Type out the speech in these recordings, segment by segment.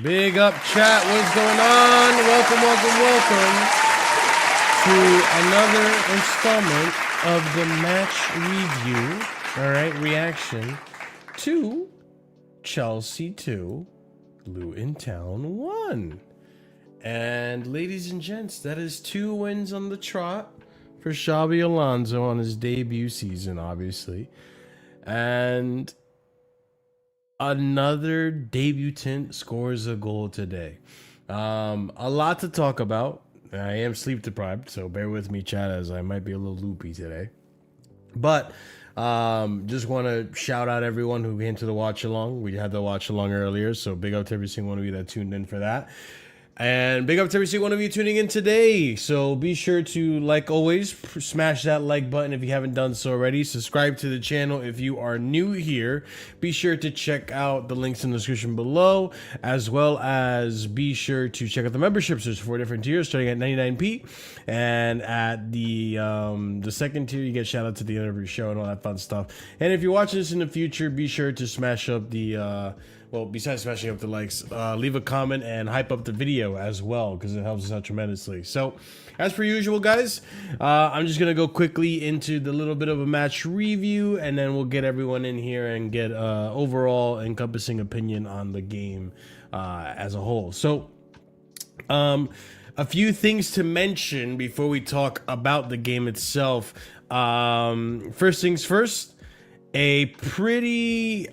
Big up, chat. What's going on? Welcome to another installment of the match review. All right, reaction to Chelsea 2, Luton Town 1. And ladies and gents, that is 2 wins on the trot for Xabi Alonso on his debut season, obviously. And another debutant scores a goal today. A lot to talk about. I am sleep deprived, so bear with me, chat, as I might be a little loopy today. But just want to shout out everyone who came to the watch along. We had the watch along earlier, so big up to every single one of you that tuned in for that. And big up to every single one of you tuning in today. So be sure to, like always, smash that like button if you haven't done so already. Subscribe to the channel if you are new here. Be sure to check out the links in the description below, as well as be sure to check out the memberships. There's 4 different tiers starting at 99p. And at the second tier, you get shout out to the end of your show and all that fun stuff. And if you're watching this in the future, be sure to smash up the well, besides smashing up the likes, leave a comment and hype up the video as well, because it helps us out tremendously. So, as per usual, guys, I'm just going to go quickly into the little bit of a match review, and then we'll get everyone in here and get overall encompassing opinion on the game as a whole. So, a few things to mention before we talk about the game itself. First things first, a pretty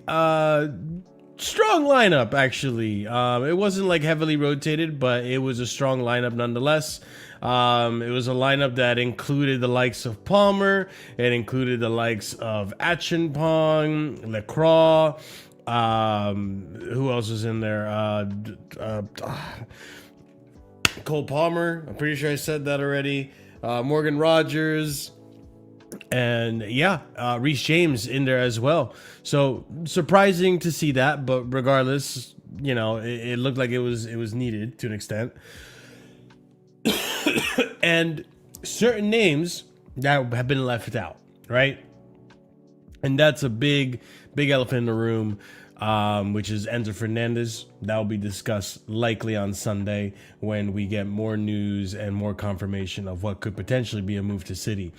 strong lineup, actually. It wasn't like heavily rotated, but it was a strong lineup nonetheless. It was a lineup that included the likes of Palmer. It included the likes of Acheampong, Lacroix. Who else was in there? Cole Palmer. I'm pretty sure I said that already. Morgan Rogers. And yeah, Reece James in there as well. So surprising to see that, but regardless, you know, it looked like it was needed to an extent. And certain names that have been left out, right? And that's a big elephant in the room, which is Enzo Fernandez. That will be discussed likely on Sunday when we get more news and more confirmation of what could potentially be a move to City.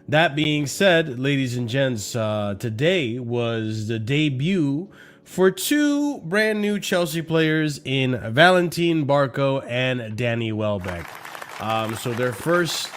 That being said, ladies and gents, today was the debut for 2 brand new Chelsea players in Valentin Barco and Danny Welbeck. So their first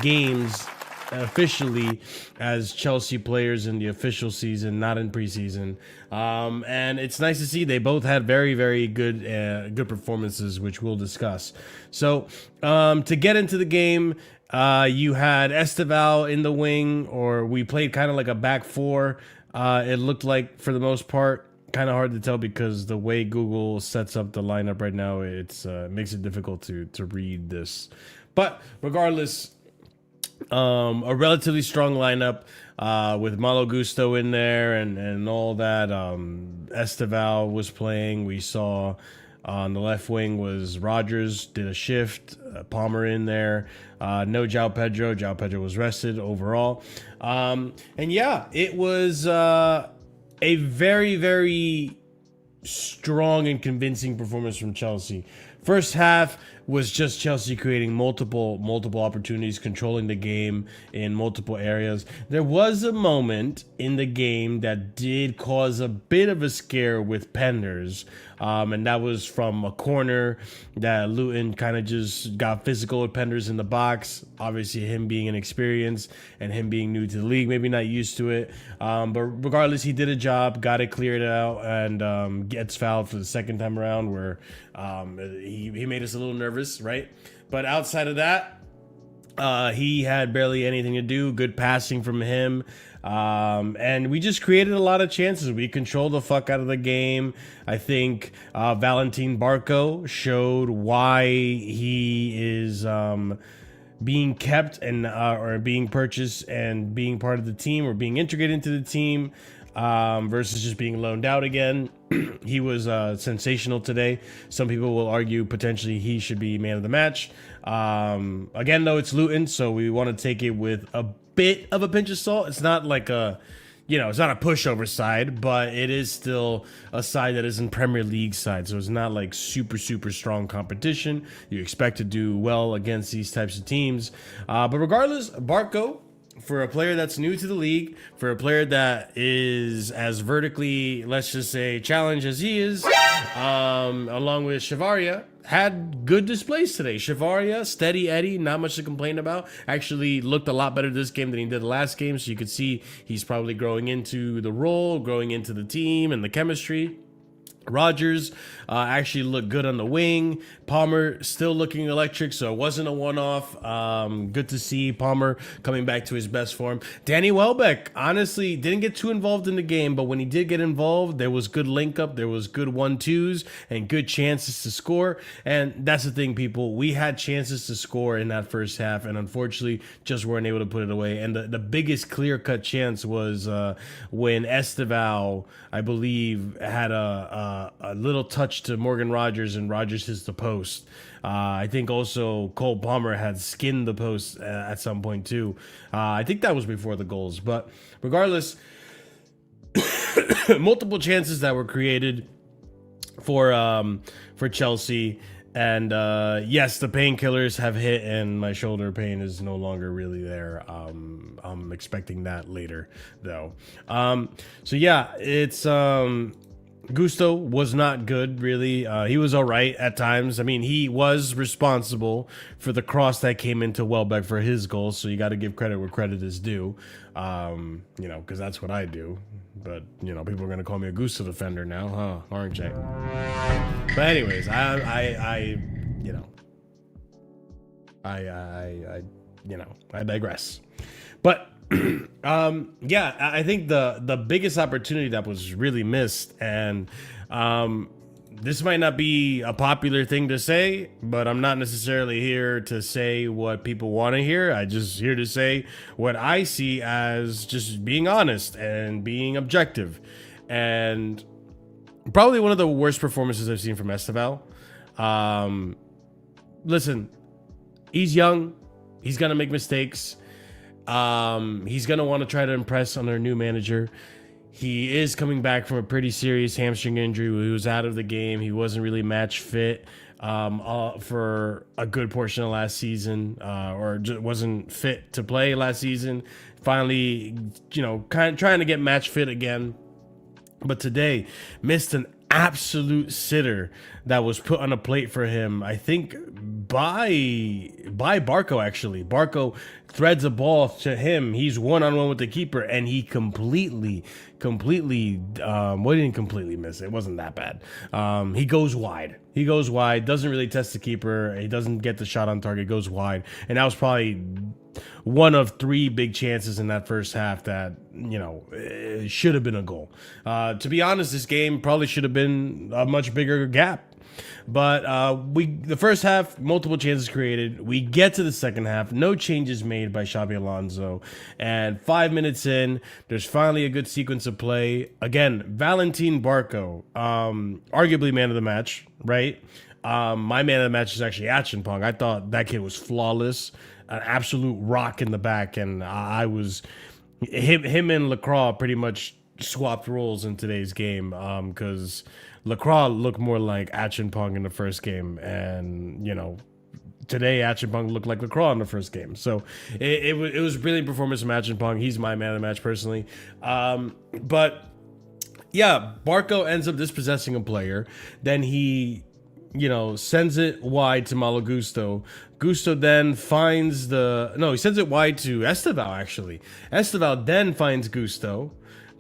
games officially as Chelsea players in the official season, not in preseason. And it's nice to see they both had very good performances, which we'll discuss. So to get into the game, you had Esteval in the wing, or we played kind of like a back 4. It looked like, for the most part, kind of hard to tell because the way Google sets up the lineup right now, it's makes it difficult to read this. But regardless, a relatively strong lineup with Malo Gusto in there and all that. Esteval was playing. We saw on the left wing was Rogers, did a shift. Palmer in there. No João Pedro. João Pedro was rested overall. And yeah, it was a very strong and convincing performance from Chelsea. First half was just Chelsea creating multiple opportunities, controlling the game in multiple areas. There was a moment in the game that did cause a bit of a scare with Penders, and that was from a corner that Luton kind of just got physical with Penders in the box. Obviously, him being inexperienced and him being new to the league, maybe not used to it. But regardless, he did a job, got it cleared out, and gets fouled for the second time around, where he made us a little nervous, right? But outside of that, He had barely anything to do. Good passing from him. And we just created a lot of chances. We controlled the fuck out of the game. I think Valentin Barco showed why he is being kept and or being purchased and being part of the team or being integrated into the team versus just being loaned out again. He was sensational today. Some people will argue potentially he should be man of the match. Again, though, it's Luton, so we want to take it with a bit of a pinch of salt. It's not like a, it's not a pushover side, but it is still a side that is in Premier League side. So it's not like super, super strong competition. You expect to do well against these types of teams. But regardless, Barco, for a player that's new to the league, for a player that is as vertically, let's just say, challenged as he is, along with Shavaria, had good displays today. Shavaria, steady Eddie, not much to complain about. Actually looked a lot better this game than he did the last game, so you could see he's probably growing into the role, growing into the team and the chemistry. Rogers actually looked good on the wing. Palmer still looking electric, so it wasn't a one-off. Good to see Palmer coming back to his best form. Danny Welbeck, honestly, didn't get too involved in the game, but when he did get involved, there was good link-up, there was good 1-2s, and good chances to score. And that's the thing, people. We had chances to score in that first half, and unfortunately, just weren't able to put it away. And the biggest clear-cut chance was when Esteval, I believe, had a little touch to Morgan Rogers, and Rogers hits the post. I think also Cole Palmer had skinned the post at some point too. I think that was before the goals, but regardless, multiple chances that were created for Chelsea. And yes, the painkillers have hit, and my shoulder pain is no longer really there. I'm expecting that later, though. So yeah, it's Gusto was not good, really. He was all right at times. I mean, he was responsible for the cross that came into Welbeck for his goal, so you got to give credit where credit is due, because that's what I do. But, people are going to call me a Gusto defender now, huh? Aren't they? But anyways, I digress. But yeah, I think the biggest opportunity that was really missed, and this might not be a popular thing to say, but I'm not necessarily here to say what people want to hear. I just here to say what I see as just being honest and being objective. And probably one of the worst performances I've seen from Esteval. Listen, he's young. He's going to make mistakes. He's going to want to try to impress on their new manager. He is coming back from a pretty serious hamstring injury. He was out of the game. He wasn't really match fit for a good portion of last season, or just wasn't fit to play last season. Finally, kind of trying to get match fit again. But today, missed an absolute sitter that was put on a plate for him, I think by Barco, actually. Barco threads a ball to him. He's one-on-one with the keeper, and he completely, well, he didn't completely miss it. It wasn't that bad. He goes wide. Doesn't really test the keeper. He doesn't get the shot on target, goes wide. And that was probably one of 3 big chances in that first half that, should have been a goal. To be honest, this game probably should have been a much bigger gap. But the first half, multiple chances created. We get to the second half, no changes made by Xabi Alonso. And 5 minutes in, there's finally a good sequence of play. Again, Valentin Barco, arguably man of the match, right? My man of the match is actually Acheampong. I thought that kid was flawless, an absolute rock in the back, and I was him and Lacroix pretty much swapped roles in today's game, because Lacroix looked more like Acheampong in the first game, and today Acheampong looked like Lacroix in the first game. So it was a brilliant performance from Acheampong. He's my man of the match personally. But yeah, Barco ends up dispossessing a player. Then he sends it wide to Malo Gusto. Gusto then finds he sends it wide to Esteval, actually. Esteval then finds Gusto.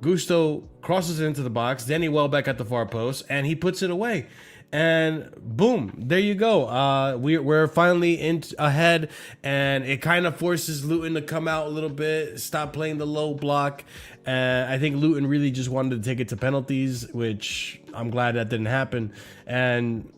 Gusto crosses it into the box. Danny Welbeck at the far post, and he puts it away. and boom, there you go. We're finally ahead, and it kind of forces Luton to come out a little bit, stop playing the low block. I think Luton really just wanted to take it to penalties, which I'm glad that didn't happen. And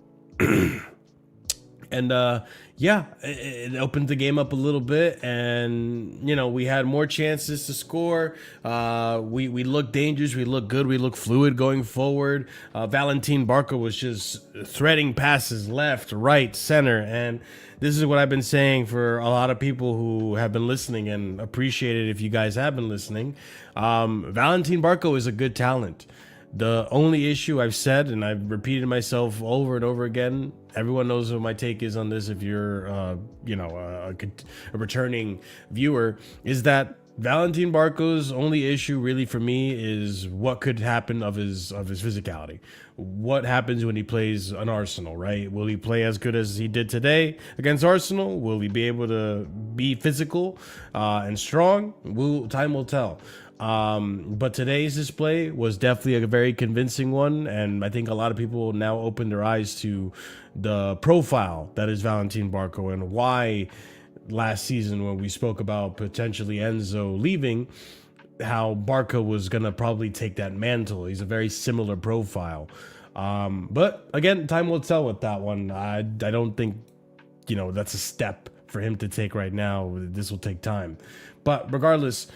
yeah, it opened the game up a little bit, and we had more chances to score. We looked dangerous, we looked good, we looked fluid going forward. Valentin Barco was just threading passes left, right, center, and this is what I've been saying for a lot of people who have been listening, and appreciate it if you guys have been listening. Valentin Barco is a good talent. The only issue I've said, and I've repeated myself over and over again, everyone knows what my take is on this if you're, a returning viewer, is that Valentin Barco's only issue really for me is what could happen of his physicality. What happens when he plays an Arsenal, right? Will he play as good as he did today against Arsenal? Will he be able to be physical and strong? Time will tell. But today's display was definitely a very convincing one, and I think a lot of people now open their eyes to the profile that is Valentin Barco, and why last season when we spoke about potentially Enzo leaving, how Barco was gonna probably take that mantle. He's a very similar profile. But again, time will tell with that one. I don't think that's a step for him to take right now. This will take time. But regardless,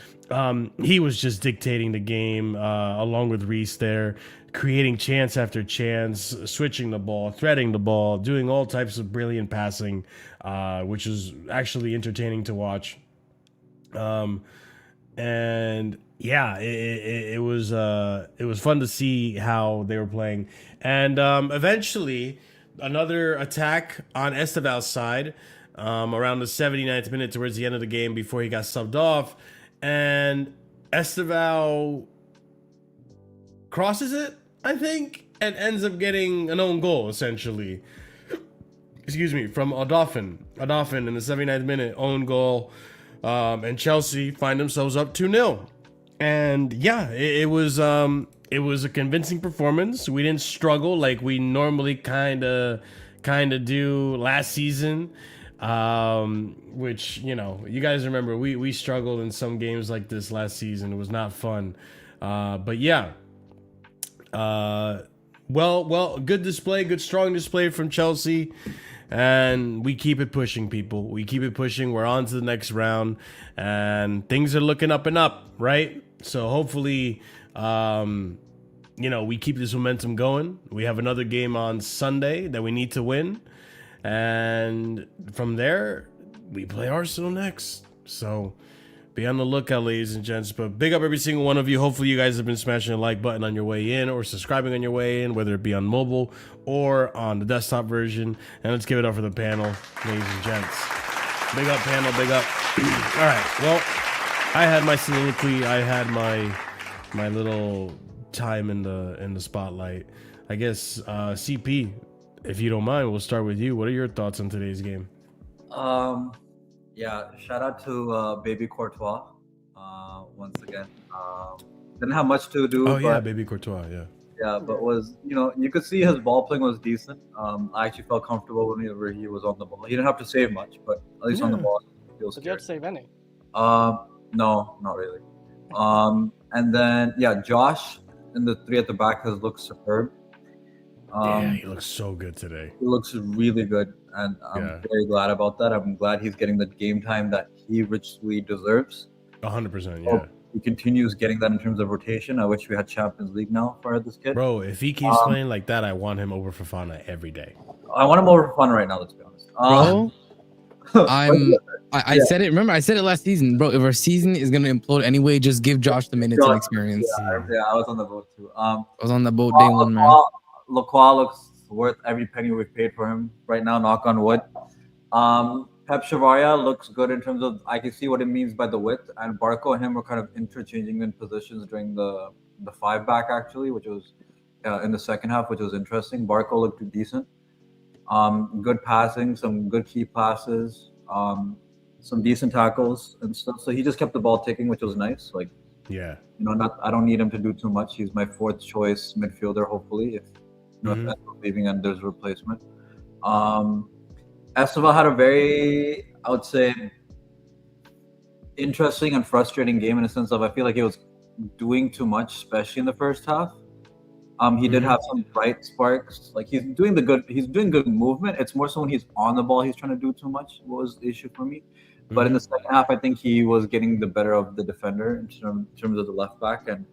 he was just dictating the game along with Reece there, creating chance after chance, switching the ball, threading the ball, doing all types of brilliant passing, which is actually entertaining to watch. And yeah, it was fun to see how they were playing. And eventually, another attack on Esteval's side around the 79th minute towards the end of the game before he got subbed off. And Esteval crosses it, I think, and ends up getting an own goal, essentially. Excuse me, from Odofin. Odofin in the 79th minute, own goal. And Chelsea find themselves up 2-0. And yeah, it was a convincing performance. We didn't struggle like we normally kind of do last season. Which you guys remember we struggled in some games like this last season. It was not fun, but yeah, well, good display, good strong display from Chelsea, and we keep it pushing, people. We keep it pushing. We're on to the next round, and things are looking up and up, right? So hopefully we keep this momentum going. We have another game on Sunday that we need to win. And from there, we play Arsenal next. So be on the lookout, ladies and gents. But big up every single one of you. Hopefully you guys have been smashing the like button on your way in or subscribing on your way in, whether it be on mobile or on the desktop version. And let's give it up for the panel, ladies and gents. Big up, panel. Big up. All right. Well, I had my soliloquy. I had my little time in the spotlight. I guess CP, if you don't mind, we'll start with you. What are your thoughts on today's game? Yeah, shout out to Baby Courtois once again. Didn't have much to do. Oh yeah, Baby Courtois, yeah. Yeah, but was you could see his ball playing was decent. I actually felt comfortable whenever he was on the ball. He didn't have to save much, but at least on the ball, he was. Did you have to save any? No, not really. And then Josh in the three at the back has looked superb. Yeah, he looks so good today. He looks really good, and I'm very glad about that. I'm glad he's getting the game time that he richly deserves. 100%, yeah. He continues getting that in terms of rotation. I wish we had Champions League now for this kid. Bro, if he keeps playing like that, I want him over Fofana every day. I want him over Fofana right now, let's be honest. Bro, I said it. Remember, I said it last season, bro. If our season is gonna implode anyway, just give Josh the minutes and experience. Yeah, I was on the boat too. I was on the boat day one, man. Lacroix looks worth every penny we've paid for him right now, knock on wood. Pep Chavaria looks good in terms of, I can see what it means by the width, and Barco and him were kind of interchanging in positions during the 5-back actually, which was in the second half, which was interesting. Barco looked decent. Good passing, some good key passes, some decent tackles and stuff. So he just kept the ball ticking, which was nice. Like, yeah, I don't need him to do too much. He's my 4th choice midfielder, hopefully, if if Enzo's leaving and there's a replacement. Esteval had a very, I would say, interesting and frustrating game in the sense of I feel like he was doing too much, especially in the first half. He did have some bright sparks. Like he's doing good movement. It's more so when he's on the ball, he's trying to do too much. What was the issue for me? But in the second half, I think he was getting the better of the defender in terms of the left back, and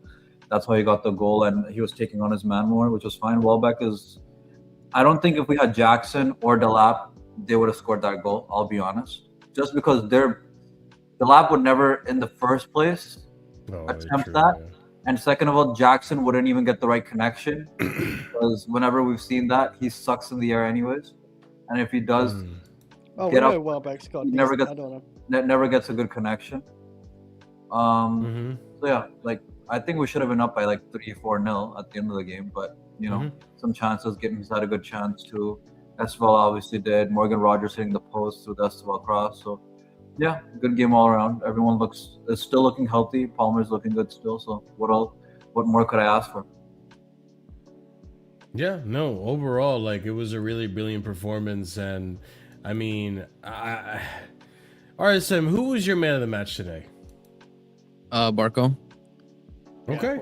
that's how he got the goal. And he was taking on his man more, which was fine. Welbeck is. I don't think if we had Jackson or Delap, they would have scored that goal. I'll be honest, just because Delap would never, in the first place, attempt that. Yeah. And second of all, Jackson wouldn't even get the right connection because whenever we've seen that, he sucks in the air anyways. And if he does get up, he never gets a good connection. So yeah, like I think we should have been up by like 3-4-0 at the end of the game, but you know, some chances. Gittins had a good chance too. Esteval obviously did. Morgan Rogers hitting the post through the Esteval cross. So yeah, good game all around. Everyone is still looking healthy. Palmer's looking good still. So what more could I ask for? Yeah, no, overall, like it was a really brilliant performance. And I mean, RSM, who was your man of the match today? Barco. Okay.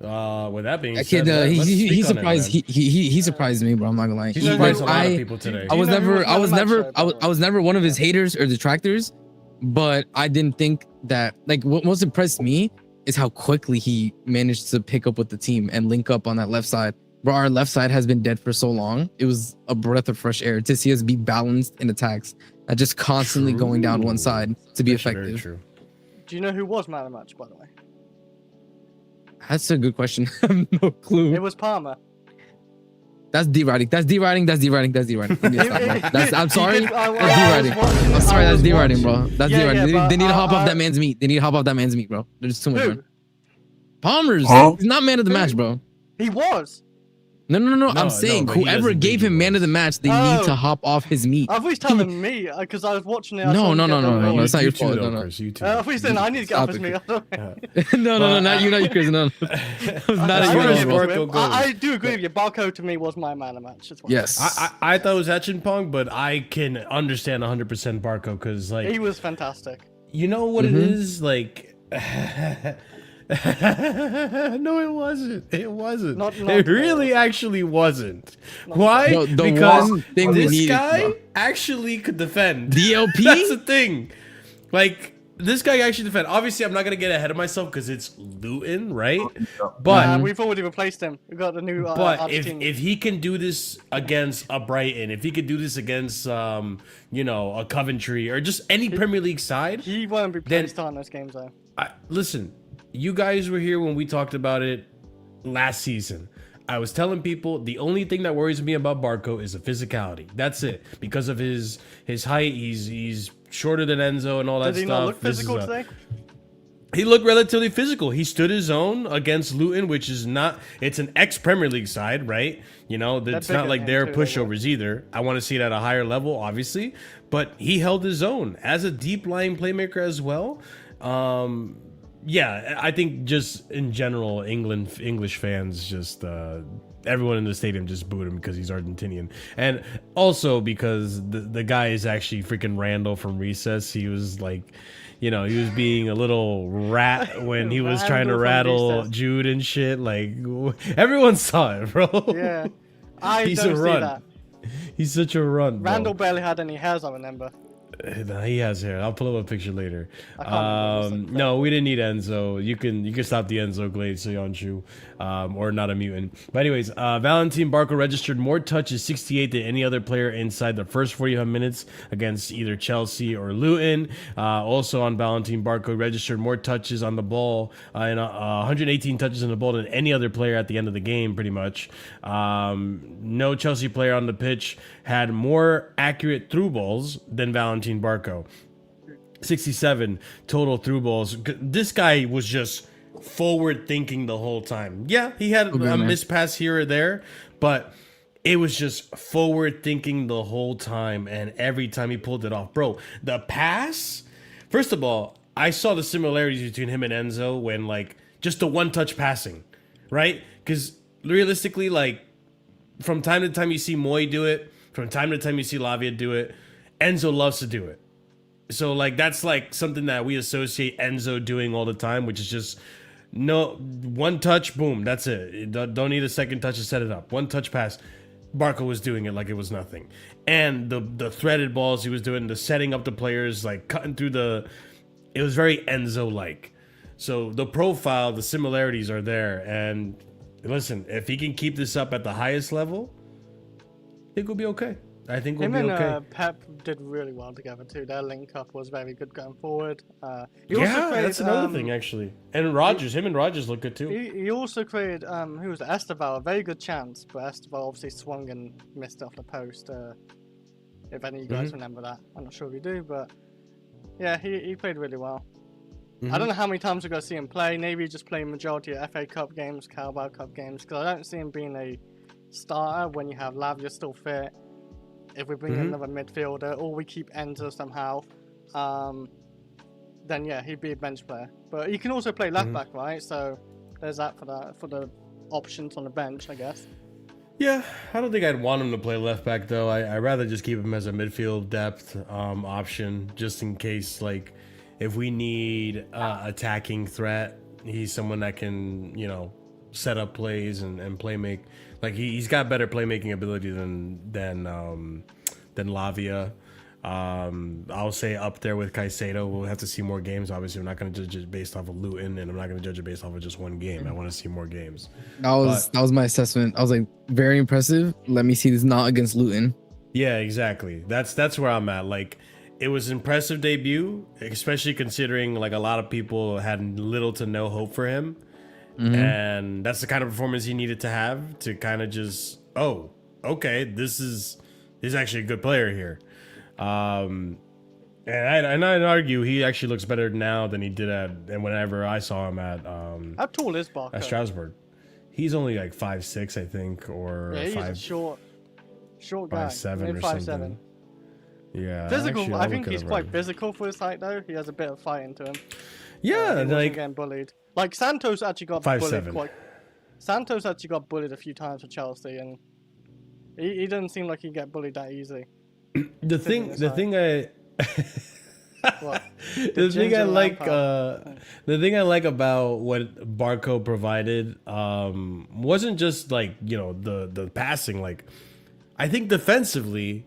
With that being said, he surprised he surprised me, bro. I'm not gonna lie. He surprised a lot of people today. I was never one of his haters or detractors, but I didn't think that, like, what most impressed me is how quickly he managed to pick up with the team and link up on that left side. Bro, our left side has been dead for so long. It was a breath of fresh air to see us be balanced in attacks, not just constantly going down one side to be effective. Do you know who was man of the match, by the way? That's a good question. I have no clue. It was Palmer. That's D-writing. I'm sorry. That's D-writing. I'm sorry. That's D-writing, bro. That's D-writing. They need to hop off that man's meat. Bro. There's too much. Palmer's. He's not man of the match, bro. He was. No. I'm saying whoever gave him man of the match, they need to hop off his meat. I thought he was telling me because I was watching it. No. It's not your fault. No. I thought he said I need to get off his meat. No, not you, Chris. No. I do agree with you. Barco to me was my man of the match. Yes. I thought it was Echinpong, but I can understand 100% Barco because like he was fantastic. You know what it is like. No, it wasn't. It really actually wasn't. Why? Because this guy actually could defend. DLP? That's the thing. Like, this guy actually defend. Obviously, I'm not going to get ahead of myself because it's Luton, right? But we've already replaced him. We've got the new but if he can do this against a Brighton, if he could do this against, a Coventry or just any Premier League side. He won't be placed on those games, though. Listen. You guys were here when we talked about it last season. I was telling people the only thing that worries me about Barco is the physicality. That's it. Because of his height, he's shorter than Enzo and all that stuff. Did he not look physical today? He looked relatively physical. He stood his own against Luton, which is not. It's an ex-Premier League side, right? You know, it's not like they're pushovers either. I want to see it at a higher level, obviously, but he held his own as a deep-lying playmaker as well. Yeah, I think just in general, English fans just everyone in the stadium just booed him because he's Argentinian, and also because the guy is actually freaking Randall from Recess. He was like, he was being a little rat when he was trying to rattle Jude and shit. Like everyone saw it, bro. Yeah, I don't see that. He's such a run. Randall barely had any hairs, I remember. He has hair. I'll pull up a picture later. No, we didn't need Enzo. You can stop the Enzo Glade Soyonchu, or not a mutant. But anyways, Valentin Barco registered more touches, 68, than any other player inside the first 45 minutes against either Chelsea or Luton. Also on Valentin Barco registered more touches on the ball and 118 touches on the ball than any other player at the end of the game, pretty much. No Chelsea player on the pitch had more accurate through balls than Valentin Barco. 67 total through balls. This guy was just forward thinking the whole time. Yeah, he had a mispass here or there, but it was just forward thinking the whole time, and every time he pulled it off. Bro, the pass, first of all, I saw the similarities between him and Enzo when, like, just the one-touch passing, right? Because realistically, like, from time to time you see Moy do it. From time to time you see Lavia do it. Enzo loves to do it. So like that's like something that we associate Enzo doing all the time, which is just no one touch, boom, that's it. You don't need a second touch to set it up. One touch pass. Barco was doing it like it was nothing. And the threaded balls he was doing, the setting up the players, like cutting through it was very Enzo-like. So the profile, the similarities are there. And listen, if he can keep this up at the highest level, I think we'll be okay. I think we'll Him be and okay. Pep did really well together too. Their link up was very good going forward. That's another thing actually. And Rogers, him and Rogers look good too. He also created who was it? Esteval, a very good chance, but Esteval obviously swung and missed off the post. If any of you guys remember that, I'm not sure if you do, but yeah, he played really well. I don't know how many times we're going to see him play. Maybe just playing majority of FA Cup games, Carabao Cup games, because I don't see him being a starter when you have Lavia still fit. If we bring in another midfielder, or we keep Enzo somehow, then yeah, he'd be a bench player. But he can also play left back, right? So there's that for the options on the bench, I guess. Yeah, I don't think I'd want him to play left back though. I'd rather just keep him as a midfield depth option, just in case, like, if we need attacking threat, he's someone that can, set up plays and play make. Like he's got better playmaking ability than Lavia. I'll say up there with Caicedo. We'll have to see more games. Obviously, we're not going to judge it based off of Luton, and I'm not going to judge it based off of just one game. I want to see more games. That was my assessment. I was like, very impressive. Let me see this not against Luton. Yeah, exactly. That's where I'm at. Like, it was an impressive debut, especially considering like a lot of people had little to no hope for him. And that's the kind of performance he needed to have to kind of just, oh, okay, this is actually a good player here. And I'd argue he actually looks better now than he did and whenever I saw him at How tall is Barco? At Strasbourg. He's only like 5'6", I think, or yeah, he's a short guy. 5'7" or 5'7". something. Yeah, Physical. actually, I think he's quite physical for his height, though. He has a bit of fight into him. Yeah, he like getting bullied. Like Santos actually got 5'7". Santos actually got bullied a few times for Chelsea, and he doesn't seem like he get bullied that easy. The thing I like about what Barco provided wasn't just like the passing. Like, I think defensively,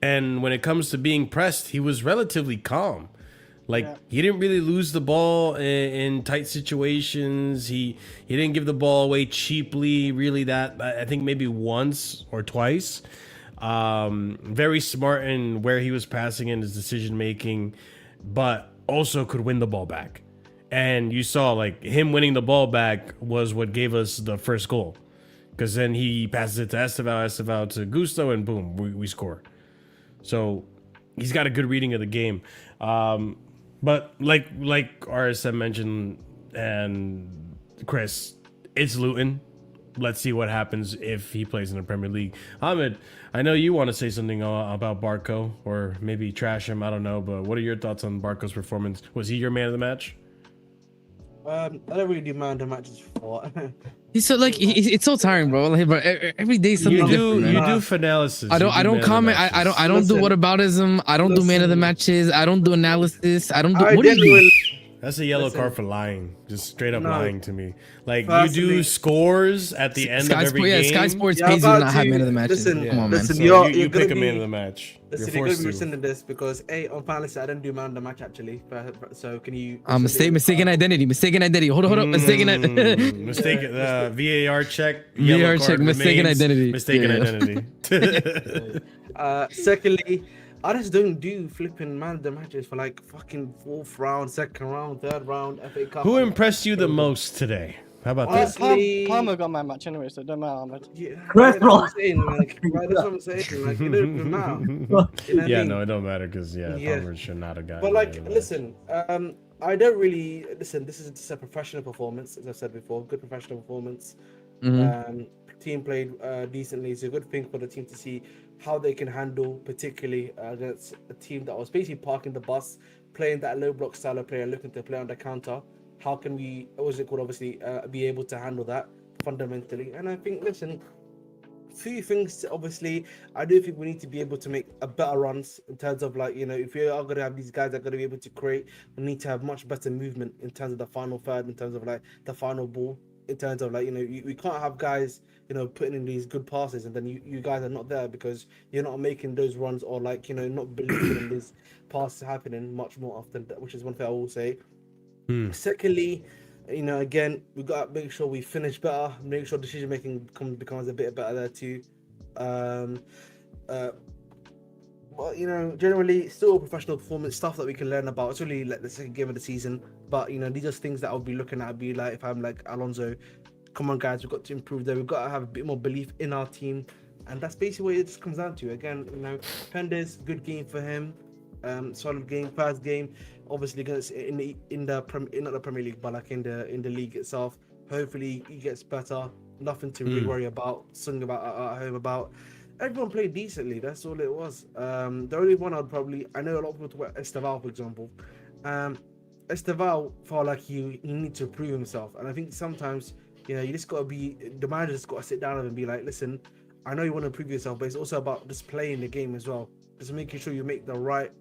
and when it comes to being pressed, he was relatively calm. Like, he didn't really lose the ball in tight situations. He didn't give the ball away cheaply. Really, that I think maybe once or twice. Very smart in where he was passing in his decision making, but also could win the ball back. And you saw like him winning the ball back was what gave us the first goal, because then he passes it to Esteval to Gusto, and boom, we score. So he's got a good reading of the game. But like RSM mentioned and Chris, it's Luton. Let's see what happens if he plays in the Premier League. Ahmed, I know you want to say something about Barco, or maybe trash him. I don't know, but what are your thoughts on Barco's performance? Was he your man of the match? I don't really do man of the matches for. He's so like it's so tiring, bro. Like, bro, every day something different. You do finalysis. I don't comment. I don't do whataboutism. I don't do man of the matches. I don't do analysis. I don't do. What do you do? That's a yellow card for lying. Just straight up lying to me. Like, you do scores at the end of every game. Sky Sports pays you to not have man of the matches. Come on, man. So you pick a man of the match. Listen, you're going to be rescinding this because on finalist, I don't do man of the match actually. So can you? Mistaken identity. Hold on. Mistaken VAR check. VAR check. Mistaken identity. Mistaken identity. Secondly, I just don't do flipping man of the matches for like fucking 4th round, 2nd round, 3rd round, FA Cup. Who impressed you the most today? How about that? Palmer got my match anyway, so it don't matter, Ahmed. Yeah, that's what I'm saying. Like, it doesn't matter. Yeah, no, it don't matter because Palmer should not have gotten. But like, listen, I don't really listen. This is just a professional performance, as I've said before. Good professional performance. Team played decently. It's a good thing for the team to see how they can handle, particularly against a team that was basically parking the bus, playing that low block style of player, looking to play on the counter. How can we, obviously, be able to handle that fundamentally? And I think, listen, few things. Obviously, I do think we need to be able to make a better runs in terms of like, if we are going to have these guys that are going to be able to create, we need to have much better movement in terms of the final third, in terms of like the final ball, in terms of like, we can't have guys, putting in these good passes and then you guys are not there because you're not making those runs or like, not believing in these passes happening much more often, which is one thing I will say. Secondly, again, we got to make sure we finish better, make sure decision making becomes a bit better there too. But generally, still a professional performance, stuff that we can learn about. It's really like the second game of the season, but these are things that I'll be looking at. I'll be like, if I'm like Alonso, come on guys, we've got to improve there. We've got to have a bit more belief in our team, and that's basically what it just comes down to. Again, Pendes, good game for him. Solid game, first game, obviously against not the Premier League, but like in the league itself. Hopefully he gets better. Nothing to really worry about, sing about at home about. Everyone played decently. That's all it was. The only one I know a lot of people talk about Esteval, for example. Esteval felt like he needs to prove himself, and I think sometimes you just got to the manager's got to sit down and be like, listen, I know you want to prove yourself, but it's also about just playing the game as well. Just making sure you make the right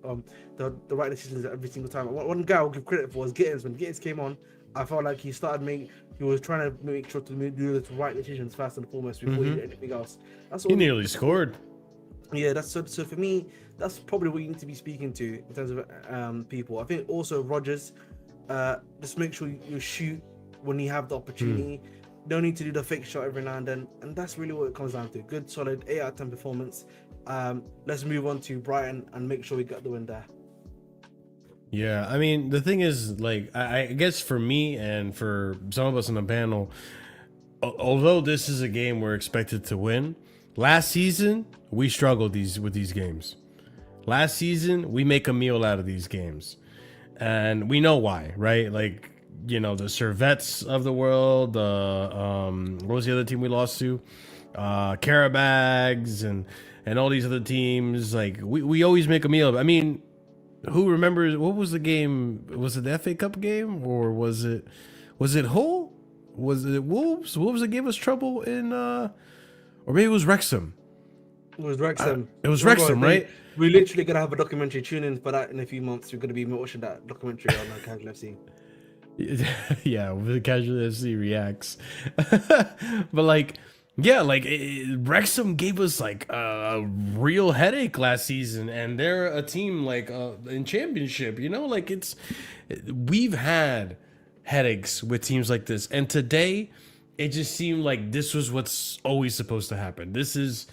right decisions every single time. One guy I'll give credit for was Gittins. When Gittins came on, I felt like he was trying to make sure to do the right decisions first and foremost before he did anything else. He nearly scored. Yeah, that's so for me, that's probably what you need to be speaking to in terms of people. I think also Rodgers, just make sure you shoot when you have the opportunity. Don't need to do the fake shot every now and then, and that's really what it comes down to. Good, solid 8 out of 10 performance. Let's move on to Brighton and make sure we get the win there. Yeah, I mean, the thing is, like, I guess for me and for some of us on the panel, although this is a game we're expected to win, last season we struggled with these games. Last season we make a meal out of these games, and we know why, right? Like, the Servettes of the world, what was the other team we lost to? Carabags and all these other teams. Like, we always make a meal of it. I mean, who remembers what was the game? Was it the FA Cup game, or was it Hull? Was it Wolves? Wolves that gave us trouble in or maybe it was Wrexham. It was Wrexham. It was Wrexham, right? We're literally gonna have a documentary. Tune in for that in a few months. We're gonna be watching that documentary on Casually FC. Yeah, with Casually FC reacts. But like, yeah, like Wrexham gave us like a real headache last season, and they're a team like in Championship. Like we've had headaches with teams like this, and today it just seemed like this was what's always supposed to happen. This is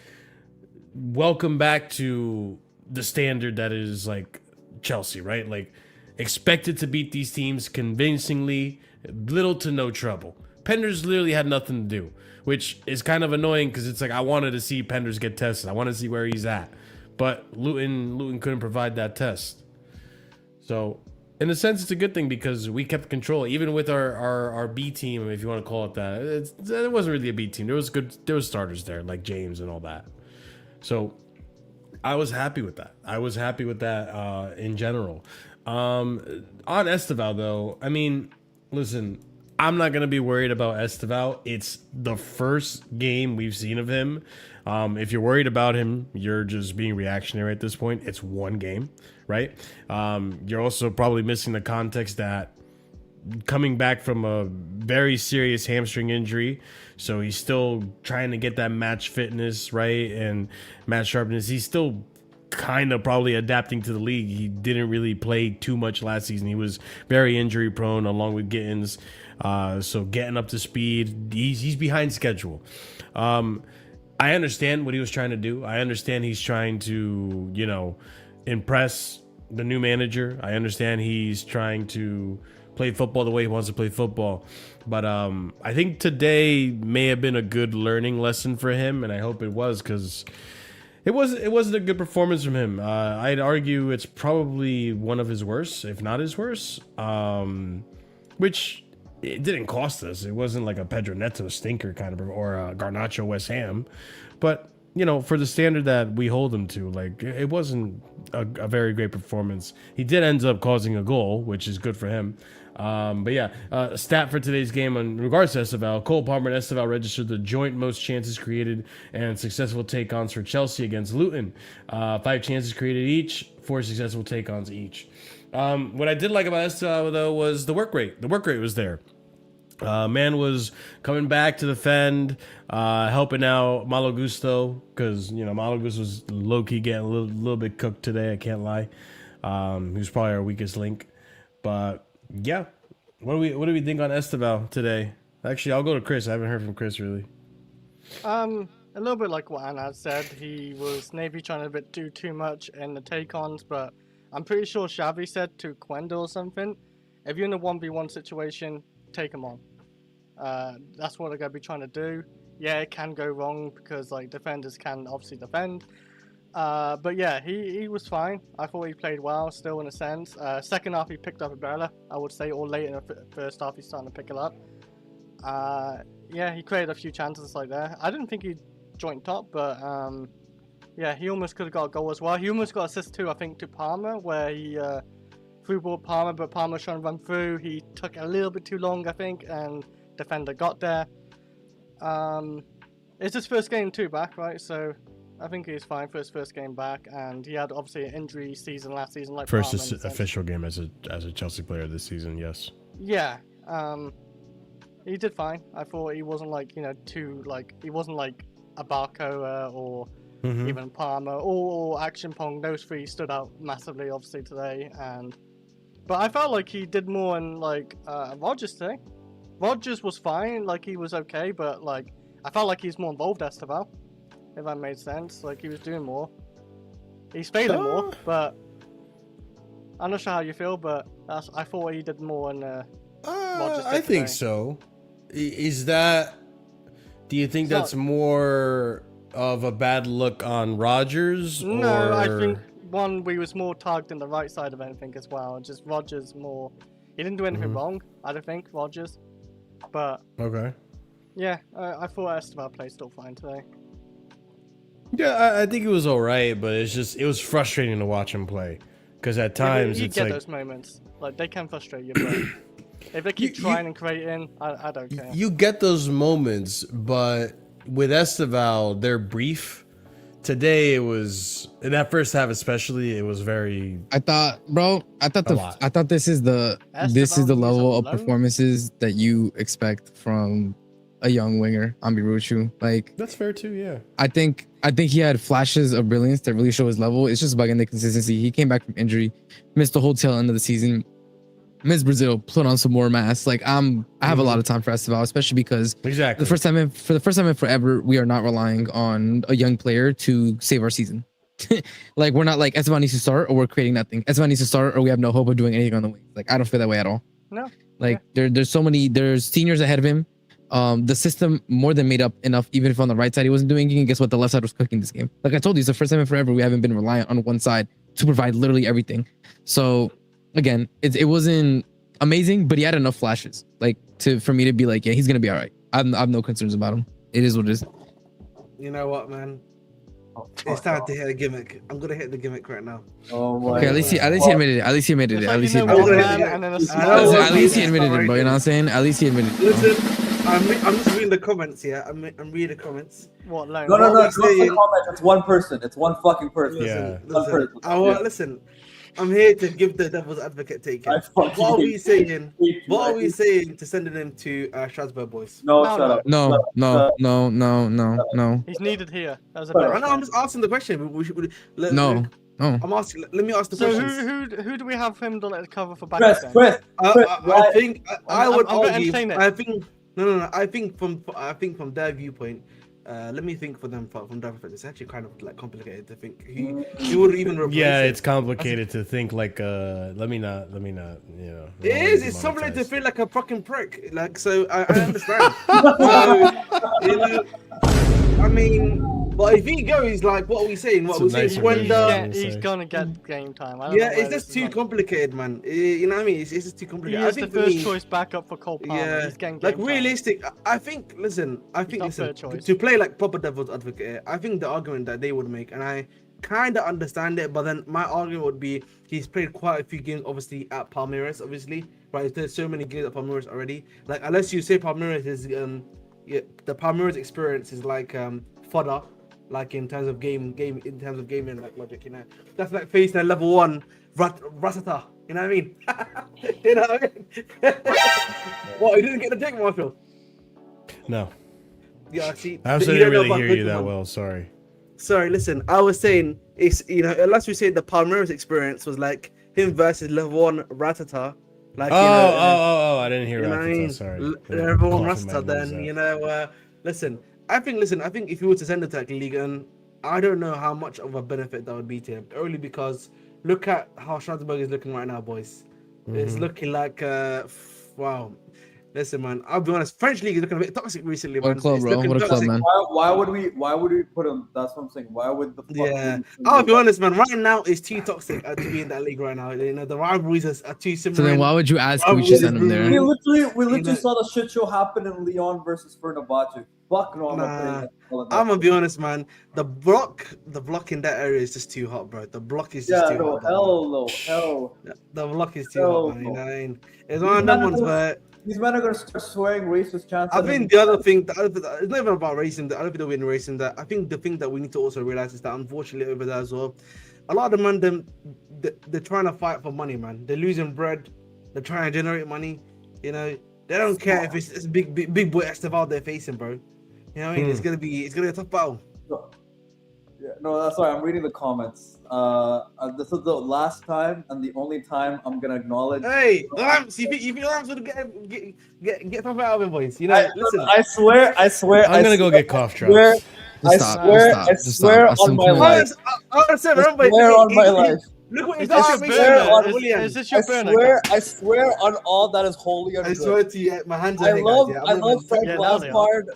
welcome back to the standard that is like Chelsea, right? Like expected to beat these teams convincingly, little to no trouble. Penders literally had nothing to do, which is kind of annoying because it's like I wanted to see Penders get tested. I want to see where he's at, but Luton couldn't provide that test. So in a sense, it's a good thing because we kept control, even with our B team, if you want to call it that. It wasn't really a B team. There was starters there like James and all that. So I was happy with that. In general. On Esteval though, I mean, listen, I'm not gonna be worried about Esteval. It's the first game we've seen of him. If you're worried about him, you're just being reactionary at this point. It's one game, right? You're also probably missing the context that coming back from a very serious hamstring injury, so he's still trying to get that match fitness, right, and match sharpness. He's still kind of probably adapting to the league. He didn't really play too much last season. He was very injury prone along with Gittins. So getting up to speed, he's behind schedule. I understand what he was trying to do. I understand he's trying to, impress the new manager. I understand he's trying to play football the way he wants to play football. But I think today may have been a good learning lesson for him, and I hope it was, because it wasn't a good performance from him. I'd argue it's probably one of his worst, if not his worst. Which it didn't cost us. It wasn't like a Pedro Neto stinker kind of, or a Garnacho West Ham, but for the standard that we hold him to, like, it wasn't a very great performance. He did end up causing a goal, which is good for him. But yeah, stat for today's game in regards to Esteval: Cole Palmer and Esteval registered the joint most chances created and successful take-ons for Chelsea against Luton. 5 chances created each, 4 successful take-ons each. What I did like about Esteval, though, was the work rate. The work rate was there. Man was coming back to defend, helping out Malo Gusto, because Malo Gusto was low-key getting a little bit cooked today, I can't lie. He was probably our weakest link. But yeah, what do we think on Esteval today? Actually, I'll go to Chris. I haven't heard from Chris really. A little bit like what Anna said. He was maybe trying to do too much in the take-ons, but I'm pretty sure Xavi said to Quendo or something, if you're in a 1v1 situation, take him on. That's what they're going to be trying to do. Yeah, it can go wrong because like defenders can obviously defend. But yeah, he was fine. I thought he played well still in a sense. Second half he picked up a better, I would say, or late in the first half he's starting to pick it up. Yeah, he created a few chances like that. I didn't think he'd joint top, but yeah, he almost could have got a goal as well. He almost got assist too, I think, to Palmer, where he through ball Palmer, but Palmer was trying to run through. He took a little bit too long, I think, and defender got there. It's his first game too back, right? So I think he's fine for his first game back, and he had obviously an injury season last season, like first Palmer, official game as a Chelsea player this season. Yes. Yeah. He did fine. I thought he wasn't like he wasn't like a Barcoa or even Palmer or Action Pong. Those 3 stood out massively, obviously today, but I felt like he did more in like Rodgers today. Rodgers was fine, like he was okay, but like I felt like he's more involved, Esteval, if that made sense. Like he was doing more. He's failing more, but I'm not sure how you feel, but I thought he did more in Rodgers. I think so. Is that? Do you think that's more of a bad look on Rodgers? No, or... I think we was more tagged in the right side of anything as well. Just Rodgers more. He didn't do anything wrong, I don't think, Rodgers. But okay. Yeah, I thought Esteval played still fine today. Yeah, I think it was all right, but it was frustrating to watch him play because at times you it's get like those moments, like they can frustrate you. But if they keep trying and creating, I don't care. You get those moments, but with Esteval, they're brief. Today it was in that first half, especially. It was very. I thought this is the level of performances that you expect from a young winger, Ambiruchu. Like that's fair too. Yeah. I think he had flashes of brilliance that really show his level. It's just bugging the consistency. He came back from injury, missed the whole tail end of the season. Miss Brazil, put on some more mass. Like I have a lot of time for Esteval, especially because for the first time in forever, we are not relying on a young player to save our season. Like we're not like Esteval needs to start or we're creating nothing. Esteval needs to start or we have no hope of doing anything on the wing. Like I don't feel that way at all. No. Like there's seniors ahead of him. The system more than made up enough, even if on the right side he wasn't doing anything. Guess what? The left side was cooking this game. Like I told you, it's the first time in forever we haven't been reliant on one side to provide literally everything. So again, it wasn't amazing, but he had enough flashes like for me to be like, yeah, he's gonna be all right. I have no concerns about him. It is what it is. You know what, man? It's time to hit a gimmick. I'm gonna hit the gimmick right now. Oh my! Okay, at least he admitted it. At least he admitted it. At least he admitted it, bro. You know what I'm saying? At least he admitted it. Listen, I'm just reading the comments. Yeah, I'm reading the comments. What? Like, no. It's not the comments. It's one person. It's one fucking person. Listen. I'm here to give the devil's advocate take it. What are we saying? What are we saying to sending him to Strasbourg boys? No, shut up. No. He's needed here. That was a I know. I'm just asking the question. I'm asking. Let me ask the question. So who do we have him to let cover for back? Chris. I think I would argue. I think no. I think from their viewpoint. Let me think for them from their perspective. It's actually kind of like complicated to think. He would even replace it's complicated to think like let me not. You know. It is. It's something to feel like a fucking prick. Like so, I understand. So, you know, I mean. But if he goes, like, what are we saying? What are we saying? When he's gonna get game time. It's just too complicated, man. You know what I mean? It's just too complicated. He is the first choice backup for Cole Palmer. Yeah, he's getting like realistic. I think. Listen, to play like proper devil's advocate, I think the argument that they would make, and kind of understand it, but then my argument would be he's played quite a few games, obviously at Palmeiras, obviously, right? There's so many games at Palmeiras already. Like unless you say Palmeiras is yeah, the Palmeiras experience is like fodder, like in terms of gaming like logic, you know. That's like facing a level 1 Ratata, you know what I mean? You know what I mean? What, you didn't get the take, Marshall? No. Yeah, see. I also didn't really hear you that well. Sorry. Sorry, listen. I was saying it's unless we say the Palmeiras experience was like him versus level 1 Ratata. Like I didn't hear Ratata. I mean? Sorry. Level 1 Ratata. Then listen. I think if you were to send it to like Ligue 1, I don't know how much of a benefit that would be to him. Only because look at how Strasbourg is looking right now, boys. It's looking like wow. Listen, man, I'll be honest. French league is looking a bit toxic recently, man. What a club, bro. What a club, man. Why would we put him? That's what I'm saying. Why would the I'll be honest, man. Right now, it's too toxic to be in that league right now. You know, the rivalries are too similar. So then, why would you ask who should send him there? We literally saw the shit show happen in Lyon versus Fenerbahce. Fuck no, I'm gonna be honest, man. The block in that area is just too hot, bro. The block is just too hot. Hell. The block is too hot, man. You know what I mean? It's one of them ones where. These men are gonna start swearing racist chants. I think the other thing, it's not even about racism. I don't think they'll be in racism. That I think the thing that we need to also realize is that unfortunately over there as well, a lot of the men they're trying to fight for money, man. They're losing bread. They're trying to generate money. You know, they don't care if it's big boy Esteval they're facing, bro. You know what I mean? It's gonna be a tough battle. Yeah, no, that's sorry. I'm reading the comments. This is the last time and the only time I'm gonna acknowledge. Hey, Lamps, you think Lamps would get something out of him, boys? You know, listen. I swear. I'm gonna go get cough drops. I swear on my life. I swear on my life. Look what he's doing. Is this your burner? I swear on all that is holy and I good. swear to you, my hands are I love Frank Lampard.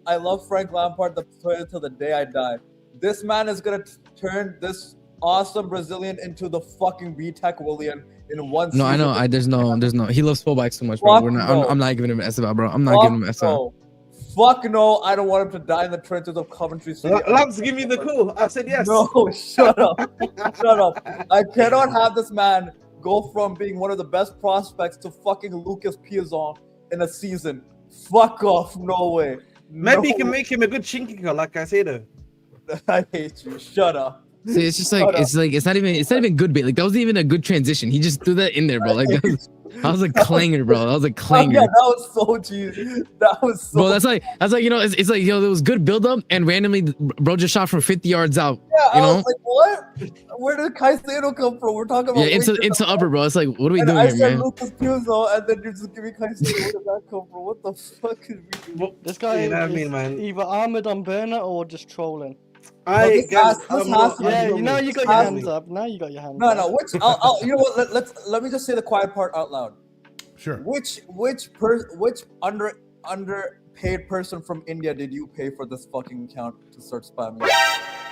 I love Frank Lampard, the player till the day I die. This man is gonna turn this awesome Brazilian into the fucking B-Tech William in one season. No, I know. There's no. He loves fullbacks so much, bro. I'm not giving him an SFL, bro. I'm not giving him an SFL. Fuck no, I don't want him to die in the trenches of Coventry City. Lamps, give me the call. I said yes. No, shut up. Shut up. I cannot have this man go from being one of the best prospects to fucking Lucas Piazon in a season. Fuck off. No way. Maybe you can make him a good chinkicker, like I say though. I hate you. Shut up. See, it's just like it's not even good bait. Like that wasn't even a good transition. He just threw that in there, bro. Like that was a clanger, bro. That was a clanger. Yeah, that was so cheesy. That was so. Bro, that's like it's like there was good build up and randomly bro just shot from 50 yards out. Yeah, you know? I was like, what? Where did Caicedo come from? We're talking about into upper, bro. It's like what are we doing here, man? I said Lucas Piazon, and then you just give me Caicedo. Where did that come from? What the fuck is we? This guy is either armored on burner or just trolling. You got your hands up. Now you got your hands up. No. Which you know what? Let me just say the quiet part out loud. Sure. Which underpaid person from India did you pay for this fucking account to start spamming?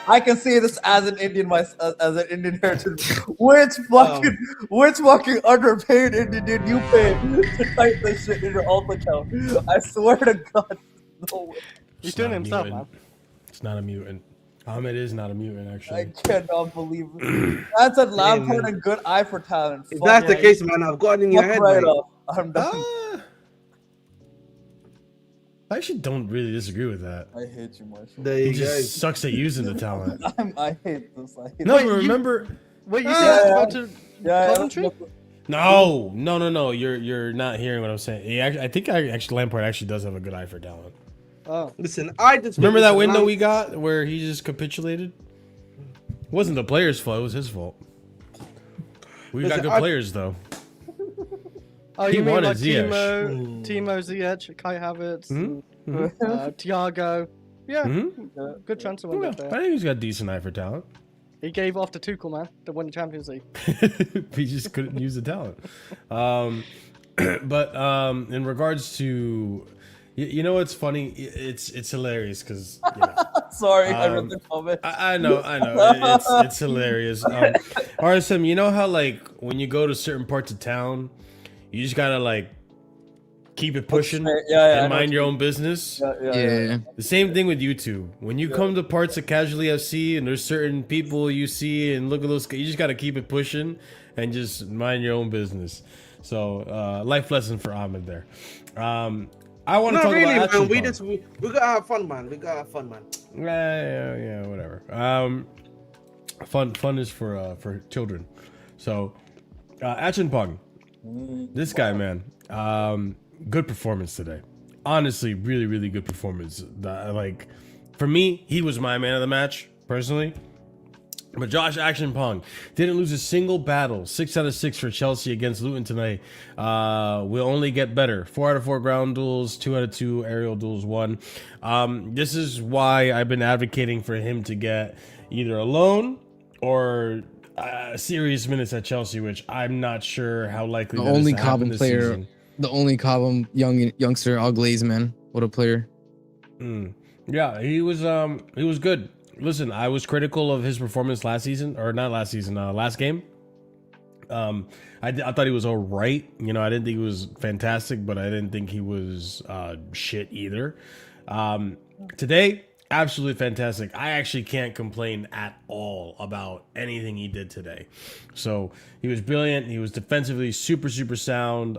I can say this as an Indian heritage. Which fucking underpaid Indian did you pay to type this shit in your alt account? I swear to God, no way. He's doing it himself, man. It's not a mutant. Ahmed is not a mutant, actually. I cannot believe it. That's a Lampard and good eye for talent. If that's the case, man, I've got it in your head, right mate. off. I'm done. I actually don't really disagree with that. I hate you, Marshall. There He you go. just sucks at using the talent. I hate this. No, but remember. Wait, you said about to Coventry? No. You're not hearing what I'm saying. I think Lampard actually does have a good eye for talent. Oh, listen, I just remember that window we got where he just capitulated. It wasn't the player's fault; it was his fault. We got good players though. Oh, you mean like Timo Ziyech, Kai Havertz, Thiago? Yeah, good transfer window there. I think he's got a decent eye for talent. He gave off to Tuchel, man, to win the Champions League. He just couldn't use the talent. But in regards to, you know what's funny? It's hilarious because. Sorry, I read the comment. I know. It's hilarious. RSM, you know how like when you go to certain parts of town, you just gotta like keep it pushing, and mind your own business. Yeah. The same thing with YouTube. When you come to parts of Casually FC and there's certain people you see and look at those, you just got to keep it pushing and just mind your own business. So, life lesson for Ahmed there. I want to talk really, about man. We gotta have fun, man. We gotta have fun, man. Yeah, whatever. Fun is for children. So, Achinpong, this guy, man, good performance today. Honestly, really, really good performance. Like, for me, he was my man of the match, personally. But Josh Achinpong didn't lose a single battle. 6 out of 6 for Chelsea against Luton tonight. Will only get better. 4 out of 4 ground duels, 2 out of 2 aerial duels won. This is why I've been advocating for him to get either a loan or serious minutes at Chelsea, which I'm not sure how likely The that is only to happen Cobham this player, season. the only Cobham youngster, Al Glaze, man. What a player. Yeah, he was good. Listen, I was critical of his performance last season, or not last season, last game. I thought he was all right. You know, I didn't think he was fantastic, but I didn't think he was shit either. Today, absolutely fantastic. I actually can't complain at all about anything he did today. So he was brilliant. He was defensively super, super sound.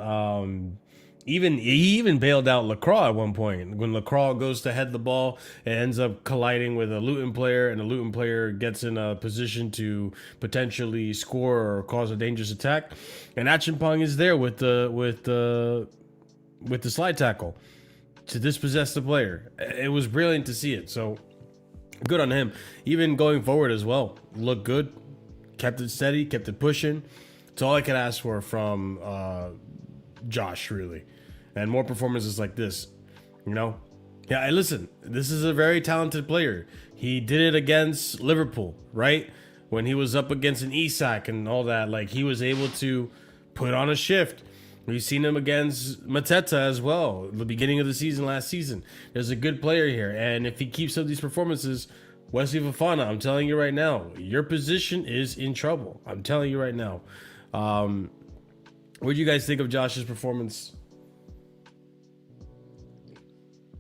He even bailed out Lacroix at one point. When Lacroix goes to head the ball, it ends up colliding with a Luton player, and the Luton player gets in a position to potentially score or cause a dangerous attack. And Achinpong is there with the slide tackle to dispossess the player. It was brilliant to see it. So good on him. Even going forward as well, looked good. Kept it steady, kept it pushing. It's all I could ask for from Josh, really. And more performances like this, you know? Yeah, listen, this is a very talented player. He did it against Liverpool, right? When he was up against an Isak and all that, like, he was able to put on a shift. We've seen him against Mateta as well, the beginning of the season, last season. There's a good player here, and if he keeps up these performances, Wesley Fofana, I'm telling you right now, your position is in trouble. I'm telling you right now. What do you guys think of Josh's performance?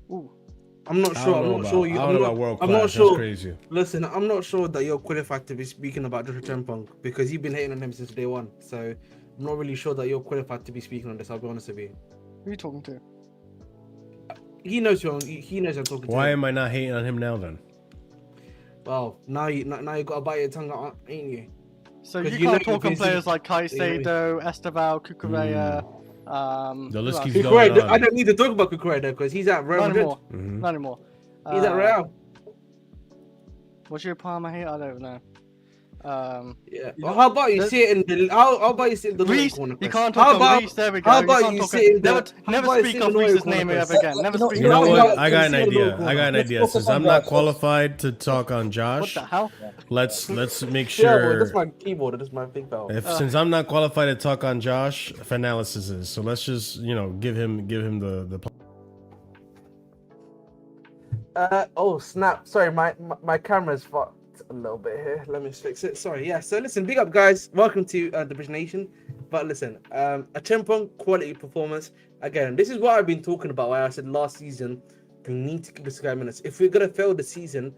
Ooh. I'm not sure. I'm not sure. I'm not sure. That's crazy. Listen, I'm not sure that you're qualified to be speaking about Joshua Achinpong because you've been hating on him since day one. So I'm not really sure that you're qualified to be speaking on this. I'll be honest with you. Who are you talking to? He knows he knows I'm talking to. Why am I not hating on him now then? Well, now you got to bite your tongue out, ain't you? So you can't talk on players like Caicedo, Esteval, Cucurella. The list keeps going on. I don't need to talk about Cucurella because he's at Real Madrid. Not anymore. He's at Real. What's your Palmer here? I don't know. Yeah. Well, how about you sit in the? How about you sit in the Reece, corner? you can't talk on Reece. There we go. How about you sit in the? Never speak of Reece's name ever again. Never speak. You know what? I got an idea. Since I'm not qualified to talk on Josh, what the hell? let's make sure. Yeah, that's my keyboard. That's my big bell. Since I'm not qualified to talk on Josh, Finalysis is. So let's just give him the. Oh snap! Sorry, my camera's fucked a little bit here. Let me fix it. Sorry. Yeah. So listen, big up guys. Welcome to the British Nation. But listen, Achinpong quality performance. Again, this is what I've been talking about. Why I said last season we need to give this guy minutes. If we're gonna fail the season,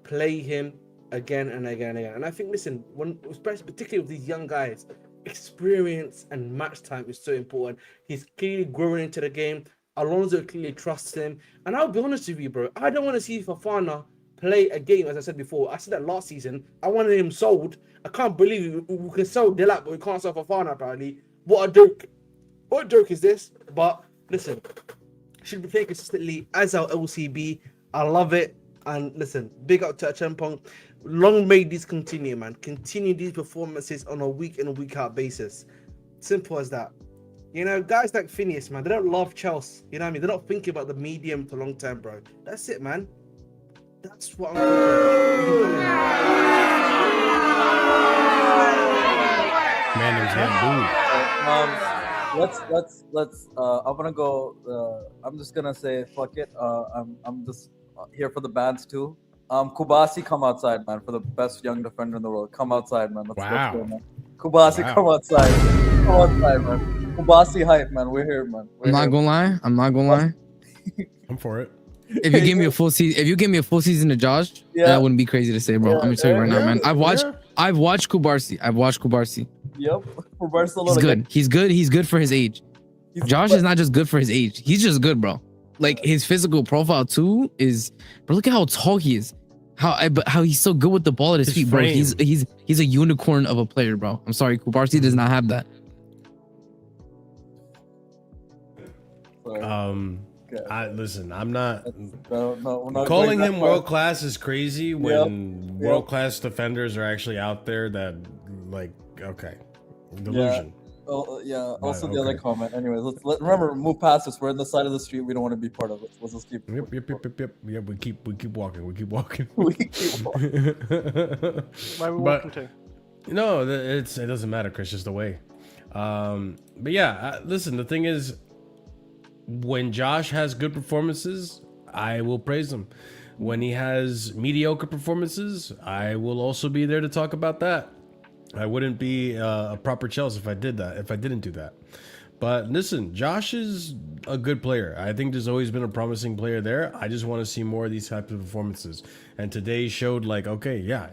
play him again and again and again. And I think, listen, particularly with these young guys, experience and match time is so important. He's clearly growing into the game. Alonso clearly trusts him. And I'll be honest with you, bro. I don't want to see Fofana play a game, as I said before. I said that last season. I wanted him sold. I can't believe we can sell Delap, but we can't sell Fofana, apparently. What a joke. What a joke is this? But listen, should be playing consistently as our LCB. I love it. And listen, big up to Achinpong. Long may these continue, man. Continue these performances on a week in and week out basis. Simple as that. Guys like Phineas, man, they don't love Chelsea. You know what I mean? They're not thinking about the medium to long term, bro. That's it, man. That's what I'm talking about. Let's I'm gonna go. I'm just gonna say fuck it. I'm just here for the bands too. Kubasi, come outside, man, for the best young defender in the world. Come outside, man. Let's go, man. Kubasi, come outside. Come outside, man. Kubasi hype, man. We're here, man. I'm not gonna lie. I'm not gonna lie. I'm for it. If you give me a full season, if you give me a full season to Josh, that wouldn't be crazy to say, bro. I'm gonna tell you right now, man. I've watched Kubarsi. Yep. For Barcelona. He's good. He's good. He's good for his age. Josh is not just good for his age. He's just good, bro. Like his physical profile too is, bro. Look at how tall he is. How he's so good with the ball at his feet, bro. He's a unicorn of a player, bro. I'm sorry, Kubarsi does not have that. Listen, I'm not we're not calling him world class is crazy when world class defenders are actually out there that like delusion. Also the other comment. Anyways, remember, move past us. We're on the side of the street. We don't want to be part of it. Let's just keep. Yep. We keep walking. we keep walking. Where are we walking to? No, it doesn't matter, Chris. Just the way. But yeah, listen. The thing is, when Josh has good performances, I will praise him. When he has mediocre performances, I will also be there to talk about that. I wouldn't be a proper Chelsea if I didn't do that. But listen, Josh is a good player. I think there's always been a promising player there. I just want to see more of these types of performances. And today showed like, okay, yeah,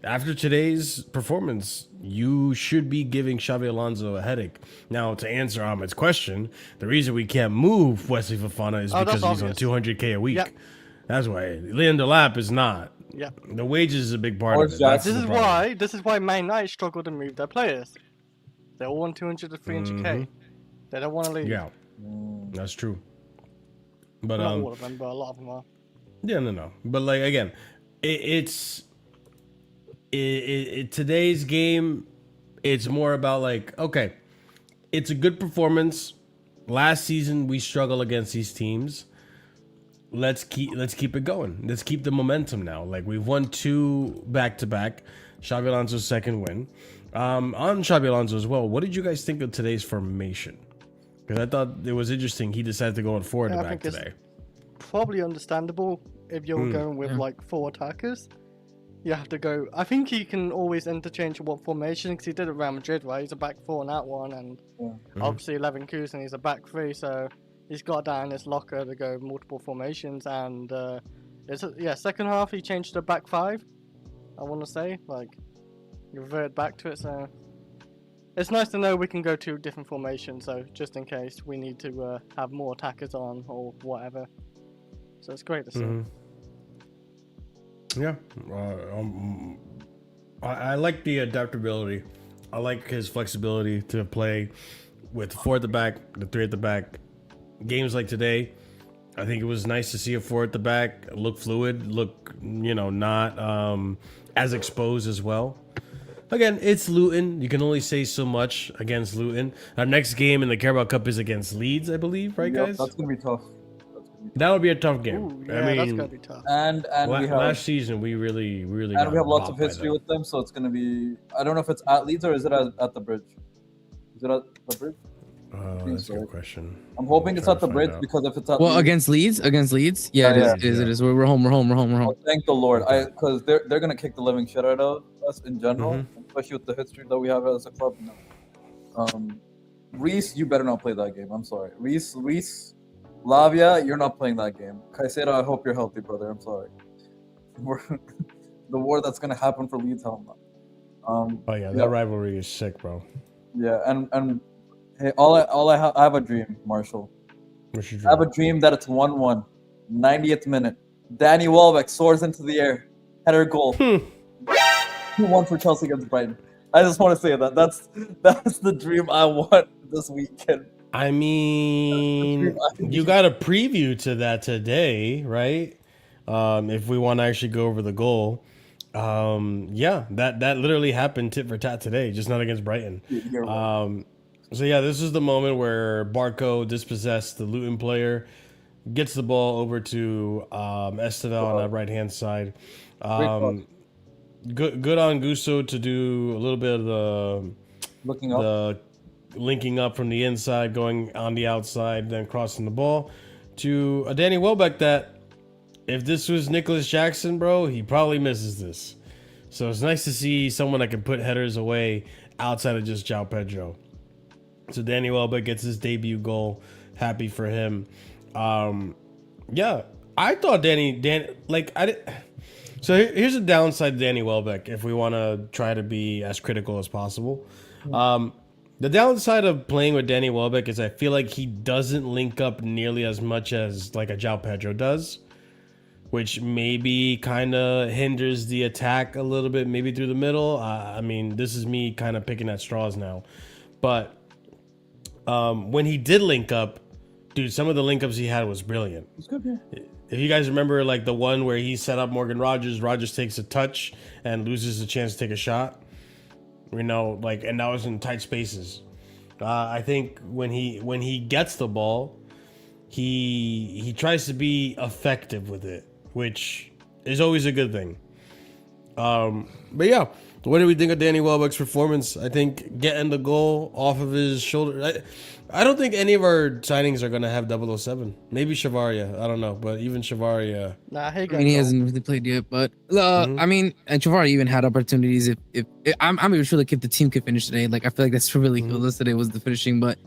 after today's performance, you should be giving Xabi Alonso a headache. Now, to answer Ahmed's question, the reason we can't move Wesley Fofana is because he's on 200K a week. Yep. That's why. Leon Delap is not. Yeah, the wages is a big part of it. This is why Man United struggle to move their players. They all want 200 to 300K. They don't want to leave. Yeah, that's true. But not all of them, but a lot of them are. Yeah, no. But like again, today's game, it's more about like, okay, it's a good performance. Last season we struggled against these teams. Let's keep it going. Let's keep the momentum now. Like we've won 2 back-to-back. Xabi Alonso's second win. On Xabi Alonso as well, what did you guys think of today's formation? Because I thought it was interesting. He decided to go on 4 at the back today. Probably understandable if you're going with like 4 attackers. You have to go. I think he can always interchange what formation because he did it Real Madrid, right? He's a back 4 in that one, and obviously Leverkusen he's a back 3, so. He's got that in his locker to go multiple formations, and second half he changed to back 5. I want to say, like, he reverted back to it. So it's nice to know we can go to different formations. So just in case we need to have more attackers on or whatever. So it's great to see. Yeah, I like the adaptability. I like his flexibility to play with 4 at the back, the 3 at the back. Games like today, I think it was nice to see a 4 at the back, look fluid, look, not as exposed as well. Again, it's Luton. You can only say so much against Luton. Our next game in the Carabao Cup is against Leeds, I believe, right, guys? That's gonna be tough. That would be a tough game. Ooh, yeah, I mean, that's gonna be tough. And last season we really and we have lots of history with them, so it's gonna be. I don't know if it's at Leeds or is it at the Bridge. Is it at the Bridge? That's a good question. I'm hoping it's at the Bridge because if it's at against Leeds, yeah, it is. We're home. Oh, thank the Lord, because they're gonna kick the living shit out of us in general, especially with the history that we have as a club. Reese, you better not play that game. I'm sorry, Reese, Lavia, you're not playing that game. Caicedo, I hope you're healthy, brother. I'm sorry. The war that's gonna happen for Leeds, hell no. That rivalry is sick, bro. Yeah, and. Hey, I have a dream, Marshall. What's your dream? I have a dream that it's 1-1, 90th minute. Danny Welbeck soars into the air, header goal. 2-1 for Chelsea against Brighton. I just want to say that that's the dream I want this weekend. I mean, you got a preview to that today, right? If we want to actually go over the goal. That literally happened tit for tat today, just not against Brighton. So yeah, this is the moment where Barco dispossessed the Luton player, gets the ball over to Esteval on the right-hand side. Good on Gusto to do a little bit of the linking up from the inside, going on the outside, then crossing the ball to a Danny Welbeck that, if this was Nicholas Jackson, bro, he probably misses this. So it's nice to see someone that can put headers away outside of just João Pedro. So Danny Welbeck gets his debut goal. Happy for him. Yeah, I thought So here's the downside to Danny Welbeck if we want to try to be as critical as possible. The downside of playing with Danny Welbeck is I feel like he doesn't link up nearly as much as like a João Pedro does, which maybe kind of hinders the attack a little bit, maybe through the middle. I mean, this is me kind of picking at straws now. But when he did link up, dude, some of the link ups he had was brilliant. It's good, yeah. If you guys remember, like the one where he set up Morgan Rogers takes a touch and loses a chance to take a shot. You know, like, and that was in tight spaces. I think when he gets the ball, he tries to be effective with it, which is always a good thing. But yeah, what do we think of Danny Welbeck's performance? I think getting the goal off of his shoulder. I don't think any of our signings are going to have 007. Maybe Shavaria. I don't know. But even Shavaria. Nah, he hasn't really played yet. But, I mean, and Shavaria even had opportunities. If I'm even sure like if the team could finish today. Like, I feel like that's really good. Today was the finishing. But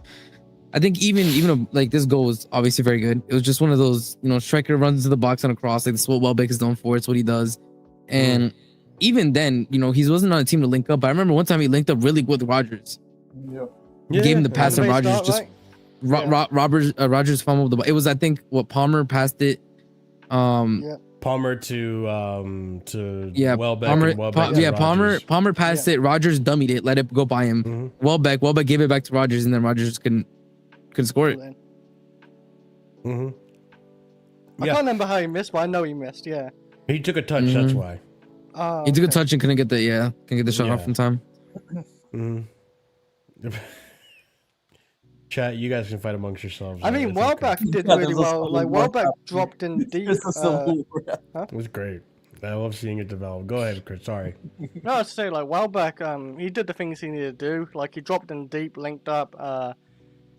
I think even like this goal was obviously very good. It was just one of those, you know, striker runs into the box on a cross. Like, this is what Welbeck is known for. It's what he does. And even then, you know, he wasn't on a team to link up. But I remember one time he linked up really good with Rogers. Yeah. Yeah, gave him the pass and Rogers just right? Rogers fumbled the ball. It was, I think, what Palmer passed it. Palmer to Welbeck. Palmer, and Welbeck to Rogers. Palmer passed it. Rogers dummied it, let it go by him. Welbeck gave it back to Rogers, and then Rogers couldn't score it. I can't remember how he missed, but I know he missed. Yeah, he took a touch. That's why. He took a touch and couldn't get the shot off in time. Chat, you guys can fight amongst yourselves. I mean, Welbeck did really well. Like, Welbeck dropped in deep. It was great. I love seeing it develop. Go ahead, Chris. Sorry. No, I was to say, like, Welbeck, he did the things he needed to do. Like, he dropped in deep, linked up.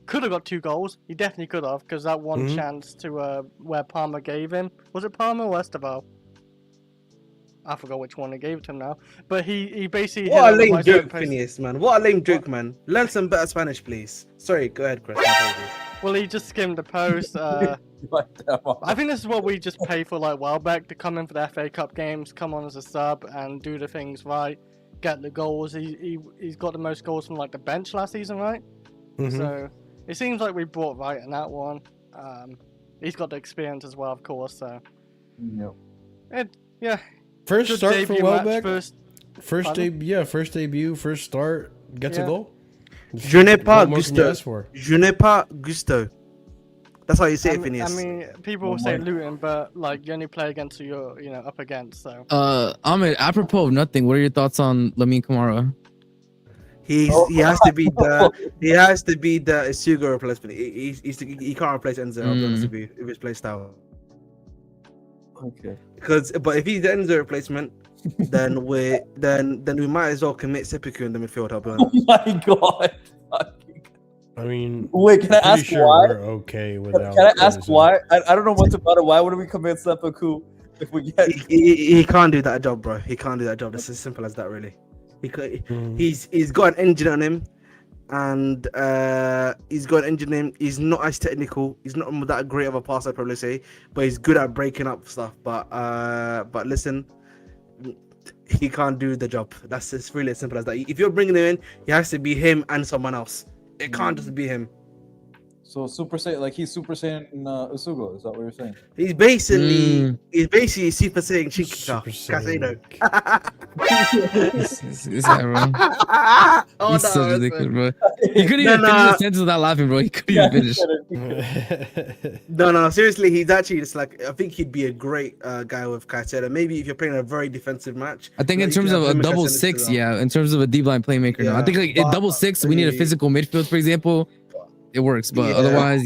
Could have got 2 goals. He definitely could have, because that one chance to where Palmer gave him. Was it Palmer or Esteval? I forgot which one he gave it to him now. But he basically... What a lame joke, Phineas, man. What a lame joke, man. Learn some better Spanish, please. Sorry, go ahead, Chris. Well, he just skimmed the post. I think this is what we just pay for, like, Welbeck, to come in for the FA Cup games, come on as a sub, and do the things right, get the goals. He's got the most goals from, like, the bench last season, right? So, it seems like we brought right in that one. He's got the experience as well, of course, so... Yeah. First Good start for Welbeck. First debut, first start, gets a goal. Je n'ai pas gusto. Je n'ai pas gusto. That's how you say it, Phineas. I mean, people will say Luton, but like you only play against who you're, up against. So. Ahmed, apropos of nothing, what are your thoughts on Lamine Kamara? He has to be the Isugo replacement. He can't replace Enzo. I'll be honest with you, if his play style. Okay. But if he's the Enzo replacement, then we might as well commit Seppuku in the midfield. I'll be honest. Oh my god. I mean, wait, can I ask why? We're okay without. Can I ask why? I don't know much about it. Why would we commit Seppuku if we get? He can't do that job, bro. He can't do that job. It's as simple as that, really. He's got an engine on him, and he's got an engine in him. He's not as technical. He's not that great of a passer, I'd probably say, but he's good at breaking up stuff. But listen, he can't do the job. That's just really as simple as that. If you're bringing him in, he has to be him and someone else. It can't just be him. So Super Saiyan, like he's Super Saiyan Usugo, is that what you're saying? He's basically Super Saiyan Chinkika Casino. Is that wrong? He's so ridiculous, bro. He couldn't even finish the sentence without laughing, bro. He couldn't even finish. No, seriously, he's actually just like, I think he'd be a great guy with Caicedo. Maybe if you're playing a very defensive match. I think in terms of a double six, in terms of a deep line playmaker, no. I think like in double six, we need a physical midfield, for example. It works, but otherwise,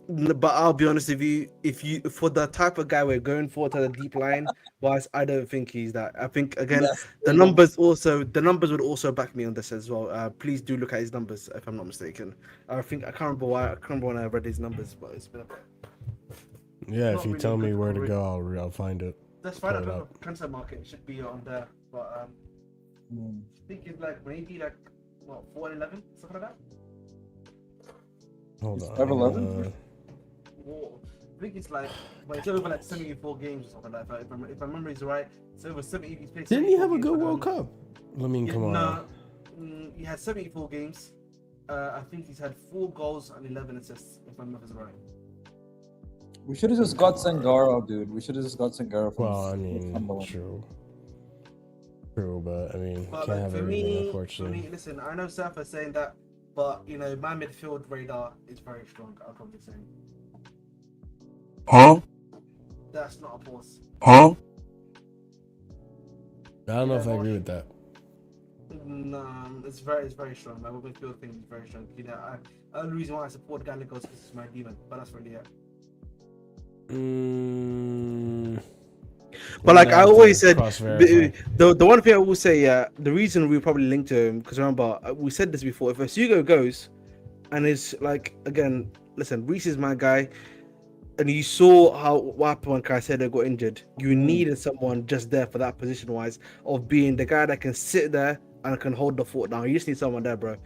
But I'll be honest with you, if for the type of guy we're going for to the deep line, I don't think he's that. I think again, the numbers would also back me on this as well. Please do look at his numbers if I'm not mistaken. I can't remember when I read his numbers, but it's been a... Yeah, if you tell me where to go, I'll find it. That's fine. I don't know. Transfer market should be on there, but I think it's like maybe like what, 4-11, something like that. Hold on. 5-11? I think it's like, but it's over like 74 games or something like that. If my memory is right, it's over 70. He's played Didn't he have a 74 good games, World Cup? I mean, come on. No, he had 74 games. I think he's had 4 goals and 11 assists, if my memory is right. We should have just got Sangaro, dude. We should have just got Sangaro. Well, I mean, true. True, but I mean, can't have everything, unfortunately. For me, listen, I know Seth is saying that, but you know, my midfield radar is very strong. I'll probably say. Huh? That's not a pause. Huh? I don't know if I agree with that. No, it's very strong. My midfield thing is very strong. You know, the only reason why I support Gallegos is because it's my demon, but that's really it. But like I always said, the one thing I will say, the reason we probably linked to him, because remember we said this before. If Asugo goes, and it's like again, listen, Reece is my guy, and you saw what happened when Caicedo got injured. You needed someone just there for that position wise of being the guy that can sit there and can hold the fort down. You just need someone there, bro.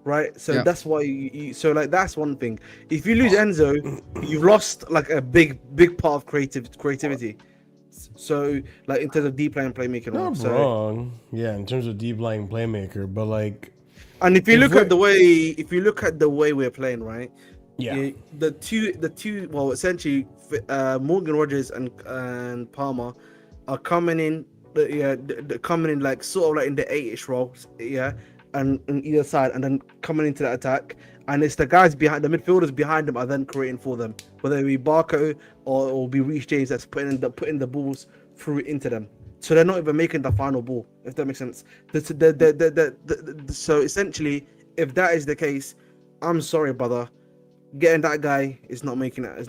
Right, so that's why you so like that's one thing. If you lose Enzo, you've lost like a big part of creativity. So like in terms of deep line playmaking, not wrong. Yeah, in terms of deep line playmaker, but like, and if you look at the way we're playing, right? Yeah, the two well, essentially, Morgan Rogers and Palmer are coming in. Coming in like sort of like in the 8-ish role, and on either side, and then coming into the attack, and it's the guys behind, the midfielders behind them are then creating for them, whether it be Barco or be Reece James that's putting the balls through into them. So they're not even making the final ball, if that makes sense. So essentially, if that is the case, I'm sorry, brother. Getting that guy is not making that.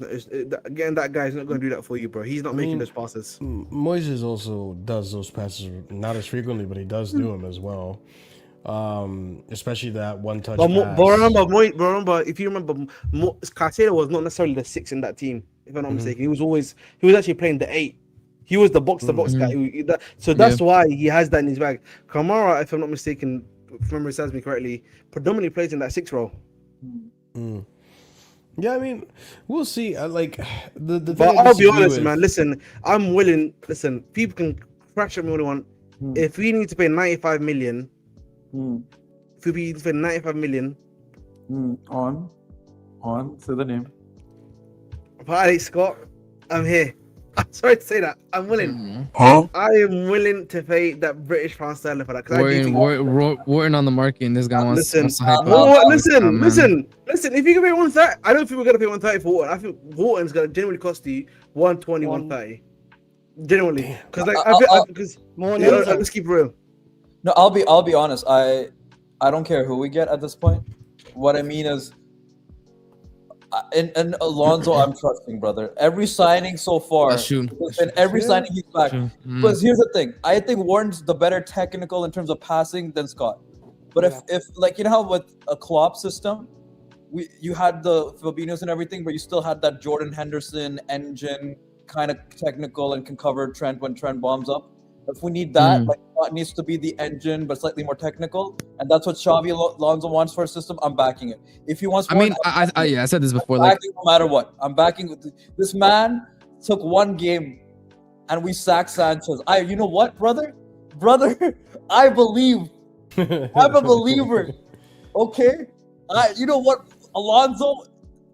Getting that guy is not going to do that for you, bro. He's not making those passes. Moises also does those passes, not as frequently, but he does do them as well. Especially that one touch. But remember, if you remember, Caicedo was not necessarily the 6 in that team. If I'm not mistaken, he was actually playing the 8. He was the box-to-box guy. So that's why he has that in his bag. Kamara, if I'm not mistaken, if memory serves me correctly, predominantly plays in that 6 role. Yeah, I mean, we'll see. Like the thing. But I'll be honest, man. Listen, I'm willing. Listen, people can crash at me all they want. If we need to pay 95 million, if we need to pay 95 million, say the name. For Alex Scott, I'm here. I'm sorry to say that. I'm willing. Huh? I am willing to pay that British pound sterling for that. We're on the market, and this guy wants. Listen. If you can pay 130, I don't think we're gonna pay 130 for Wharton. I think Wharton's gonna generally cost you 120, 130. Genuinely, because let's keep it real. No, I'll be honest. I don't care who we get at this point. What I mean is, and Alonso, I'm trusting, brother. Every signing so far, signing he's back. Because here's the thing: I think Warren's the better technical in terms of passing than Scott. But if like you know how with a Klopp system, you had the Fabinhos and everything, but you still had that Jordan Henderson engine kind of technical and can cover Trent when Trent bombs up. If we need that, like it needs to be the engine, but slightly more technical, and that's what Xavi Alonso wants for a system. I'm backing it. If he wants, I said this before. Like, no matter what, I'm backing. This man took one game, and we sacked Sanchez. You know what, brother, I believe. I'm a believer. Okay, you know what, Alonso,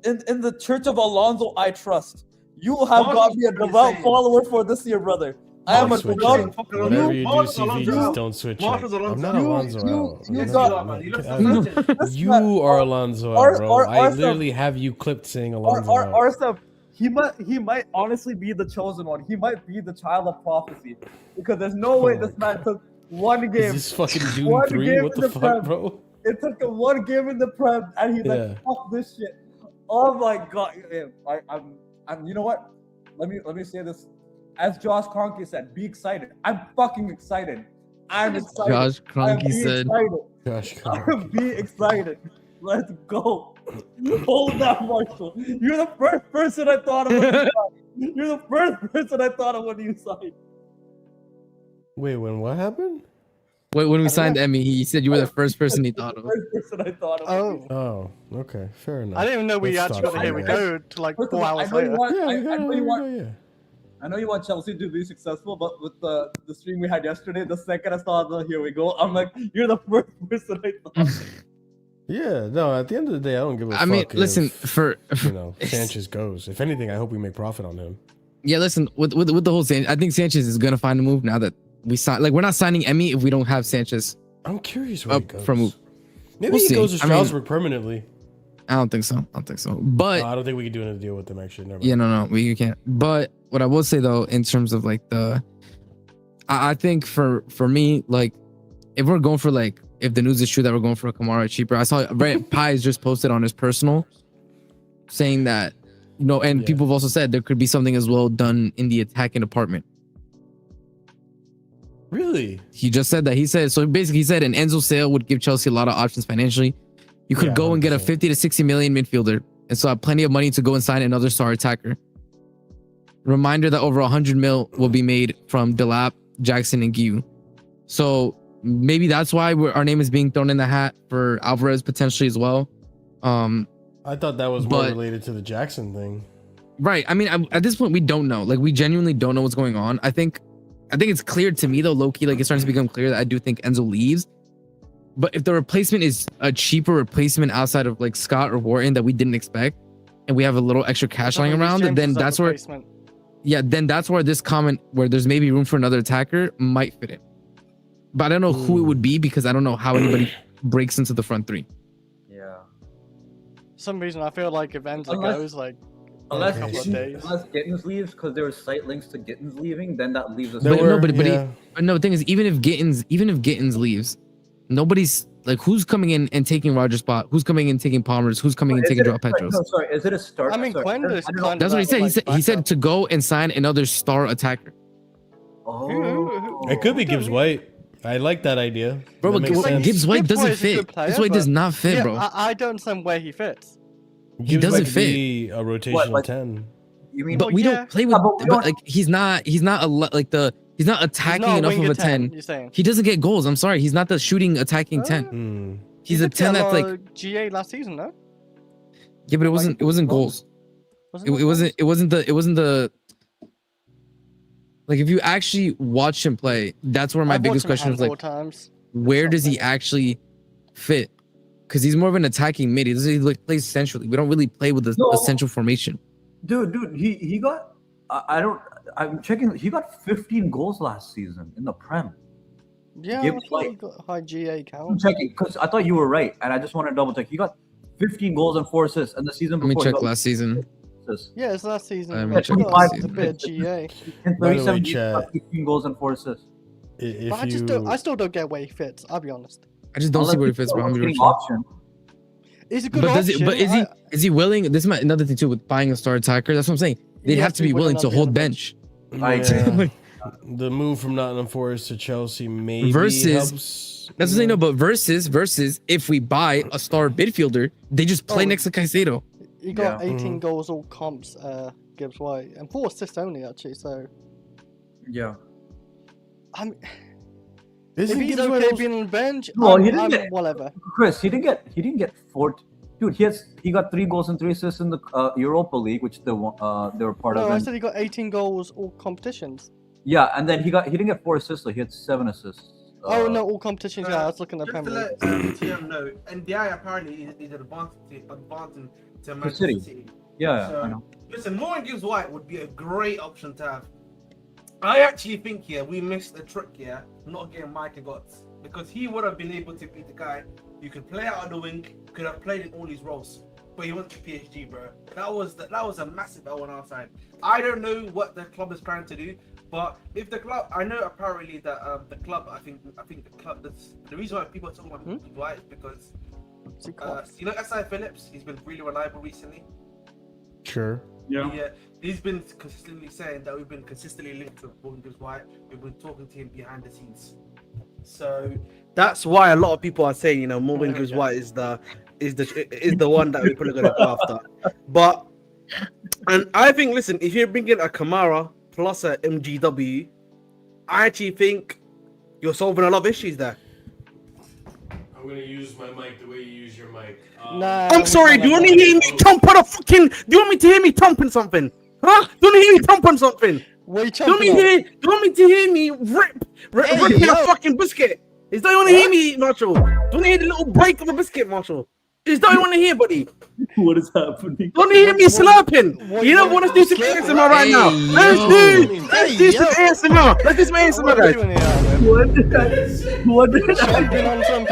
in the Church of Alonso, I trust. You have got me a devout follower for this year, brother. I am a devout. Whatever you do, CV, just don't switch it. I'm not Alonso out. You are Alonso out, bro. I literally have you clipped saying Alonso out. Arsef, he might honestly be the chosen one. He might be the child of prophecy. Because there's no way this man took one game. Is this fucking Doom 3? What the fuck, bro? It took him one game in the Prem, and he's like, fuck this shit. Oh my god. I'm you know what? Let me say this. As Josh Kroenke said, be excited. I'm fucking excited. I'm excited. Josh Kroenke said. I'm be excited. Let's go. Hold that, Marshall. You're the first person I thought of when you signed. You're the first person I thought of when you signed. Wait, when what happened? When we I signed don't know. Emmy, he said you were the first person he thought of. First person I thought of. Oh, Oh, okay, fair enough. I didn't even know we Let's actually got start the Here We from there. Go to like First of 4 all, hours later. I know you want Chelsea to be successful, but with the stream we had yesterday, the second I saw the Here We Go, I'm like, you're the first person I thought. Yeah, no. At the end of the day, I don't give a fuck. I mean, listen, if, for Sanchez goes. If anything, I hope we make profit on him. yeah, listen, with the whole Sanchez, I think Sanchez is gonna find a move now that we sign. Like, we're not signing Emmy if we don't have Sanchez. I'm curious where he goes. From move. Maybe We'll he see. goes to I mean, Strasbourg permanently. I don't think so. But I don't think we can do another deal with them. Actually, never. yeah, no, we can't. But what I will say though, in terms of like I think for me, like, if we're going for like, if the news is true that we're going for a Kamara cheaper, I saw Pies just posted on his personal saying that, and people have also said there could be something as well done in the attacking department. Really? He just said that. He said, so basically he said an Enzo sale would give Chelsea a lot of options financially. You could go and get a 50 to 60 million midfielder and so have plenty of money to go and sign another star attacker. Reminder that over 100 mil will be made from Delap, Jackson, and Guiu. So maybe that's why our name is being thrown in the hat for Alvarez potentially as well. I thought that was more related to the Jackson thing. Right. I mean, at this point, we don't know. Like, we genuinely don't know what's going on. I think it's clear to me though, low-key, like it's starting to become clear that I do think Enzo leaves. But if the replacement is a cheaper replacement outside of like Scott or Wharton that we didn't expect, and we have a little extra cash lying around, then that's where, then that's where this comment where there's maybe room for another attacker might fit in. But I don't know who it would be because I don't know how anybody breaks into the front three. Yeah. For some reason, I feel like if Enzo goes, like, unless Gittins leaves, because there were site links to Gittins leaving, then that leaves us. But no, the thing is, even if Gittins leaves, nobody's like, who's coming in and taking Roger's spot? Who's coming in taking Palmer's? Who's coming in taking Joao Pedro's? No, sorry, is it a start? I mean, that's what he said. He said to go and sign another star attacker. Oh, it could be Gibbs White. I like that idea. Bro, but Gibbs White doesn't fit. Gibbs White does not fit, bro. I don't understand where he fits. He doesn't fit. Be a rotational 10. You mean? But we don't play with. But like, he's not attacking enough of a 10. He doesn't get goals. I'm sorry, he's not the shooting attacking 10. He's a 10 that's like GA last season, no? Yeah, but it wasn't goals. It wasn't the. Like, if you actually watch him play, that's where my biggest question is, like, where does he actually fit? Because he's more of an attacking mid. He doesn't like play centrally. We don't really play with a central formation. Dude, he got. I'm checking. He got 15 goals last season in the Prem. Yeah, I thought he got high GA count. I'm checking because I thought you were right, and I just want to double check. He got 15 goals and 4 assists, and the season before. Let me check last season. Yeah, it's last season. Let me check last season. A bit of GA. In 37 games, he got 15 goals and 4 assists. But I still don't get where he fits. I'll be honest. I just don't see where he fits. Option. He's a good option. Is he willing? This is another thing too with buying a star attacker. That's what I'm saying. They'd have to be willing to hold bench. The move from Nottingham Forest to Chelsea maybe helps. That's what I know. But versus if we buy a star midfielder, they just play next to Caicedo. He got 18 goals, all comps, Gibbs White, and 4 assists only actually. So yeah, if he's okay being on the bench, whatever. Chris, he didn't get 4. Dude, he got 3 goals and 3 assists in the Europa League, which they were part of. No, I said he got 18 goals, all competitions. Yeah, and then he didn't get 4 assists. Though. He had 7 assists. No, all competitions. Yeah, I was looking at Premier League. Just to let TM know, NDI apparently is advancing to Manchester City. Yeah, so, I know. Listen, Lauren Gibbs White would be a great option to have. I actually think we missed a trick not getting Micah Gotts, because he would have been able to be the guy you could play out on the wing, could have played in all these roles. But he went to PSG, bro. That was a massive L on our side. I don't know what the club is trying to do, but if the club, I know apparently that the club, I think the club. The reason why people are talking about Dwight is because SI Phillips, he's been really reliable recently. Sure. Yeah. He's been consistently saying that we've been consistently linked to Morgan Gibbs White. We've been talking to him behind the scenes. So that's why a lot of people are saying, Morgan Gibbs White is the one that we're probably going to go after. And I think, listen, if you're bringing a Kamara plus a MGW, I actually think you're solving a lot of issues there. I'm gonna use my mic the way you use your mic. Nah, I'm sorry. Do you want to hear me thump on a fucking? Do you want me to hear me thumping something? Huh? Do you want to hear me thump on something? What are you Do you chomping on? want me to hear me ripping yo. a fucking biscuit? Is that you want to hear me, Marshall? Do you want to hear the little break of a biscuit, Marshall? Is that you want to hear, buddy? What is happening? Do you want to hear me slurping? You know what? Let's do some ASMR right now. Let's do some ASMR. Let's do some ASMR, guys. What did I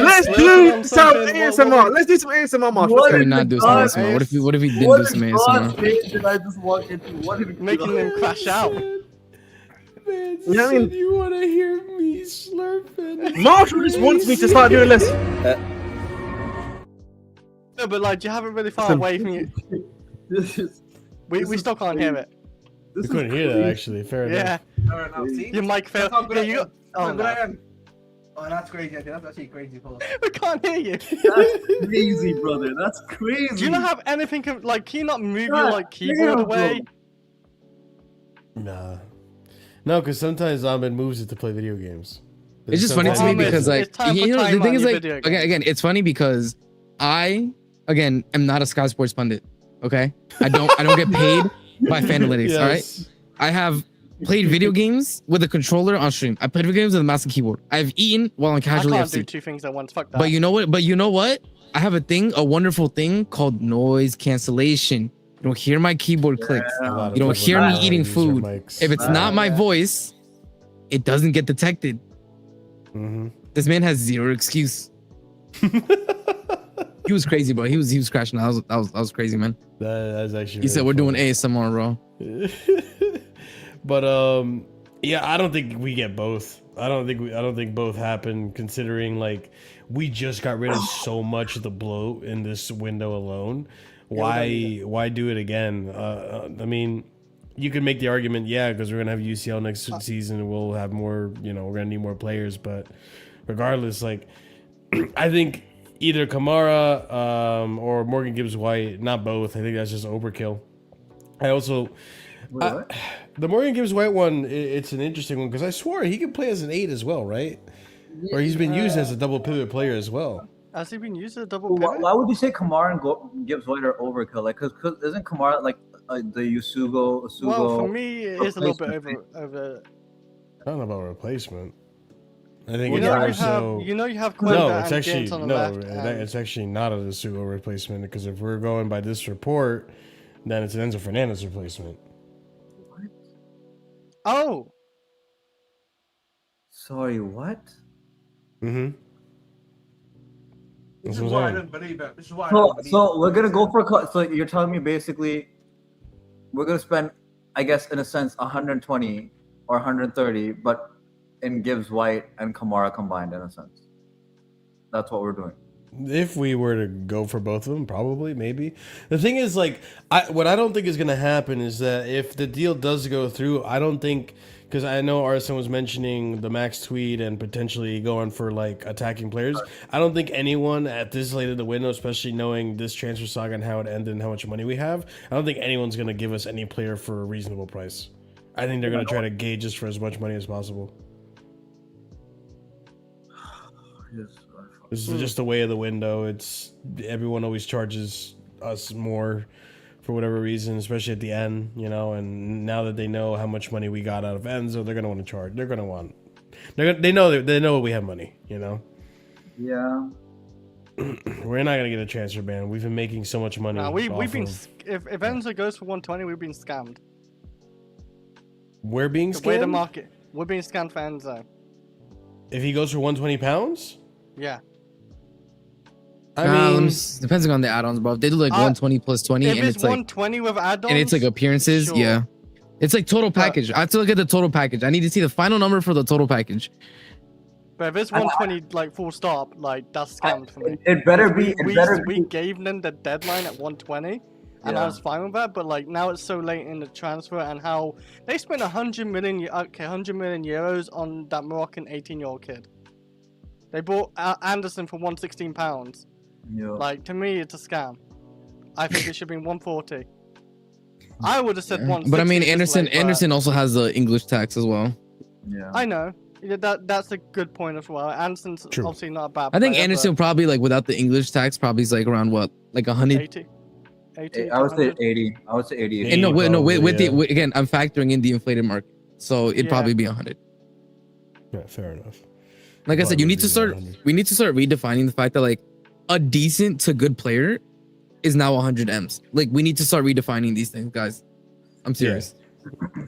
Let's do some ASMR. Let's do some ASMR, Marshall. What Can we did not do some God ASMR? What if we didn't What do some in God's ASMR? name did I just walk into? What did Making them crash out. Man You know what I mean? said you want to hear me slurping. Marshall just wants me to start doing this. No, but like you have it really far Listen. away from you. This is We still can't hear it. We couldn't hear that actually. Fair enough. Yeah, All right, now see. your mic failed. That's how good Yeah, I you am. got. Oh, That's how good I no. am. Oh, that's crazy. That's actually crazy. We can't hear you. That's crazy, brother. That's crazy. Do you not have anything? Like, can you not move your God like keyboard damn, away? Nah. No, because sometimes Ahmed moves it to play video games. It's just funny to me Ahmed, because like it's time for you know the time thing on is your like video game. again it's funny because I again am not a Sky Sports pundit. Okay, I don't get paid by Fanalytics. All right, I have played video games with a controller on stream. I played video games with a mouse and keyboard. I've eaten while on I Casually can't do FC. two things at once. Fuck that. But you know what? I have a wonderful thing called noise cancellation. You don't hear my keyboard clicks. You don't hear me eating food. If it's not my voice, it doesn't get detected. Mm-hmm. This man has zero excuse. He was crazy, bro. He was crashing. That was crazy, man. That's actually. He said we're doing ASMR, bro. But yeah, I don't think we get both. I don't think both happen, considering like we just got rid of so much of the bloat in this window alone. Why do it again? I mean, you could make the argument, yeah, because we're gonna have UCL next season and we'll have more, we're gonna need more players, but regardless, like I think either Kamara or Morgan Gibbs White, not both. I think that's just overkill. I also the Morgan Gibbs White one, it's an interesting one because I swore he could play as an 8 as well, right? Or he's been used as a double pivot player as well. Has he been used as a double pivot? Why would you say Kamara and Gibbs White are overkill? Like, cause isn't Kamara like the Usugo? Well, for me, it is a little bit over. I don't know about replacement. I think You it's know, also you have no. Quenda It's and actually Gaines on the no. left, and- It's actually not a Sugo replacement because if we're going by this report, then it's an Enzo Fernandez replacement. Oh, Sorry, what? Mm-hmm. This That's is what why I I'm saying. don't believe it. This is why I don't believe So it. we're gonna go for so you're telling me basically we're gonna spend, I guess, in a sense, 120 or 130, but in Gibbs White and Kamara combined, in a sense. That's what we're doing. If we were to go for both of them, probably, maybe. The thing is, like, what I don't think is going to happen is that if the deal does go through, I don't think, because I know Arsene was mentioning the max tweet and potentially going for, like, attacking players. I don't think anyone at this late in the window, especially knowing this transfer saga and how it ended and how much money we have, I don't think anyone's going to give us any player for a reasonable price. I think they're going to try to gauge us for as much money as possible. This is just the way of the window. It's everyone always charges us more for whatever reason, especially at the end, and now that they know how much money we got out of Enzo, they're gonna want to charge. They're gonna want. They know we have money. Yeah. We're not gonna get a transfer ban. We've been making so much money. nah, we've been. of- If Enzo goes for 120, we've been scammed. We're being The way the scammed. market, we're being scammed for Enzo. If he goes for 120 pounds, Yeah. I mean, depends on the add-ons, bro. If they do like 120 plus 20, If and it's it's like 120 with add-ons, and it's like appearances, sure. yeah. It's like total package. I have to look at the total package. I need to see the final number for the total package. But if it's 120, like full stop, like that's scammed for me. It better be. We gave them the deadline at 120, and I Yeah. was fine with that. But like now it's so late in the transfer, and how they spent 100 million euros on that Moroccan 18-year-old kid. They bought Anderson for £116. Yeah. Like to me, it's a scam. I think it should be 140. I would have said 160. But I mean, just Anderson like, also has the English tax as well. Yeah. I know. Yeah, that's a good point as well. Anderson's True. obviously not a bad I think player, Anderson probably like without the English tax probably is like around what, like 100. 80 I would say 100. 80. I would say 80. And no, wait, no, with Probably, the again, I'm factoring in the inflated market, so it'd Yeah. probably be 100. Yeah, fair enough. Like I said, Probably be 100. we need to start redefining the fact that like a decent to good player is now 100 M's. Like we need to start redefining these things, guys. I'm serious.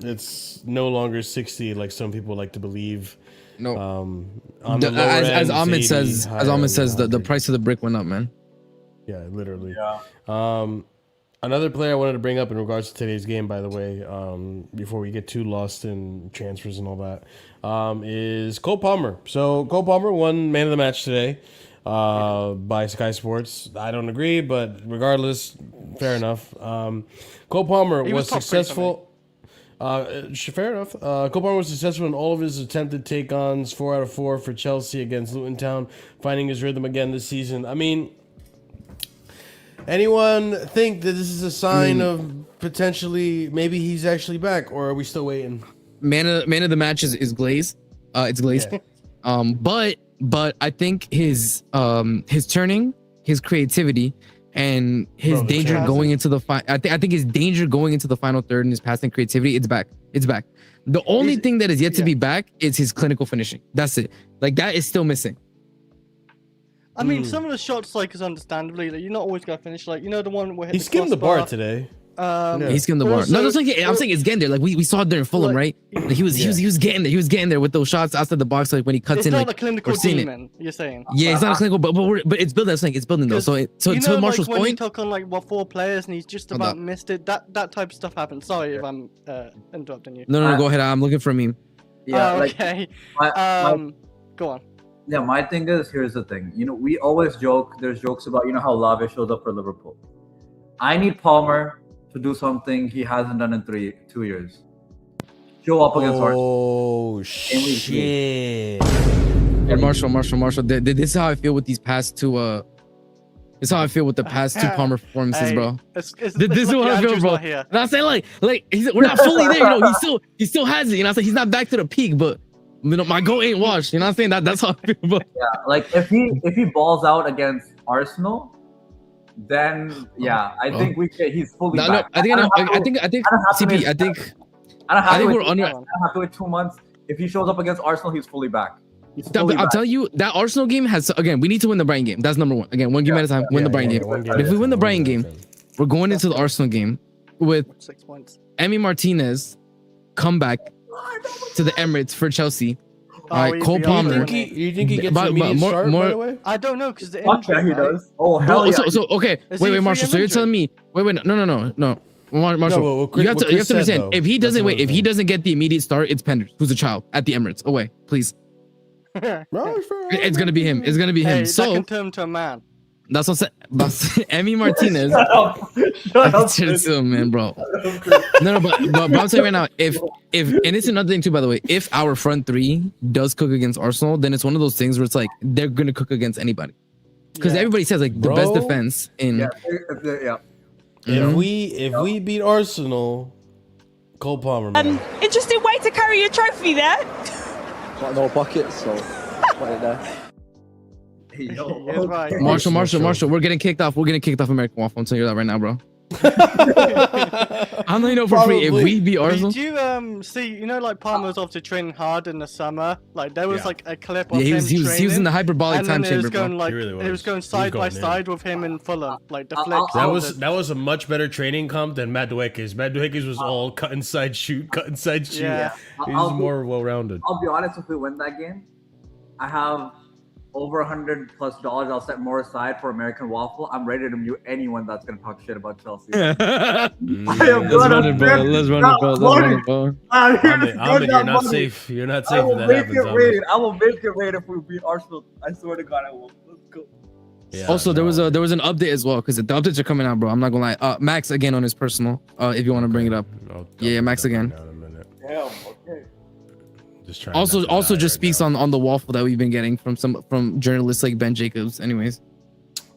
It's no longer 60 like some people like to believe. No, On the lower as end, Ahmed 80, says, higher end, the 100. price of the brick went up, man. Yeah, literally. Yeah. Another player I wanted to bring up in regards to today's game, by the way, before we get too lost in transfers and all that, is Cole Palmer. So Cole Palmer won man of the match today by Sky Sports. I don't agree, but regardless, fair enough. Cole Palmer was top three for successful. Fair enough. Cole Palmer was successful in all of his attempted take-ons, 4 out of 4 for Chelsea against Luton Town, finding his rhythm again this season. I mean, anyone think that this is a sign of potentially maybe he's actually back, or are we still waiting? Man of the match is Glaze. It's Glaze. Yeah. But I think his turning, his creativity, and his danger going into the I think his danger going into the final third and his passing creativity, it's back. It's back. The only thing that is yet to be back is his clinical finishing. That's it. Like that is still missing. I mean, some of the shots, like, is understandably, like, you're not always gonna finish. Like, you know, the one where He skimmed the bar today. He skimmed the bar. No, that's like I'm saying it's getting there. Like we saw it there in Fulham, right? Like, he was getting there. He was getting there with those shots outside the box. Like when he cuts it's in, not like a clinical demon. You're saying? Yeah, it's not a clinical, but it's building. I'm saying it's building though. So you know, to Marshall's like, when he point, took on like 4 players and he's just about missed it. That type of stuff happens. Sorry if I'm interrupting you. no, go ahead. I'm looking for a meme. Yeah. Okay. Go on. Yeah, my thing is, here's the thing. You know, we always joke. There's jokes about, you know, how Lave shows up for Liverpool. I need Palmer to do something he hasn't done in 2 years. Show up against Arsenal. Oh shit! And Marshall. This is how I feel with these past two. This is how I feel with the past 2 Palmer performances, bro. This is what I feel, bro. And I'm saying like we're not fully there. You know, he still has it. You know, I'm saying he's not back to the peak, but you know, my goal ain't washed. You know what I'm saying? That's how I feel, bro. Yeah, like if he balls out against Arsenal, then yeah, I think he's fully back. I think CP. I think we're under. I don't have to wait 2 months. If he shows up against Arsenal, he's fully back. I'll tell you that Arsenal game has again. We need to win the Brighton game. That's number 1. Again, one game at a time. Win the Brighton game. But if we win the Brighton game, we're going into the Arsenal game with 6 points. Emi Martinez come back to the Emirates for Chelsea. All right, Cole Palmer. You think he gets an immediate start, by the way? I don't know because the Fuck yeah, he does. Oh hell yeah. So okay, wait, Marshall. So you're telling me? Wait, no. Marshall, you have to understand. If he doesn't get the immediate start, it's Penders, who's a child at the Emirates. Away, please. It's gonna be him. It's gonna be him. Hey, So that can turn to a man. that's what I'm saying. Emi Martinez. Shut up. Chill, man, bro. No, but I'm telling you right now, if and it's another thing too, by the way, if our front 3 does cook against Arsenal, then it's one of those things where it's like they're gonna cook against anybody. Because everybody says like the best defense in Yeah. If we beat Arsenal, Cole Palmer. Man. Interesting way to carry your trophy there. Got no pockets, so put it there. Yes, right. Marshall, we're getting kicked off. American Waffle. I'm telling you that right now, bro. I'm letting you know for free. If we beat Arsenal, did you see? You know, like Palmer was obviously training hard in the summer. Like there was like a clip of him he was in the hyperbolic and time then it was chamber, going, bro. like, it was going side by side with him in Fulham, like the flicks. That was a much better training comp than Madueke's. Madueke's was all cut inside shoot. Yeah. He's more well rounded. I'll be honest, if we win that game, I have over $100+ I'll set more aside for American Waffle. I'm ready to mute anyone that's gonna talk shit about Chelsea. Let's run it, bro. Ahmed, you're not safe. You're not safe if that happens. I will make it rain if we beat Arsenal. I swear to God, I will. Let's go. Yeah, Also, there was an update as well because the updates are coming out, bro. I'm not gonna lie. Max again on his personal. If you want to bring it up. Yeah, Max again. Damn. Okay. Also just speaks on the waffle that we've been getting from journalists like Ben Jacobs. Anyways,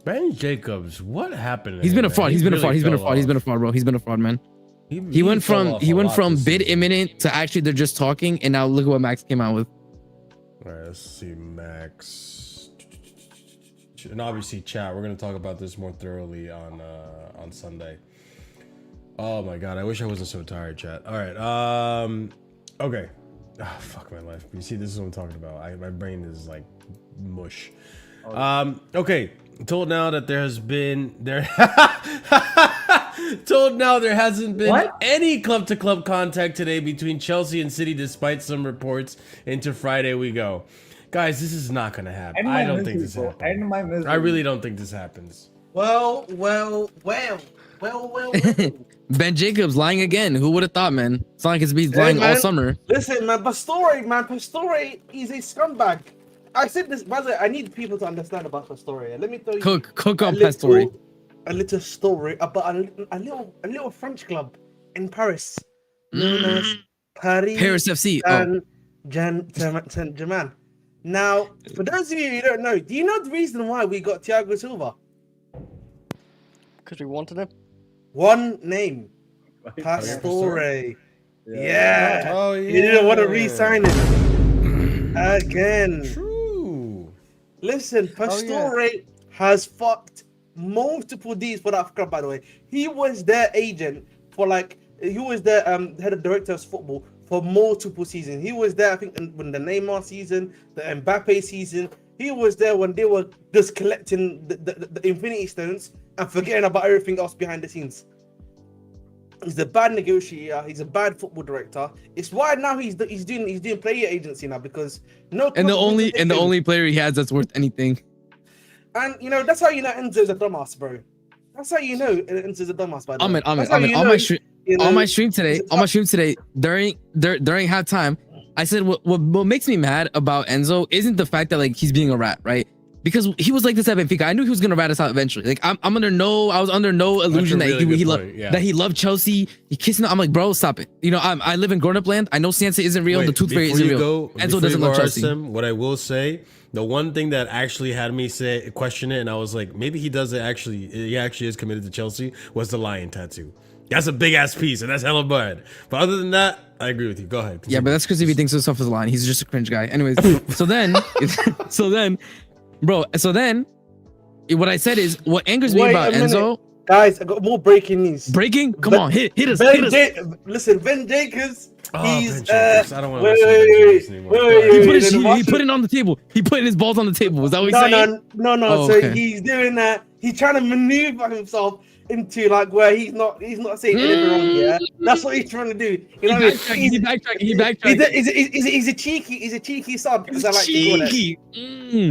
Ben Jacobs, what happened? He's been a fraud, bro. He's been a fraud, man. He went from bid imminent to actually they're just talking, and now look at what Max came out with. All right, let's see, Max, and obviously chat. We're gonna talk about this more thoroughly on Sunday. Oh my god, I wish I wasn't so tired, chat. All right, okay. Oh, fuck my life. You see, this is what I'm talking about. My brain is like mush. Okay. Told now that there hasn't been any club-to-club contact today between Chelsea and City, despite some reports. Into Friday we go, guys. This is not gonna happen. I don't think this happens. I really don't think this happens. Well. Ben Jacobs lying again. Who would have thought, man? It's not like it's been lying all summer. Listen, Pastore, is a scumbag. I said this, by the way, I need people to understand about Pastore. Let me tell you. Cook on Pastore. A little story about a little French club in Paris known as Paris FC. Saint-Germain. Now, for those of you who don't know, do you know the reason why we got Thiago Silva? Because we wanted him. One name, Pastore. Yeah. Oh yeah. You didn't want to re-sign him again. True. Listen, Pastore has fucked multiple deals for that club. By the way, he was their agent for he was their head of director of football for multiple seasons. He was there, I think, when the Neymar season, the Mbappe season. He was there when they were just collecting the Infinity Stones and forgetting about everything else behind the scenes. He's a bad negotiator. He's a bad football director. It's why now he's doing player agency now, because the only player he has that's worth anything. And that's how you know Enzo's a dumbass, bro. That's how you know Enzo's a dumbass. By the way, on my stream today, during halftime, I said what makes me mad about Enzo isn't the fact that he's being a rat, right? Because he was like this at Benfica. I knew he was gonna rat us out eventually. I was under no illusion that he loved Chelsea. He kissing. I'm like, bro, stop it. I live in grown-up land. I know Sansa isn't real. The Tooth Fairy isn't real. Enzo doesn't love Chelsea. What I will say, the one thing that actually had me question it, and I was like, maybe he actually is committed to Chelsea, was the lion tattoo. That's a big ass piece, and that's hella bad. But other than that, I agree with you. Go ahead. Continue. Yeah, but that's because if he thinks himself as a lion, he's just a cringe guy. Anyways, so then, what I said is, what angers me about Enzo. Guys, I got more breaking news. Breaking? Come on, hit us. Listen, Ben Jacobs. Ben Jacobs. I don't want to listen to this anymore. He put it on the table. He put his balls on the table. Is that what he's saying? No. Oh, so okay. he's doing that. He's trying to maneuver himself into where he's not saying anything wrong. Yeah, that's what he's trying to do. You know what I mean? He's backtracking. He's a cheeky sub, as I like to call it.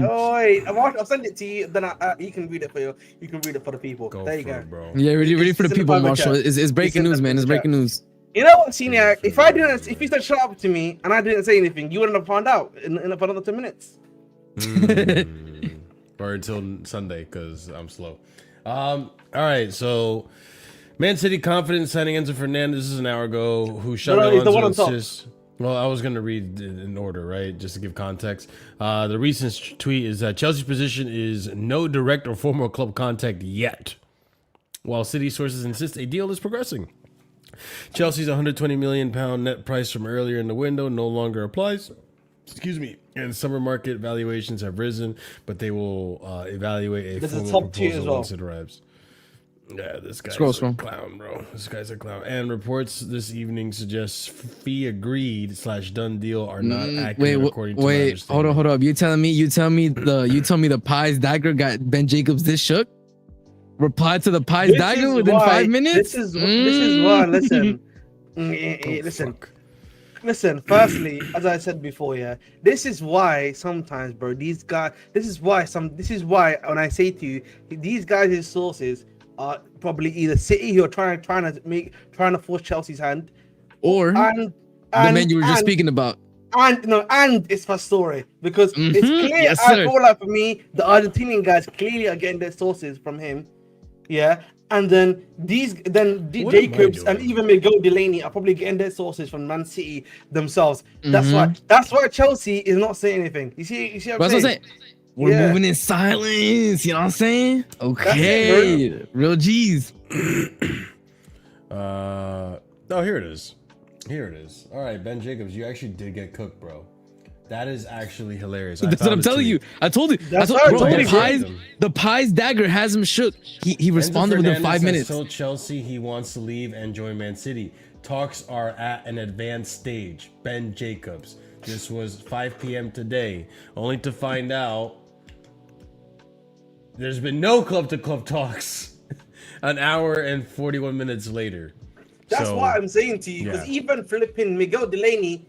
Oh wait, I'll send it to you. Then you can read it for you. You can read it for the people. There you go, bro. Yeah, ready for the people, Marshall. It's breaking news, man. It's breaking news. You know what, Senior? If you said shut up to me and I didn't say anything, you wouldn't have found out in another 10 minutes. Or until Sunday, because I'm slow. All right, so Man City confident signing Enzo Fernandez. This is an hour ago. Who shot Alonso assist? Well, I was gonna read in order, right, just to give context. The recent tweet is that Chelsea's position is no direct or formal club contact yet, while City sources insist a deal is progressing. Chelsea's 120 million pound net price from earlier in the window no longer applies. Excuse me. And summer market valuations have risen, but they will evaluate a formal proposal once it arrives. Yeah, this guy's a clown, bro. This guy's a clown. And reports this evening suggests fee agreed / done deal are not accurate according to my understanding. Hold up. You telling me the Pies dagger got Ben Jacobs this shook? Replied to the Pies dagger within 5 minutes? This is why, listen. Listen, firstly, as I said before, this is why sometimes, bro, this is why when I say to you, these guys' sources are probably either City who are trying to force Chelsea's hand, or the man you were just speaking about. And it's Pastore, because it's clear. Yes, I feel like, for me, the Argentinian guys clearly are getting their sources from him. Yeah. And then Jacobs and even Miguel Delaney are probably getting their sources from Man City themselves. That's why Chelsea is not saying anything. You see what I'm saying? We're moving in silence. You know what I'm saying? Okay, real G's. Oh, here it is. All right, Ben Jacobs, you actually did get cooked, bro. That is actually hilarious. That's what I'm telling you. I told you. That's bro, what I told you. the Pies dagger has him shook. He responded Enzo within 5 Fernandez minutes. has told Chelsea he wants to leave and join Man City. Talks are at an advanced stage. Ben Jacobs. This was 5 p.m. today, only to find out there's been no club-to-club talks an hour and 41 minutes later. That's what I'm saying to you. Because even flipping Miguel Delaney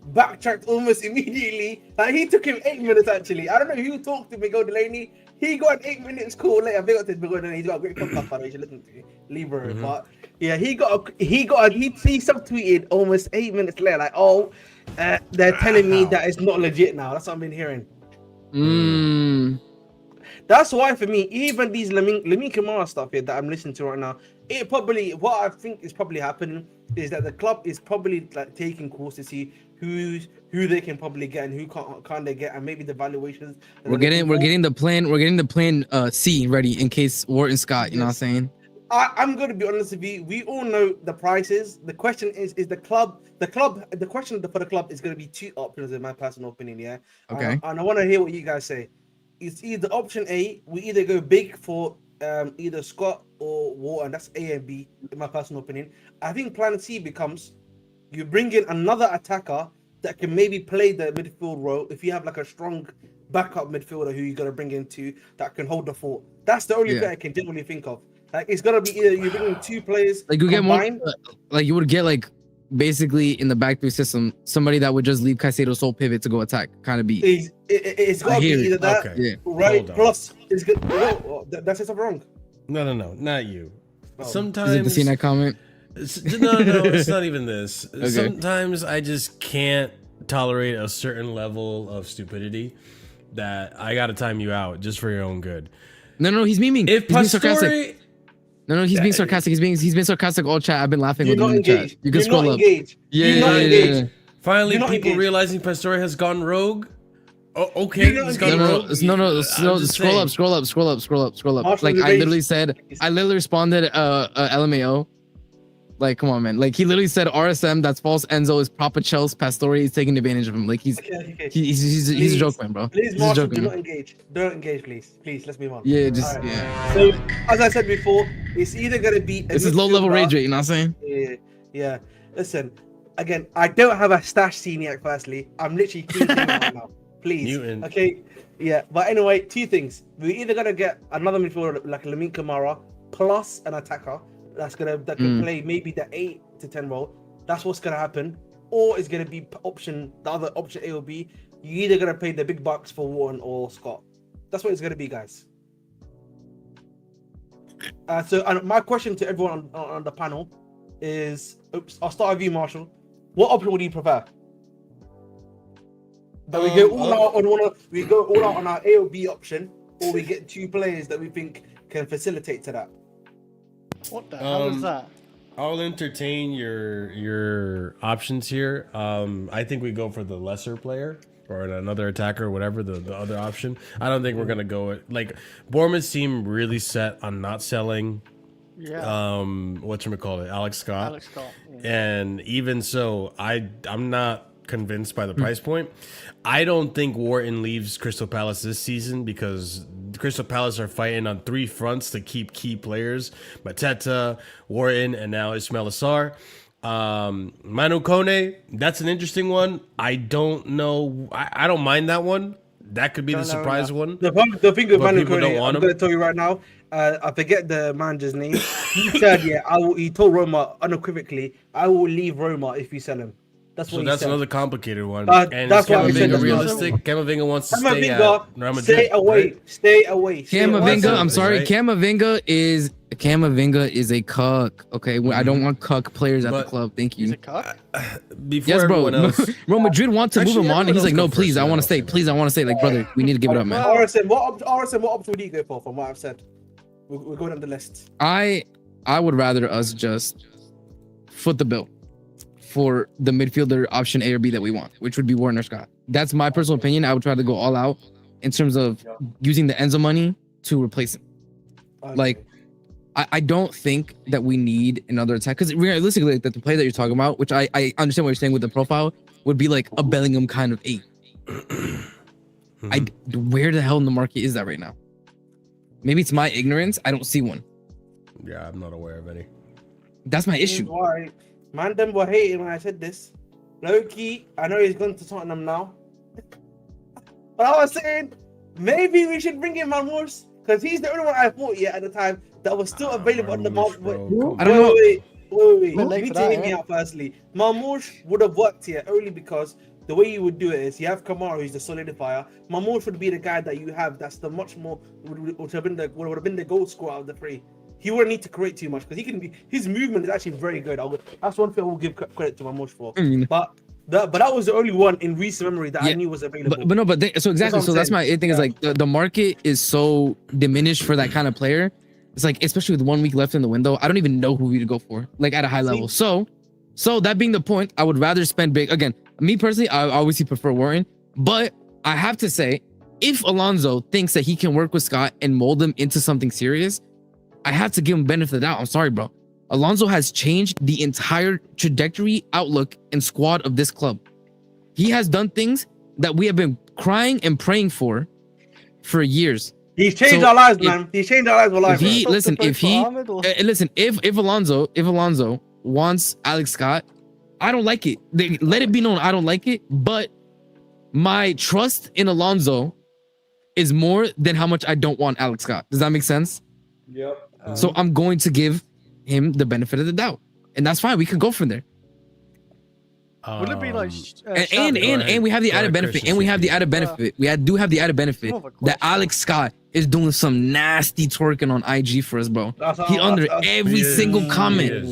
backtracked almost immediately. Like, he took him 8 minutes actually. I don't know who talked to Miguel Delaney. He got an 8 minutes call later. Big up to Miguel Delaney. He's got a great podcast, by the way. You should listen to Libra. But yeah, he subtweeted almost 8 minutes later. Like, they're telling me that it's not legit now. That's what I've been hearing. That's why for me, even these Lamine Camara stuff here that I'm listening to right now, what I think is probably happening is that the club is probably like taking calls to see who they can probably get and who can't they get, and maybe the valuations. We're getting the plan C ready in case Wharton Scott. You know what I'm saying? I'm going to be honest with you. We all know the prices. The question is the question for the club is going to be two options in my personal opinion. Yeah. Okay. And I want to hear what you guys say. It's either option A, we either go big for either Scott or Wharton. That's A and B in my personal opinion. I think plan C becomes you bring in another attacker that can maybe play the midfield role if you have like a strong backup midfielder who you're going to bring into that can hold the fort. That's the only thing I can generally think of. Like, it's gonna be either you bring in two players, like you combined, get more, like you would get like basically in the back three system somebody that would just leave Caicedo's sole pivot to go attack, kind of be. It's gotta be either that, right? Plus, it's good. That's something wrong. No, not you. Sometimes is it the scene that comment? No, it's not even this. Okay. Sometimes I just can't tolerate a certain level of stupidity that I gotta time you out just for your own good. No, he's memeing. If he's being sarcastic. No, he's being sarcastic. He's been sarcastic all chat. I've been laughing with him in the chat. You can scroll up. Yeah. Finally, people realizing Pastore has gone rogue. Oh, okay. He's gone rogue. No. Scroll up. Like I literally responded LMAO. Like, come on, man. Like, he literally said RSM, that's false. Enzo is proper Chelsea. Pastore is taking advantage of him. Like, he's a joke, man, bro. Please, Marshall, do not engage. Don't engage, please. Please, let's move on. Yeah, just, yeah. So, as I said before, it's either going to be... This is low-level rage rate, you know what I'm saying? Yeah. Listen, again, I don't have a stash Sceniac, firstly. I'm literally keeping it right now. Please. Newton. Okay? Yeah, but anyway, two things. We're either going to get another midfielder like Lamine Camara plus an attacker that can play maybe the 8 to 10 role. That's what's gonna happen. Or it's gonna be the other option A or B. You're either gonna pay the big bucks for Wharton or Scott. That's what it's gonna be, guys. So my question to everyone on the panel is, I'll start with you, Marshall. What option would you prefer? That we go all out on our A or B option, or we get two players that we think can facilitate to that. What the hell is that? I'll entertain your options here. I think we go for the lesser player or another attacker, whatever the other option. I don't think we're gonna go like Bournemouth seem really set on not selling. Yeah. Whatchamacallit, Alex Scott. Alex Scott. Yeah. And even so, I'm not convinced by the price point. I don't think Wharton leaves Crystal Palace this season because Crystal Palace are fighting on 3 fronts to keep key players: Mateta, Wharton, and now Ismail Assar. Manu Kone, that's an interesting one. I don't know. I don't mind that one. That could be the surprise one. The thing with Manu Kone, I'm going to tell you right now, I forget the manager's name. He said, he told Roma unequivocally, I will leave Roma if you sell him. That's what he said. Another complicated one. And that's why Camavinga realistic. Camavinga wants to stay at Real Madrid. Stay away. Camavinga, I'm sorry. Right? Camavinga is a cuck. Okay, I don't want cuck players at the club. Thank you. He's a cuck? Yes, bro. Real Madrid want to move him on, and he's like, no, please, I want to stay. Please, I want to stay. Like, brother, we need to give it up, man. RSM, what option would you go for? From what I've said, we're going on the list. I would rather us just foot the bill for the midfielder option A or B that we want, which would be Warner Scott. That's my personal opinion. I would try to go all out in terms of using the Enzo money to replace him. Like, I don't think that we need another attack, because realistically, that the play that you're talking about, which I understand what you're saying with the profile, would be like a Bellingham kind of 8. Where the hell in the market is that right now? Maybe it's my ignorance. I don't see one. Yeah, I'm not aware of any. That's my issue. Why? Man, them were hating when I said this. Loki, I know he's gone to Tottenham now. But I was saying, maybe we should bring in Marmoush, because he's the only one I thought at the time that was still available on the market. I don't know. Wait. Bit You late need for to that, hear me yeah. out firstly. Marmoush would have worked here only because the way you would do it is you have Kamara, who's the solidifier. Marmoush would be the guy that you have that's the much more would have been the goal scorer out of the three. He wouldn't need to create too much because his movement is actually very good. That's one thing I will give credit to Marmoush for. But that was the only one in recent memory that I knew was available. So exactly. So that's my thing is like the market is so diminished for that kind of player. It's like, especially with 1 week left in the window, I don't even know who we'd go for, like at a high level. So that being the point, I would rather spend big. Again, me personally, I obviously prefer Warren, but I have to say, if Alonso thinks that he can work with Scott and mold him into something serious, I have to give him benefit of the doubt. I'm sorry, bro. Alonso has changed the entire trajectory, outlook, and squad of this club. He has done things that we have been crying and praying for years. He's changed our lives, man. He's changed our lives for life. If Alonso wants Alex Scott, I don't like it. Let it be known I don't like it, but my trust in Alonso is more than how much I don't want Alex Scott. Does that make sense? Yep. So I'm going to give him the benefit of the doubt, and that's fine. We can go from there. Would it be like and we have the added benefit, and we have the added benefit. Do have the added benefit that Alex Scott is doing some nasty twerking on IG for us, bro. He under every single comment,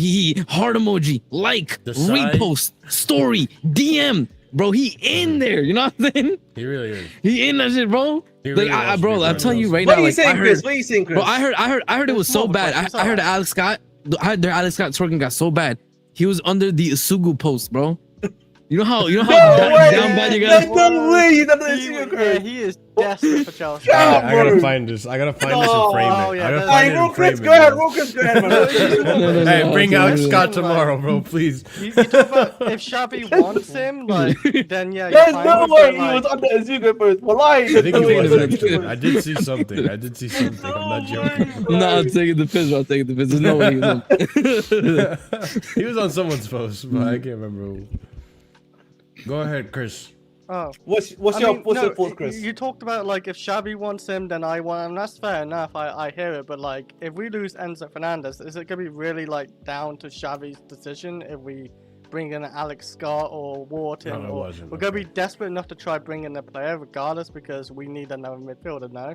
he heart emoji, like, repost, story, DM, bro. He in there, you know what I'm saying? He really is. He in that shit, bro. Really I'm telling you right now. What are you saying, Chris? Bro, I heard it was so bad. I heard that Alex Scott twerking got so bad. He was under the Isugu post, bro. You know how down bad you got. No way, he's under the Isugu. Yeah, he is desperate for Chelsea. I gotta find this. I gotta find this and frame it. I gotta find it and frame it. Go ahead, man. Hey, bring out Scott tomorrow, bro, please. You talk about if Shabby wants him, like, then yeah. There's no way he was under Isugu first. I think he was actually. I did see something. I'm not joking. No, I'm taking the piss. There's no way he was on. He was on someone's post, but I can't remember who. Go ahead, Chris. Oh, what's your thoughts, Chris? You talked about like if Shabby wants him, then I want him. That's fair enough. I hear it, but like if we lose Enzo Fernandez, is it gonna be really like down to Shabby's decision if we bring in Alex Scott or Wharton? No, we're gonna be desperate enough to try bring in a player regardless because we need another midfielder now.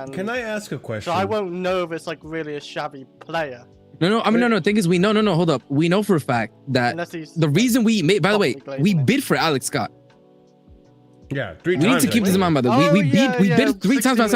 Can I ask a question? So I won't know if it's like really a Shabby player. No. Thing is, hold up. We know for a fact that the reason we made, by the way, we bid for Alex Scott. Yeah, 3 times. We need to keep this in mind, by the way. We bid 3 times.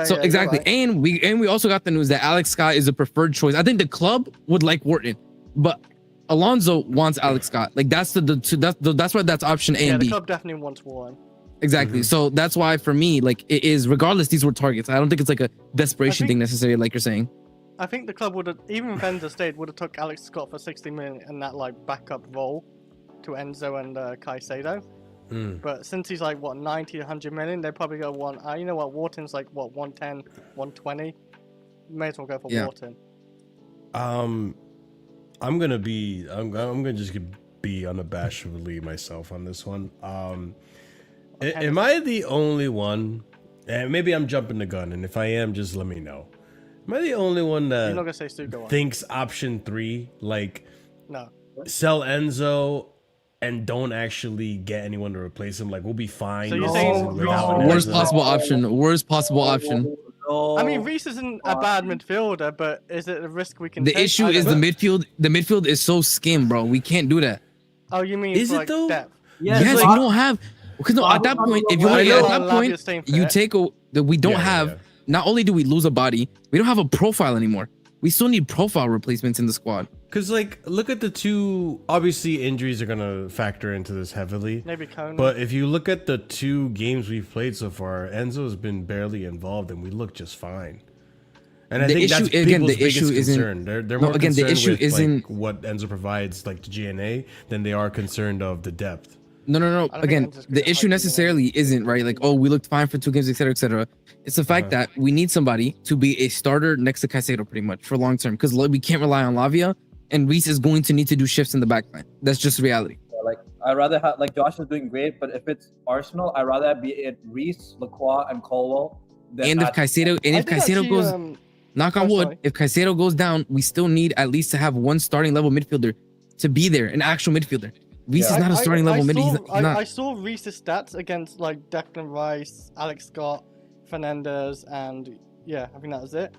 So exactly, right. and we also got the news that Alex Scott is a preferred choice. I think the club would like Wharton, but Alonso wants Alex Scott. Like that's why that's option A and B. The club definitely wants Warren. Exactly. So that's why for me, like it is. Regardless, these were targets. I don't think it's like a desperation thing necessarily, like you're saying. I think the club would have, even if Enzo stayed, would have took Alex Scott for 60 million in that like backup role to Enzo and Caicedo. But since he's like 90 100 million, they probably go you know what, Wharton's like 110 120. May as well go for Wharton. I'm gonna just be unabashedly myself on this one. Am I the only one, and maybe I'm jumping the gun, and if I am, just let me know. Am I the only one that thinks option 3, like sell Enzo and don't actually get anyone to replace him? Like we'll be fine. So you're saying worst possible option. I mean, Reece isn't a bad midfielder, but is it a risk we can take? The issue is the midfield. The midfield is so skim, bro. We can't do that. Oh, you mean is it though? Depth? Yes, you don't have. Because at that point, if you at that point, you take we don't have. Not only do we lose a body, we don't have a profile anymore. We still need profile replacements in the squad. Because, like, look at the two... Obviously, injuries are going to factor into this heavily. Maybe Cone. But if you look at the 2 games we've played so far, Enzo's been barely involved, and we look just fine. And I think that's people's biggest concern. They're more concerned with what Enzo provides, like, to GNA, than they are concerned of the depth. No. I don't think Again, Enzo's gonna the get issue hyped necessarily isn't right. Like, oh, we looked fine for 2 games, etc., etc. It's the fact that we need somebody to be a starter next to Caicedo, pretty much for long term, because we can't rely on Lavia, and Reese is going to need to do shifts in the backline. That's just reality. Like I'd rather have like Josh is doing great, but if it's Arsenal, I'd rather be it Reese, Lacroix, and Colwell. And if Caicedo goes, knock on wood, if Caicedo goes down, we still need at least to have one starting level midfielder to be there, an actual midfielder. Reese is not a starting level mid. He's not. I saw Reese's stats against like Declan Rice, Alex Scott, Fernandez, and yeah, I think that was it.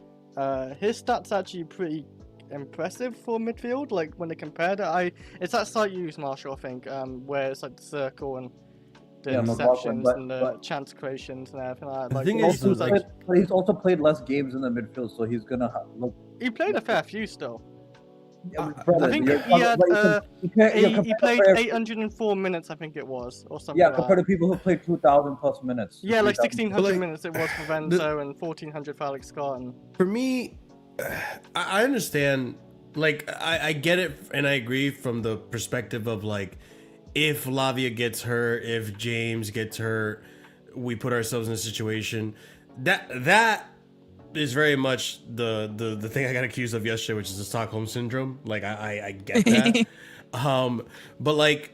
His stats actually pretty impressive for midfield. Like when they compared it, it's that site you use, Marshall, I think, where it's like the circle and the interceptions and the chance creations and everything like that. The Like, thing is, but he's also played less games in the midfield, so he's gonna look. He played a fair few still. Brother, I think he had he played 804 minutes, I think it was, or something. Yeah, like compared that. to people who played 2,000 plus minutes. Yeah, like 1,600 like, minutes it was for Venzo and 1,400 for Alex Scott. And for me, I understand. Like, I get it, and I agree from the perspective of like, if Lavia gets hurt, if James gets hurt, we put ourselves in a situation that is very much the thing I got accused of yesterday, which is the Stockholm syndrome. Like I get that. But like,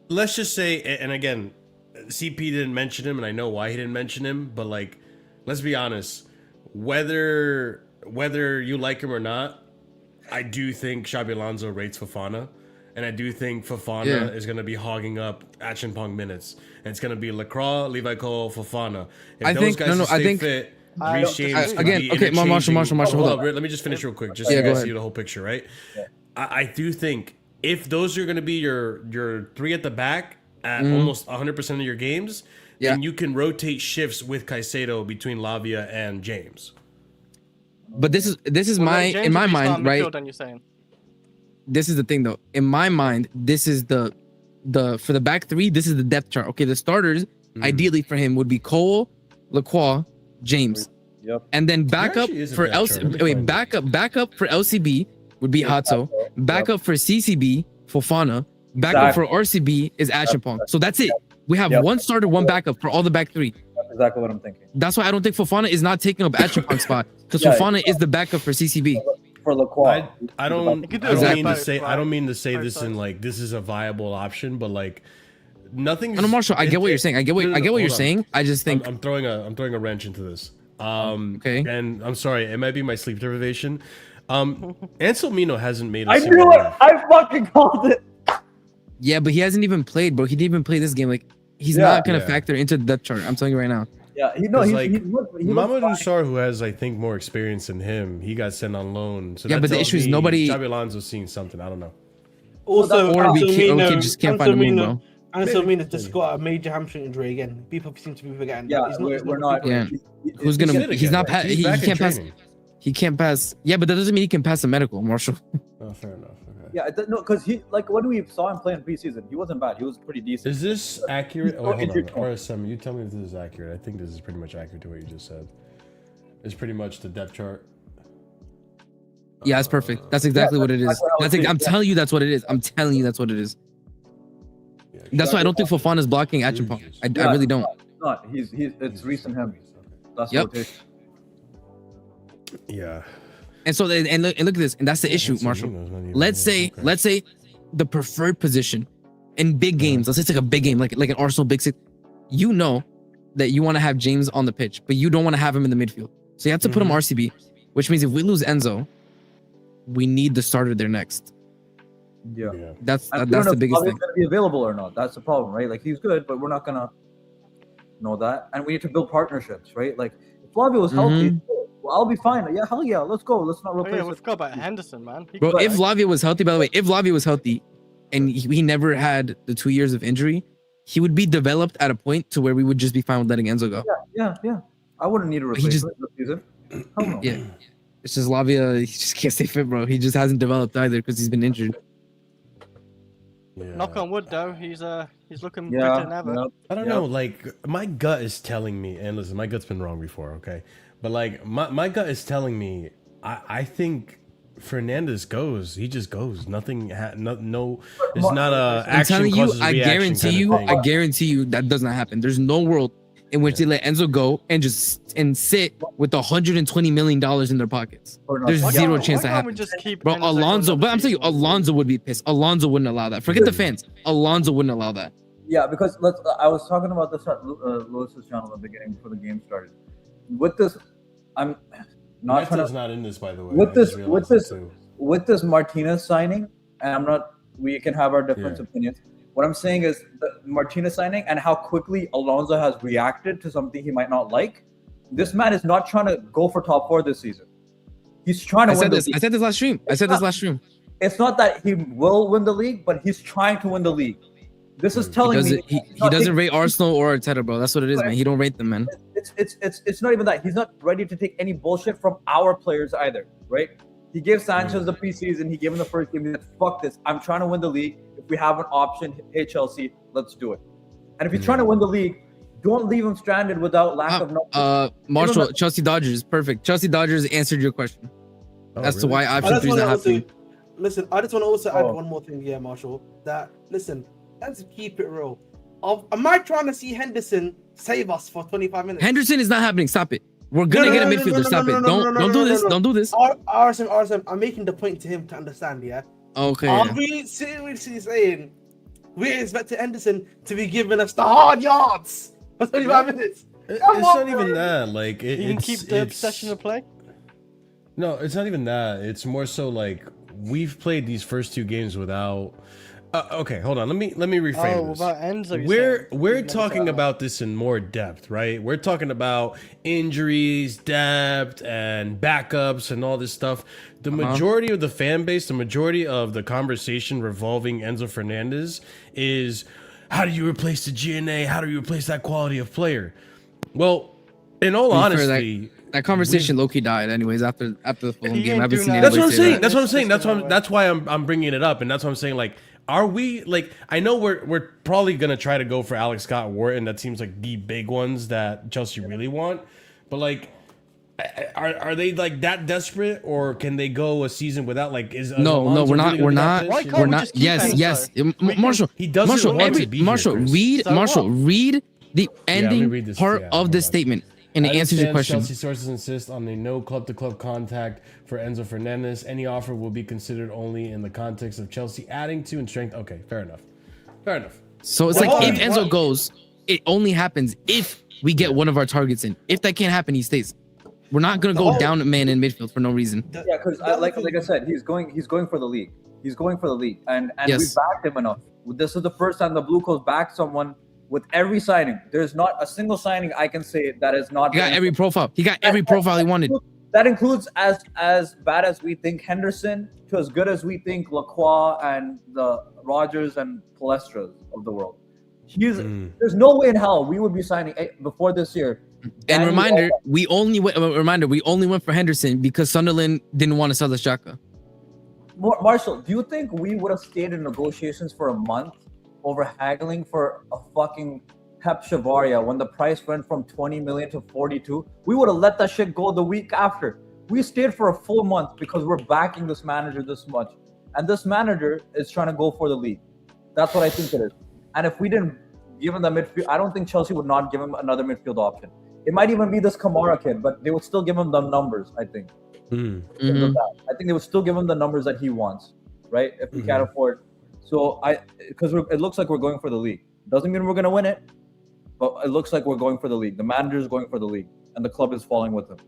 let's just say, and again, CP didn't mention him, and I know why he didn't mention him, but like, let's be honest, whether you like him or not, I do think Xabi Alonso rates Fofana. And I do think Fofana is going to be hogging up Achimpong minutes. And it's going to be Lacroix, Levi Cole, Fofana. If those guys stay fit, Reece James again, okay, Marshall, hold up. Let me just finish real quick, just so you guys see the whole picture, right? Yeah. I do think if those are going to be your three at the back at almost 100% of your games, then you can rotate shifts with Caicedo between Lavia and James. But this is in my mind, right? Then you're saying. This is the thing though. In my mind, this is the for the back three, this is the depth chart. Okay, the starters ideally for him would be Cole, Lacroix, James. Yep. And then backup for backup for LCB would be Hato. Backup for CCB, Fofana. Backup for RCB is Achimpong. So that's it. We have one starter, one backup for all the back three. That's exactly what I'm thinking. That's why I don't think Fofana is not taking up Achimpong's spot, because Fofana is the backup for CCB. For Lacroix. I don't mean to say this in like this is a viable option, but like nothing. No, Marshall, I get what you're saying. I get what you're saying. I just think I'm throwing a wrench into this. Okay. And I'm sorry, it might be my sleep deprivation. Anselmino hasn't made. I knew it. I fucking called it. Yeah, but he hasn't even played, bro. He didn't even play this game. Like he's not gonna factor into the depth chart. I'm telling you right now. Yeah, he's Mamadou Sarr, who has I think more experience than him, he got sent on loan. So but the issue is nobody. Xabi Alonso's seeing something. I don't know. Also, Anselmino just can't find a move, bro. Anselmino just got a major hamstring injury again. People seem to be forgetting. Yeah, we're not. Yeah, who's gonna? He's not. He can't pass. He can't pass. Yeah, but that doesn't mean he can pass a medical, Marshall. Oh, fair enough. Okay. Yeah, no, because he like when we saw him play in preseason, he wasn't bad. He was pretty decent. Is this accurate? Oh, hold on. RSM, you tell me if this is accurate. I think this is pretty much accurate to what you just said. It's pretty much the depth chart. Yeah, it's perfect. That's exactly what it is. I'm telling you, that's what it is. I'm telling you, that's what it is. Yeah, that's why I don't think Fofana is blocking Achimpong. I really don't. Not. It's recent him. That's what it is. Yeah. And so and look at this, and that's the issue, Marshall. Let's say the preferred position in big games. Let's say it's like a big game, like an Arsenal Big Six. You know that you want to have James on the pitch, but you don't want to have him in the midfield. So you have to put him RCB, which means if we lose Enzo, we need the starter there next. Yeah. That's the biggest thing. He's going to be available or not. That's the problem, right? Like he's good, but we're not gonna know that, and we need to build partnerships, right? Like if Flavio was healthy. Well, I'll be fine. Yeah, hell yeah. Let's go. Let's not replace. We forgot about Henderson, man. Bro, if Lavia was healthy, by the way, if Lavia was healthy, and he never had the 2 years of injury, he would be developed at a point to where we would just be fine with letting Enzo go. Yeah. I wouldn't need a replacement this season. Hell no. Yeah, it's just Lavia. He just can't stay fit, bro. He just hasn't developed either because he's been injured. Yeah. Knock on wood, though. He's looking better than ever. I don't know. Like my gut is telling me, and listen, my gut's been wrong before. Okay. But like my gut is telling me, I think Fernandez goes, he just goes. Nothing. No. It's not a I'm action telling you, causes I reaction guarantee kind of you, thing. I guarantee you that does not happen. There's no world in which they let Enzo go and sit with $120 million in their pockets. There's zero chance that happens. Just keep Bro, Enzo Alonso, going but I'm up telling you, season? Alonso would be pissed. Alonso wouldn't allow that. Forget the fans. Alonso wouldn't allow that. Yeah, because I was talking about this at Lewis's channel at the beginning before the game started. With this, I'm not trying to. Not in this, by the way. With this Martinez signing, and we can have our different opinions. What I'm saying is the Martinez signing and how quickly Alonso has reacted to something he might not like. This man is not trying to go for top 4 this season. He's trying to win the league. I said this last stream. It's not that he will win the league, but he's trying to win the league. This is telling me he doesn't rate Arsenal or Arteta, bro. That's what it is, man. He don't rate them, man. It's not even that. He's not ready to take any bullshit from our players either, right? He gave Sanchez the preseason. He gave him the first game. He said, "Fuck this. I'm trying to win the league. If we have an option, hey Chelsea, let's do it." And if you're trying to win the league, don't leave him stranded without lack of knowledge. Marshall, Chelsea Dodgers, perfect. Chelsea Dodgers answered your question. As to why option 3 is not happening. Listen, I just want to also add one more thing here, Marshall. That listen, let's keep it real. Am I trying to see Henderson save us for 25 minutes? Henderson is not happening. Stop it. We're gonna get a midfielder. Stop it. Don't do this. Don't do this. RSM, I'm making the point to him to understand, yeah? Okay. Are we seriously saying we expect Henderson to be giving us the hard yards for 25 minutes? It's not even that. Like, You can keep the possession of play. No, it's not even that. It's more so like we've played these first 2 games without. Okay, hold on. Let me reframe this. About Enzo, We're talking about this in more depth, right? We're talking about injuries, depth, and backups, and all this stuff. The majority of the fan base, the majority of the conversation revolving Enzo Fernandez is, how do you replace the GNA? How do you replace that quality of player? Well, in all honesty. That conversation low-key died anyways after the Fulham game. I haven't seen That's what I'm saying. that. That's why I'm bringing it up, and that's what I'm saying. Like, are we like? I know we're probably gonna try to go for Alex Scott-Wharton. That seems like the big ones that Chelsea really want. But like, are they like that desperate, or can they go a season without? Like, no, we're not. We're not. Yes. Marshall, he doesn't want to be Marshall, here, read the ending part of the statement. And it answers your question. Chelsea sources insist on a no club-to-club contact for Enzo Fernandez. Any offer will be considered only in the context of Chelsea adding to and strength. Okay, fair enough. So it's like if Enzo goes, it only happens if we get one of our targets in. If that can't happen, he stays. We're not gonna go down a man in midfield for no reason. Yeah, because like I said, he's going for the league. He's going for the league, and we backed him enough. This is the first time the Blue Coats backed someone. With every signing, there's not a single signing I can say that is not. He got every profile. He got every profile he wanted. That includes as bad as we think Henderson to as good as we think Lacroix and the Rogers and Palestras of the world. There's no way in hell we would be signing before this year. And reminder, we only went for Henderson because Sunderland didn't want to sell us Xhaka. Marshall, do you think we would have stayed in negotiations for a month over haggling for a fucking Pep Chavaria when the price went from 20 million to 42? We would have let that shit go the week after. We stayed for a full month because we're backing this manager this much. And this manager is trying to go for the league. That's what I think it is. And if we didn't give him the midfield, I don't think Chelsea would not give him another midfield option. It might even be this Kamara kid, but they would still give him the numbers, I think. I think they would still give him the numbers that he wants, right? If he can't afford. So because it looks like we're going for the league. Doesn't mean we're going to win it, but it looks like we're going for the league. The manager is going for the league, and the club is following with him.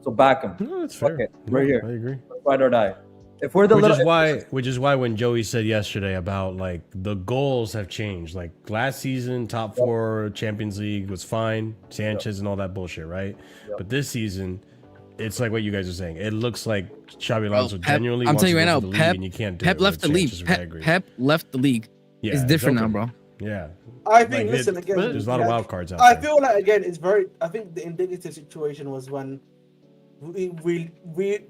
So back him. No, that's fair. Okay, we're here. I agree. Ride or die. If we're the which is why when Joey said yesterday about like the goals have changed. Like last season, top 4 Champions League was fine, Sanchez and all that bullshit, right? But this season, it's like what you guys are saying. It looks like Xabi Alonso genuinely. I'm telling you right now, Pep left the league. Pep left the league. Yeah, it's different now, bro. Yeah. I think. Listen again. There's a lot of wild cards out I there. feel like again, it's very. I think the indicative situation was when we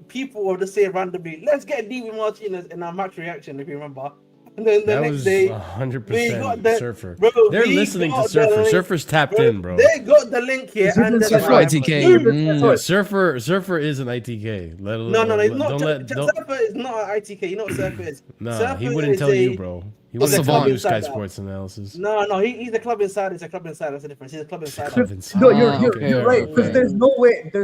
people were just saying randomly, let's get Divi Martinez in our match reaction. If you remember, And then the That next was day, 100% Surfer. bro, They're we listening to got the Surfer. link, Surfer's tapped in, bro. They got the link here, and then Surfer ITK. Yeah, Surfer is an ITK. No, he's not. Don't Surfer is not an ITK. You know what Surfer is? Nah, Surfer he wouldn't is tell you, bro. He he's wouldn't a club tell you Sky insider. Sports analysis. No, he's a club insider. He's a club insider. That's the difference. He's a club insider. Club insider. No, okay, you're right. Because okay. there's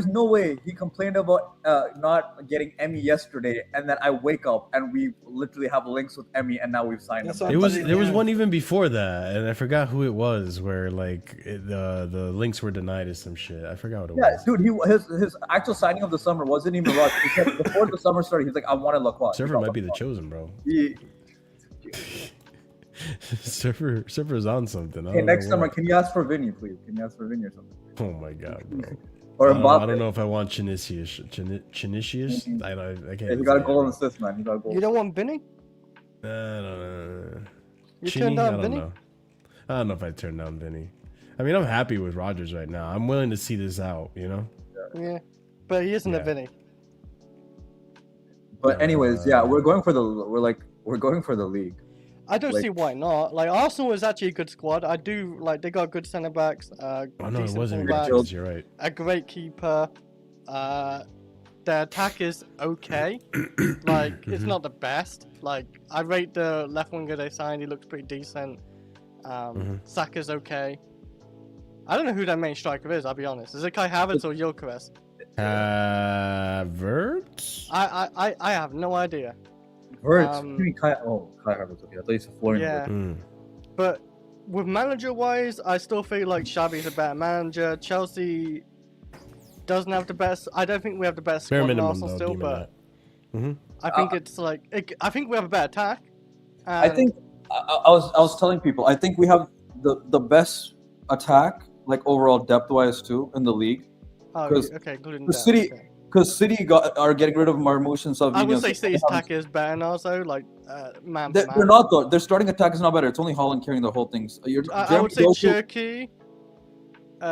no way he complained about not getting Emmy yesterday, and then I wake up and we literally have links with Emmy, and now we've signed That's him. what There was one even before that, and I forgot who it was. Where like the links were denied or some shit. I forgot what it Yeah, was. dude, his actual signing of the summer wasn't even rushed. He said before the summer started, he's like, I wanted Lacroix. Surfer might be the chosen, bro. He, Surfer's on something. I hey, don't know next what. summer, can you ask for Vinny, please? Can you ask for Vinny or something? Oh my god, bro. Or I Mbappe. don't know if I want Chinisius. I can't. Yeah, he got a goal and assist, man. He got a goal. You don't want Vinny? I don't know. You Chini? turned down I don't Vinny? know. I don't know if I turned down Vinny. I mean, I'm happy with Rogers right now. I'm willing to see this out, you know? Yeah, but he isn't Yeah. a Vinny. But anyways, yeah, we're going for the league. I don't Like- see why not. Like Arsenal is actually a good squad. I do like they got good centre backs. Oh, no, it decent wasn't fullbacks, Rogers. You're right. a great keeper. Their attack is okay. Like it's not the best. Like I rate the left winger they signed. He looks pretty decent. Saka's okay. I don't know who their main striker is. I'll be honest. Is it Kai Havertz or Gyökeres? Havertz? I have no idea. Kai Havertz. Okay, I thought you said Florian. Yeah. Mm. But with manager-wise, I still feel like Xavi's a better manager. Chelsea doesn't have the best. I don't think we have the best Bare squad in minimum, Arsenal though. still, give me but that. I think it's like I think we have a better attack. I think I was telling people I think we have the best attack, like overall depth-wise too, in the league. Oh, 'cause okay, including the that, City- okay. Because City are getting rid of Marmoush and Salvini. I would say City's attack is better than ours, though. Like man, for They're man. not though. Their starting attack is not better. It's only Holland carrying the whole thing. So I would say Cherky.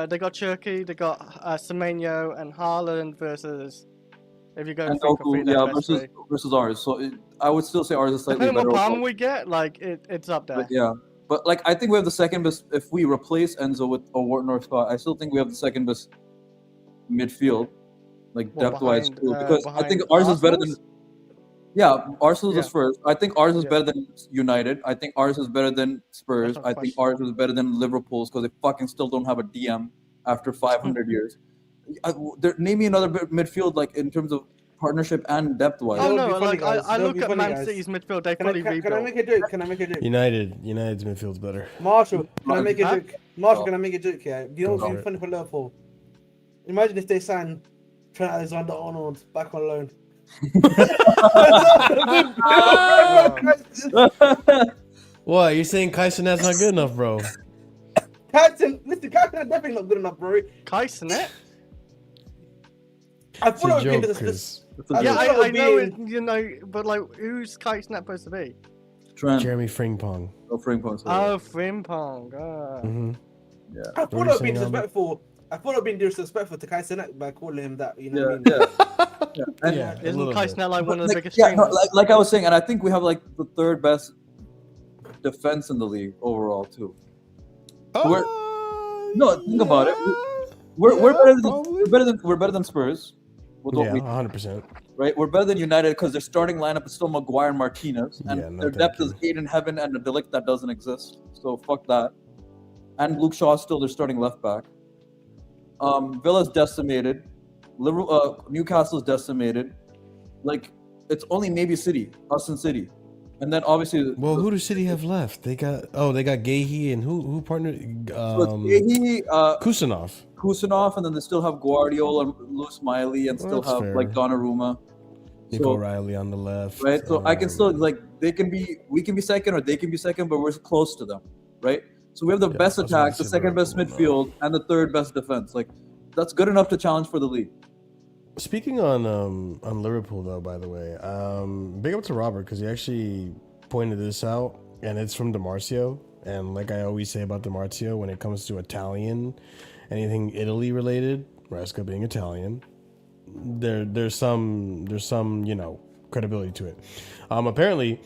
They got Cherky. They got Semenyo and Haaland versus. If you go and 3 for 3, Doku, they're yeah, best three. versus ours. So I would still say ours is slightly Depending on better. what overall. palm we get, like it's up there. But yeah, but like I think we have the second best. If we replace Enzo with a Wharton or Scott, I still think we have the second best midfield, like Well, depth-wise behind, too. Because I think behind ours is better than. Arsenal's? Yeah, Arsenal's is Yeah. first. I think ours is Yeah. better than United. I think ours is better than Spurs. That's not I a think question. ours is better than Liverpool's because they fucking still don't have a DM after 500 years. Name me another midfield like in terms of partnership and depth-wise. Oh Don't no, be funny, like guys. I Don't look be at funny, Man guys. City's midfield. They Can I fully make rebuilt. a joke? Can I make a joke? United's midfield's better. Marshall, can I make a Huh? joke? Marshall, can I make a joke here? Do you know what's Go really for funny for Liverpool? Imagine if they sign Trent Alexander-Arnold back on loan. What? You're saying Kaisenet's not good enough, bro? Captain, listen, Captain is definitely not good enough, bro. Kai Sinet? I It's thought a it would be joke, this. Chris. Yeah, thought it I would know be- it, you know, but like, who's Kai Sinet supposed to be? Trent. Jeremy Frimpong. Oh, Frimpong. Oh, Frimpong. Mm-hmm. I What thought were it you would be saying, Albert? disrespectful. I thought it would be disrespectful to Kai Cenat by calling him that. You know Yeah, what I mean? yeah. And, Yeah, a Isn't little Kai bit. Sinet like one of the like, biggest yeah, no, streamers? like I was saying, and I think we have like the third best defense in the league overall too. No, think about it. We're better than Spurs. With what Yeah, we, 100%. right? We're better than United because their starting lineup is still Maguire and Martinez, and Yeah, no, their thank depth is Aiden Heaven and a Delict that doesn't exist. So fuck that. And Luke Shaw is still their starting left back. Villa's decimated. Newcastle's decimated. Like it's only maybe City, us and City, and then obviously. Well, who does City have left? They got Gahey and who partnered? Kusanov. Kusanov, and then they still have Guardiola and Lewis Miley, and still Well, that's have fair. like Donnarumma. Nico So- Riley on the left. Right, so I can still like we can be second or they can be second, but we're close to them, right? So we have the Yeah, best that's what I attack, the said second best about midfield, and the third best defense. Like that's good enough to challenge for the league. Speaking on Liverpool though, by the way, big up to Robert because he actually pointed this out, and it's from DiMarzio. And like I always say about DiMarzio, when it comes to Italian, anything Italy related, Rasca being Italian, there's some credibility to it. Apparently,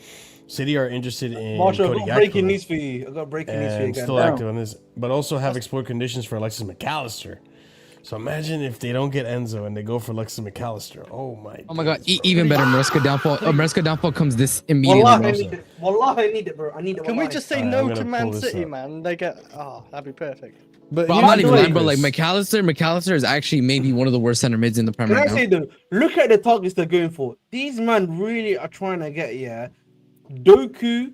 City are interested in Marshall, Cody I got breaking Gakpo news for you. I got breaking news for you and again. still active on this, but also have explored conditions for Alexis McAllister. So imagine if they don't get Enzo and they go for Alexis McAllister. Oh my God, even better. Maresca downfall comes this immediately. Wallah, I need it. Wallah, I need it, bro. I need it. Can we just say no to Man City, up. man? They get that'd be perfect. But bro, I'm not even lying, bro. Like McAllister is actually maybe one of the worst center mids in the Premier League. Can I say though? Look at the targets they're going for. These men really are trying to get Doku,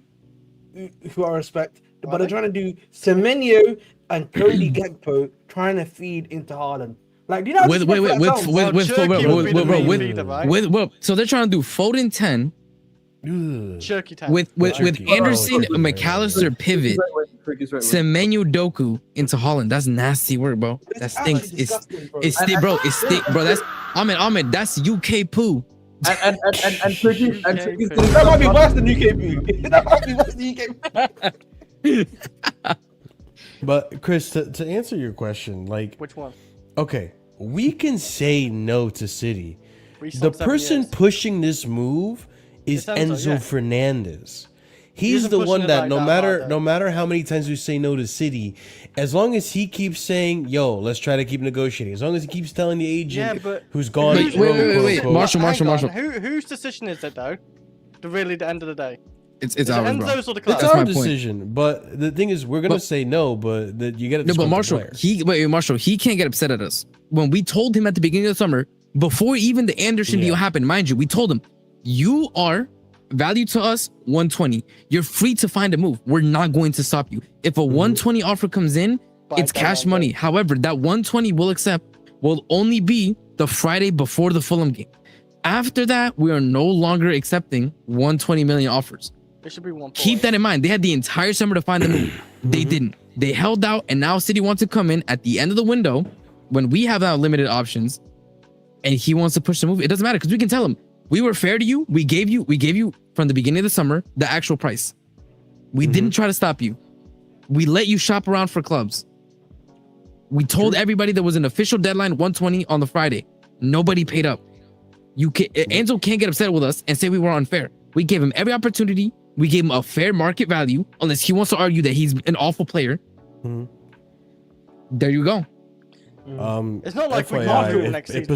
who I respect, but they're trying to do Semenyo and Cody Gakpo trying to feed into Haaland. Like, do you know? So they're trying to do Foden 10. Turkey time. With Anderson, McAllister pivot, Semenyo Doku into Haaland. That's nasty work, bro. That stinks. Bro. That's Ahmed. That's UK poo. And Turkey, that might be worse than UK poo. That might be worse than UK poo. But Chris, to answer your question, like, which one? Okay, we can say no to City. The person pushing this move is Enzo Fernandez. He's the one that no matter how many times we say no to City, as long as he keeps saying, "Yo, let's try to keep negotiating," as long as he keeps telling the agent who's gone. Wait, Marshall. Whose decision is it though? Really, the end of the day. It's ours, Enzo's bro. Or the club? It's our decision, but the thing is, we're gonna say no, but you get it. No, but Marshall, Marshall, he can't get upset at us. When we told him at the beginning of the summer, before even the Anderson deal happened, mind you, we told him, you are valued to us 120. You're free to find a move. We're not going to stop you. If a 120 offer comes in, it's cash money. However, that 120 we'll accept will only be the Friday before the Fulham game. After that, we are no longer accepting 120 million offers. It should be 1. Keep that in mind. They had the entire summer to find the move. They didn't. They held out, and now City wants to come in at the end of the window when we have now limited options, and he wants to push the move. It doesn't matter because we can tell him we were fair to you. We gave you from the beginning of the summer the actual price. We didn't try to stop you. We let you shop around for clubs. We told everybody there was an official deadline 120 on the Friday. Nobody paid up. Enzo can't get upset with us and say we were unfair. We gave him every opportunity. We gave him a fair market value, unless he wants to argue that he's an awful player. There you go. It's not like we FYI, can't do it next season. If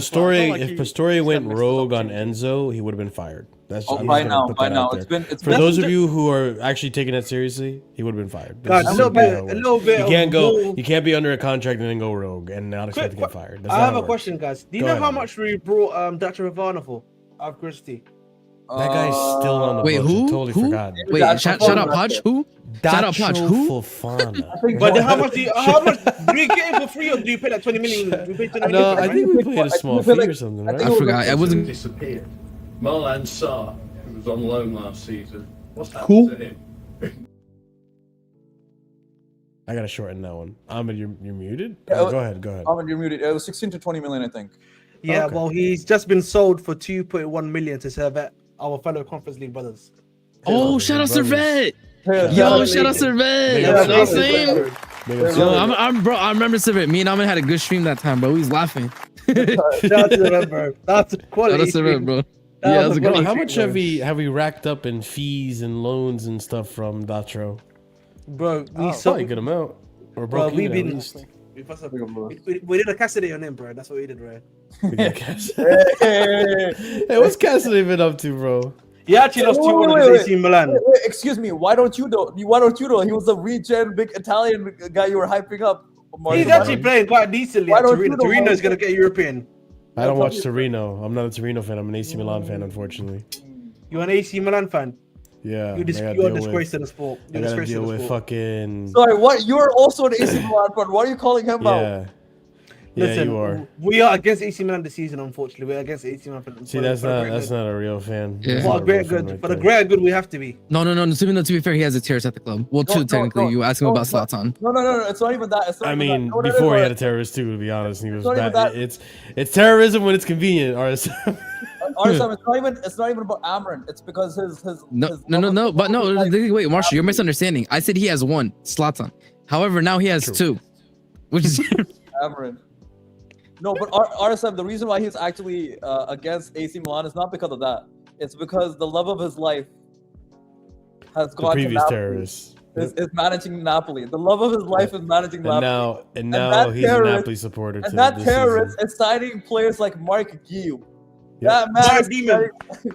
Pastore went rogue on Enzo, he would have been fired. That's by now. It's for those of you who are actually taking it seriously, he would have been fired. God, a little bit. You can't be under a contract and then go rogue and not expect to get fired. I have a question, guys. Do you know how much we brought Dacha Ravana for? Out of curiosity. That guy's still on the books. I totally forgot. Wait, shout out Podge. Who? Shout out Podge. Who? But then how much do you get him for free, or do you pay like 20 million? No, I think we paid a small fee or something. Right? I forgot. I wasn't disappeared. Marlan Sarr, who was on loan last season. What's happened to him? I gotta shorten that one. Ahmed, you're muted. Go ahead. Ahmed, you're muted. It was 16 to 20 million, I think. Yeah, well, he's just been sold for 2.1 million to Servette, our fellow Conference League brothers. Oh, shout out Servette! Yo, shout out Servette! You know what I'm saying? Yo, I remember Servette. Me and Ahmed had a good stream that time, bro. We was laughing. Shout out to Servette, bro. That's quality. Shout out Servette, bro. Yeah, that's a good one. How much have we racked up in fees and loans and stuff from Datro? Bro, we saw a good amount. Or broke even at least. We did a Cassidy on him, bro. That's what we did, bro. Hey, what's Cassidy been up to, bro? He actually lost 2-1 against AC Milan. Excuse me. Why don't you know? He was a regen big Italian guy you were hyping up. He's actually playing quite decently. Torino is gonna get European. I don't watch Torino. I'm not a Torino fan. I'm an AC Milan fan, unfortunately. You're an AC Milan fan? Yeah. You're a disgrace to the sport. I gotta deal with fucking... Sorry, what? You're also an AC Milan fan. What are you calling him out? Listen, you are. We are against AC Milan this season, unfortunately. We're against AC Milan. See, that's not a real fan. Yeah. For a great good. For the great good, we have to be. No. To be fair, he has a terrorist at the club. Well, technically. You ask him about Zlatan. No. It's not even that. I mean, before he had a terrorist too, to be honest, he was bad. It's terrorism when it's convenient. RSM, it's not even about Amran. It's because his No. But no, wait, Marshall, you're misunderstanding. I said he has one, Zlatan. However, now he has two, which is Amran. No, but RSM, the reason why he's actually against AC Milan is not because of that. It's because the love of his life has The gone to previous Napoli. terrorist. Is managing Napoli. The love of his life is managing Napoli. And now he's a Napoli supporter. And that terrorist is signing players like Mark Guillaume. That man demon.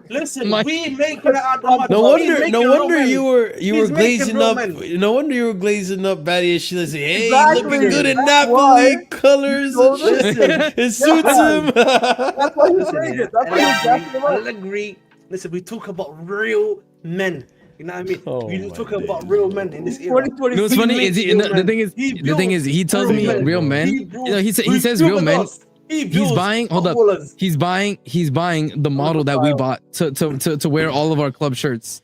Listen, we making it out the mud. No wonder you were glazing up. No wonder you were glazing up Batty Sheila saying, "Hey, looking good in Napoli colors and shit. It suits him." That's why he's saying it. That's why he's backing him up. I'll agree. Listen, we talk about real men. You know what I mean? Oh we talk about real men in this era. You know what's funny is the thing is he tells me real men. You know, he says real men. He's buying. Hold up. He's buying the model that we bought to wear all of our club shirts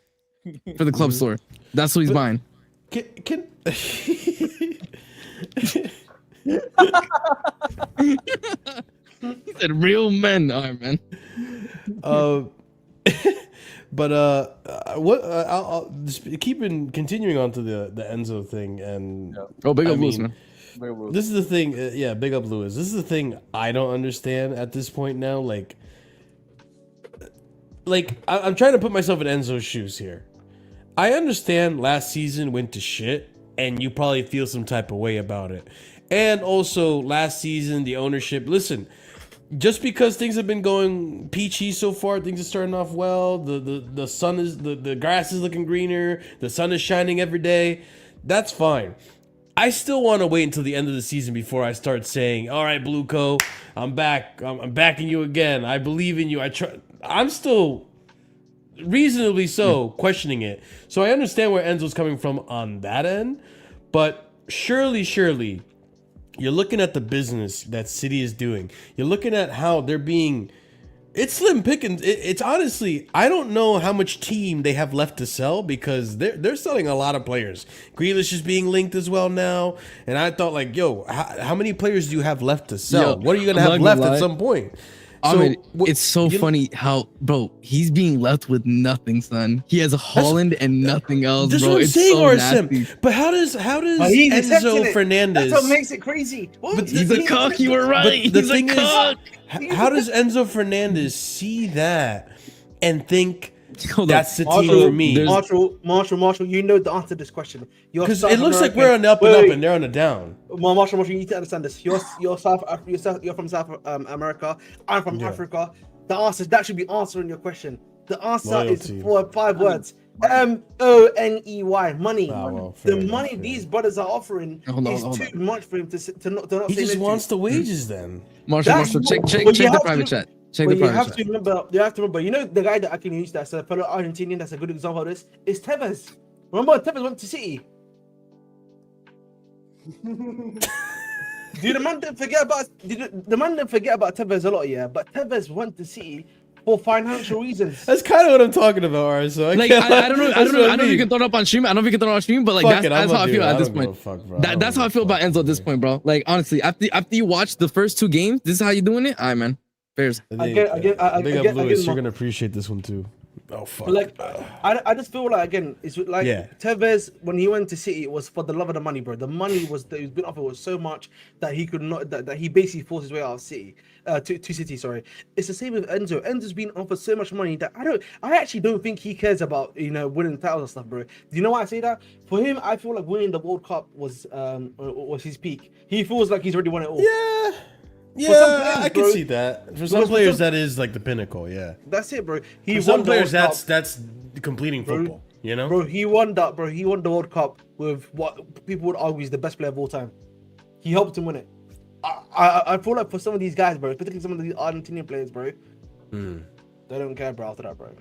for the club store. That's what he's buying. Can He said real men. All right, man. But I'll just continuing on to the Enzo thing and big up Lewis, man. This is the thing, big up Lewis. This is the thing I don't understand at this point now. Like I'm trying to put myself in Enzo's shoes here. I understand last season went to shit, and you probably feel some type of way about it. And also last season, the ownership. Listen, just because things have been going peachy so far, things are starting off well. The sun is the grass is looking greener. The sun is shining every day. That's fine. I still want to wait until the end of the season before I start saying, "All right, Blueco, I'm back. I'm backing you again. I believe in you. I'm still reasonably so questioning it. So I understand where Enzo's coming from on that end, but surely, you're looking at the business that City is doing. You're looking at how they're being. It's slim pickings. It's honestly, I don't know how much team they have left to sell because they're selling a lot of players. Grealish is being linked as well now, and I thought like, yo, how many players do you have left to sell? What are you gonna have left at some point? I mean, it's so funny how, bro, he's being left with nothing, son. He has Holland and nothing else, that's bro. What I'm it's saying, so nasty. But how does Enzo Fernandez? That's what makes it crazy. But he's a cock. You were right. The thing is, how does Enzo Fernandez see that and think that's the team for me? Marshall, you know the answer to this question. Because it looks like we're on the up and up and they're on the down. Marshall, you need to understand this. You're from South America. I'm from Africa. The answer that should be answering your question. The answer is 5 words. money. The money these brothers are offering is too much for him to not. He just wants the wages then. Marshall, check the private chat. You have to remember. You know the guy that I can use that's a fellow Argentinian. That's a good example of this. Is Tevez. Remember Tevez went to City. The man didn't forget about Tevez a lot, yeah. But Tevez went to City for financial reasons. That's kind of what I'm talking about, alright. So I don't know if you can throw it up on stream. I don't know if you can throw it on stream, but like that's how I feel at this point. That's how I feel about Enzo at this point, bro. Like honestly, after you watch the first 2 games, this is how you doing it. All right, man. Fairs. Big up Lewis. You're gonna appreciate this one too. Oh fuck. But like, I just feel like again, it's like Tevez when he went to City, it was for the love of the money, bro. The money was that he was been offered was so much that he could not that he basically forced his way out of City, to City. Sorry, it's the same with Enzo. Enzo's been offered so much money that I actually don't think he cares about winning titles and stuff, bro. Do you know why I say that? For him, I feel like winning the World Cup was his peak. He feels like he's already won it all. Yeah. Yeah, I can see that. For some players, that is like the pinnacle. Yeah, that's it, bro. For some players, that's completing football. You know, bro. He won that, bro. He won the World Cup with what people would argue is the best player of all time. He helped him win it. I feel like for some of these guys, bro, particularly some of these Argentinian players, bro, they don't care, bro. After that, bro.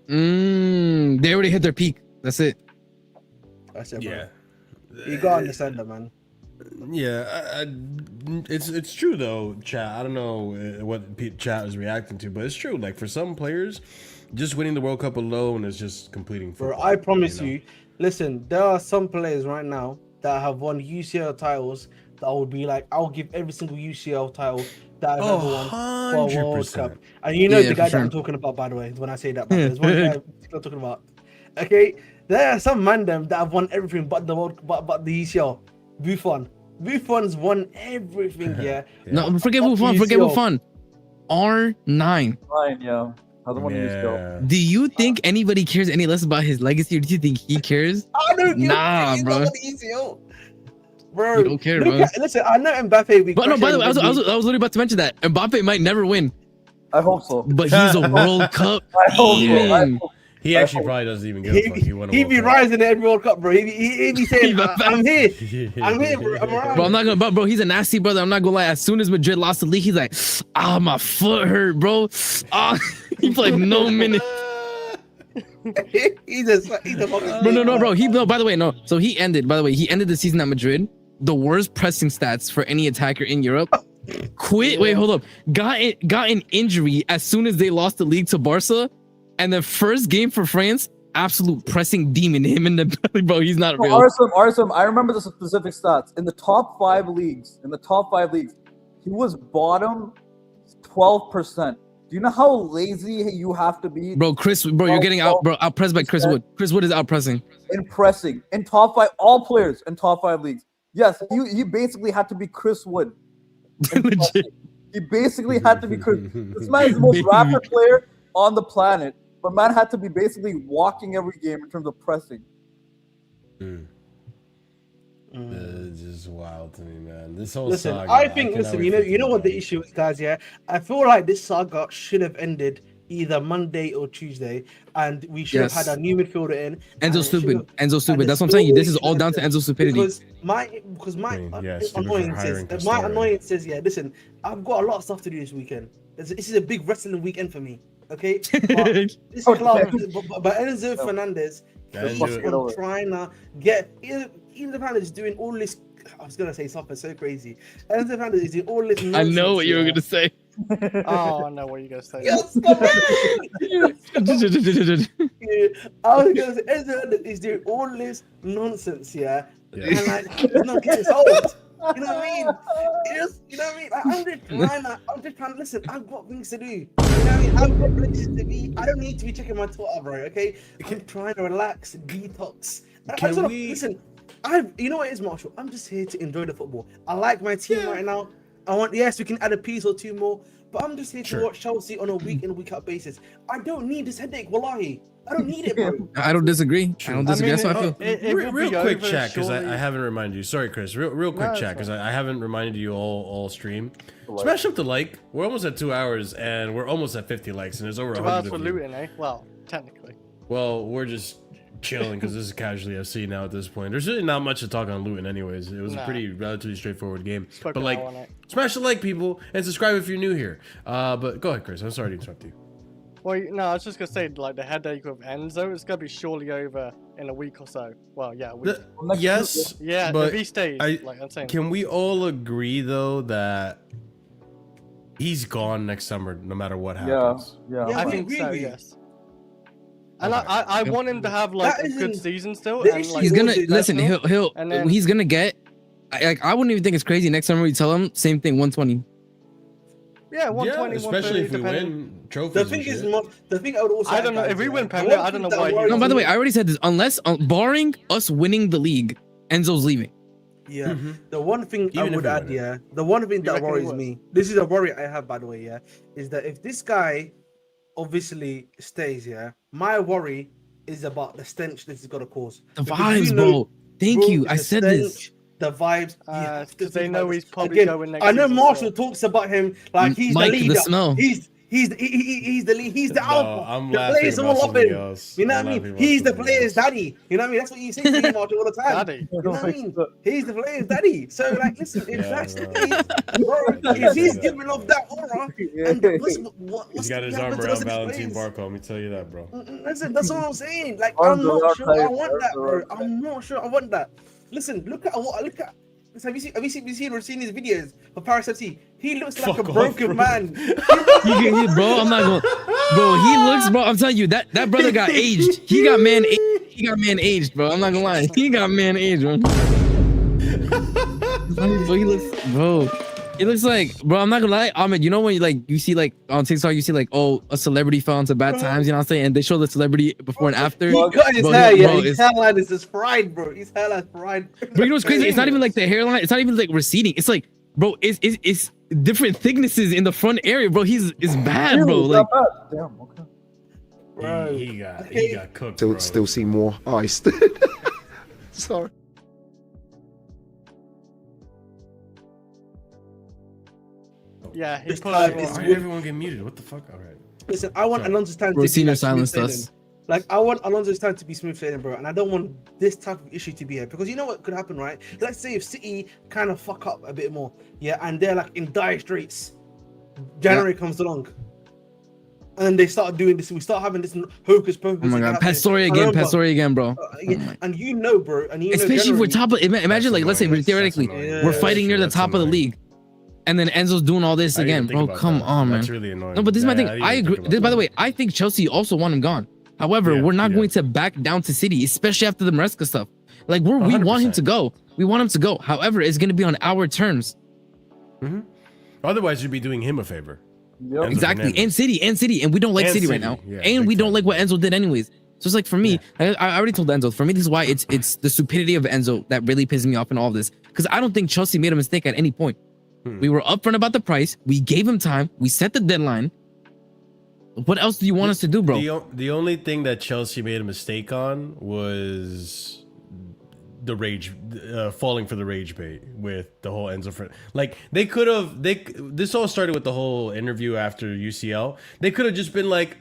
They already hit their peak. That's it. That's it, bro. Yeah, you gotta understand that, man. Yeah, it's true though, chat. I don't know what chat is reacting to, but it's true. Like for some players, just winning the World Cup alone is just completing football. Bro, I promise you. Listen, there are some players right now that have won UCL titles that I would be like, I'll give every single UCL title that I've ever won for a World Cup. And you know the guy that I'm talking about, by the way, when I say that. There's one guy I'm talking about. Okay, there are some man them that have won everything but the UCL. Buffon's won everything, yeah. No, forget Buffon. Forget Buffon. R9. Fine, yeah. Hasn't won a UCL. Do you think anybody cares any less about his legacy, or do you think he cares? I don't give Nah, he's bro. not the ECO. Bro, You don't care, look bro. Listen, I know Mbappe. But no, by the way, I was literally about to mention that Mbappe might never win, I hope so. but he's a World Cup. I hope so. demon. He actually probably doesn't even give a fuck. He won a He World be Cup. rising in every World Cup, bro. He be saying, I'm here. I'm here, bro. I'm around. Bro, I'm not gonna, but bro, he's a nasty brother. I'm not gonna lie. As soon as Madrid lost the league, he's like, ah, my foot hurt, bro. Ah, he played no minute. he's a fucking Bro, no, bro. No, by the way, no. So he ended the season at Madrid. The worst pressing stats for any attacker in Europe. Quit. Wait, hold up. Got an injury as soon as they lost the league to Barca, and the first game for France, absolute pressing demon. Him in the belly, bro. He's not real. Arsene, I remember the specific stats. In the top 5 leagues, he was bottom 12%. Do you know how lazy you have to be? Bro, you're getting outpressed by Chris Wood. Chris Wood is outpressing. In pressing, in top 5, all players in top 5 leagues. Yes, he basically had to be Chris Wood. Legit. He basically had to be Chris. This man is the most rapid player on the planet, but man had to be basically walking every game in terms of pressing. It's just wild to me, man. This whole Listen, saga. I think, you know what the issue is, guys, yeah? I feel like this saga should have ended either Monday or Tuesday, and we should have had a new midfielder in. Enzo stupid. That's what I'm saying. This is all down to Enzo's stupidity. Because my annoyance is, yeah, listen, I've got a lot of stuff to do this weekend. This is a big wrestling weekend for me, okay? But this club, but Enzo Fernandez, I'm trying to get. Enzo Fernandez is doing all this. I was gonna say something so crazy. Enzo Fernandez is doing all this. I know what you were gonna say. Oh, I know what you're gonna say. Yes, I was gonna say Enzo Fernandez is doing all this nonsense, yeah. And like, it's not getting solved. You know what I mean? You know what I mean? Like, I'm just trying to listen. I've got things to do. You know what I mean? I've got places to be. I don't need to be checking my Twitter, bro. Okay? I'm trying to relax, detox. Listen, you know what it is, Marshall? I'm just here to enjoy the football. I like my team right now. Yes, we can add a piece or two more, but I'm just here to watch Chelsea on a week in, week out basis. I don't need this headache, wallahi. I don't need it, bro. I don't disagree. That's how I feel. Real quick chat, because I haven't reminded you. Sorry, Chris. Real quick chat, because I haven't reminded you all stream. Smash up the like. We're almost at 2 hours, and we're almost at 50 likes, and there's over 100 of you. for Luton, eh? Well, technically. Well, we're just chilling because this is Casually FC now at this point. There's really not much to talk on Luton anyways. It was a pretty relatively straightforward game. But like, smash the like, people, and subscribe if you're new here. But go ahead, Chris. I'm sorry to interrupt you. Well, no, I was just gonna say, like, the headache with Enzo is gonna be surely over in a week or so. Well, yeah, a week. Yes, yeah, but if he stays, like I'm saying. Can we all agree though that he's gone next summer, no matter what happens? Yeah, I think so. Yes. And I want him to have like a good season still. And, like, he's gonna listen. He's gonna get. I wouldn't even think it's crazy. Next summer we tell him same thing. 120. Yeah, 120, especially if we win trophies. The thing I would also. I don't know if we win Premier. I don't know why. No, by the way, I already said this. Unless, barring us winning the league, Enzo's leaving. Yeah. The one thing I would add, the one thing that worries me. This is a worry I have, by the way. Is that if this guy obviously stays, my worry is about the stench this is gonna cause. The vibes, bro. Thank you. I said this. The vibes, because they know he's probably going next. I know Marshall talks about him like he's Mike, the leader. The smell. He's the lead. He's the alpha. I'm the players all up him. Else. You know what I mean? He's the player's daddy. You know what I mean? That's what you say to me, Marshall, all the time. Daddy. You know what I mean? He's the player's daddy. So like, listen, if that's the case, bro, if he's giving off that aura, and he's got his arm around Valentin Barco. Let me tell you that, bro. Listen, that's what I'm saying. Like, I'm not sure I want that, bro. I'm not sure I want that. Listen, look at. Have you seen his videos for Paris FC? He looks like a broken man. Bro, I'm not going. Bro, he looks, bro. I'm telling you that brother got aged. He got man aged, bro. I'm not gonna lie. He got man aged, bro. He looks like, bro. I'm not gonna lie, Ahmed. You know when you see like on TikTok, you see like, oh, a celebrity fell into bad times. You know what I'm saying? And they show the celebrity before and after. He cut his hair, his hairline is just fried, bro. His hairline's fried. But you know what's crazy? It's not even like the hairline. It's not even like receding. It's like, bro, it's different thicknesses in the front area, bro. It's bad, bro. Like, damn, okay. Bro. He got cooked. Still see more iced. Sorry. Yeah, he's Why did everyone get muted? What the fuck? All right. Listen, I want Alonso's time Bro, to be senior like, silenced smooth us. sailing. Like, I want Alonso's time to be smooth sailing, bro, and I don't want this type of issue to be here, because you know what could happen, right? Let's say if City kind of fuck up a bit more, yeah, and they're like in dire straits, January comes along, and they start doing this. We start having this hocus pocus. Oh my god, Pastore again, bro. Yeah, and you know, bro, and you especially know, if we're top of. Imagine, like, let's say theoretically, we're fighting near the top of the league, and then Enzo's doing all this again, bro. Come on, man. That's really annoying. No, but this is my thing. I agree. By the way, I think Chelsea also want him gone. However, we're not going to back down to City, especially after the Maresca stuff. Like, we want him to go. We want him to go. However, it's going to be on our terms. Otherwise, you'd be doing him a favor. Yep. Exactly. And City. And we don't like City right now. Yeah, and we don't like what Enzo did anyways. So it's like, for me, I already told Enzo, for me, this is why it's the stupidity of Enzo that really pisses me off in all of this. Because I don't think Chelsea made a mistake at any point. We were upfront about the price. We gave him time. We set the deadline. What else do you want us to do, bro? The only thing that Chelsea made a mistake on was the rage, falling for the rage bait with the whole Enzo. Like, they could have. This all started with the whole interview after UCL. They could have just been like,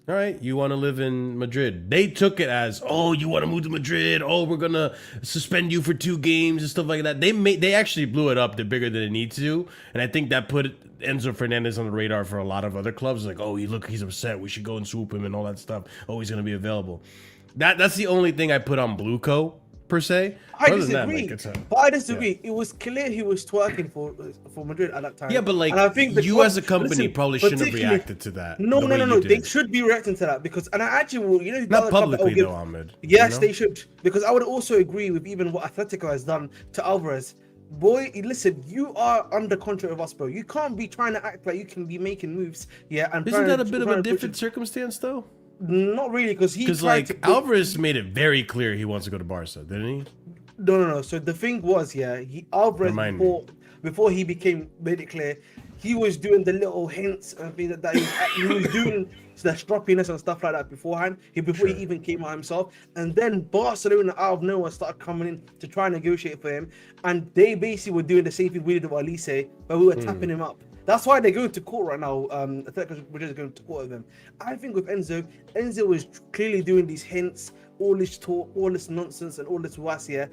all right, you want to live in Madrid. They took it as, oh, you want to move to Madrid? Oh, we're gonna suspend you for 2 games and stuff like that. They actually blew it up. They're bigger than they need to, and I think that put Enzo Fernandez on the radar for a lot of other clubs. Like, oh, he's upset. We should go and swoop him and all that stuff. Oh, he's gonna be available. That's the only thing I put on Blueco per se. I disagree. But I disagree. It was clear he was twerking for Madrid at that time. Yeah, but like, and I think you as a company probably shouldn't have reacted to that. No. They should be reacting to that, because, and I actually will, you know, not publicly though, Ahmed. Yes, they should, because I would also agree with even what Atletico has done to Alvarez. Boy, listen, you are under contract with us, bro. You can't be trying to act like you can be making moves. Yeah, and isn't that a bit of a different circumstance though? Not really, because Alvarez made it very clear he wants to go to Barca, didn't he? No. So the thing was, Alvarez before he made it clear, he was doing the little hints and things like that. He was doing the stroppiness and stuff like that beforehand. Before he even came out himself, and then Barcelona out of nowhere started coming in to try and negotiate for him, and they basically were doing the same thing we did with Elise, but we were tapping him up. That's why they're going to court right now. Atletico Madrid is going to court with them. I think with Enzo is clearly doing these hints, all this talk, all this nonsense, and all this was to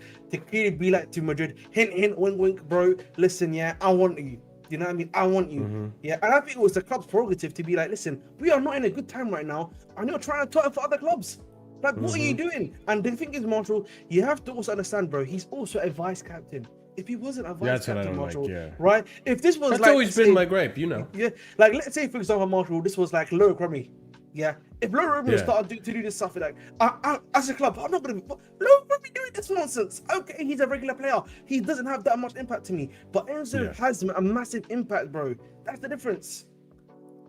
clearly be like to Madrid, hint, wink, wink, bro. Listen, I want you. You know what I mean? I want you. Yeah, and I think it was the club's prerogative to be like, listen, we are not in a good time right now, and you're trying to talk for other clubs. Like, what are you doing? And the thing is, Marshall, you have to also understand, bro, he's also a vice captain. If he wasn't a vice captain, Marshall, right? If this was that's always been my gripe, you know. Yeah, like, let's say, for example, Marshall, this was like Loic Remy. Yeah, if Loic Remy started to do this stuff, like, as a club, I'm not gonna be Loic Remy doing this nonsense. Okay, he's a regular player. He doesn't have that much impact to me, but Enzo has a massive impact, bro. That's the difference.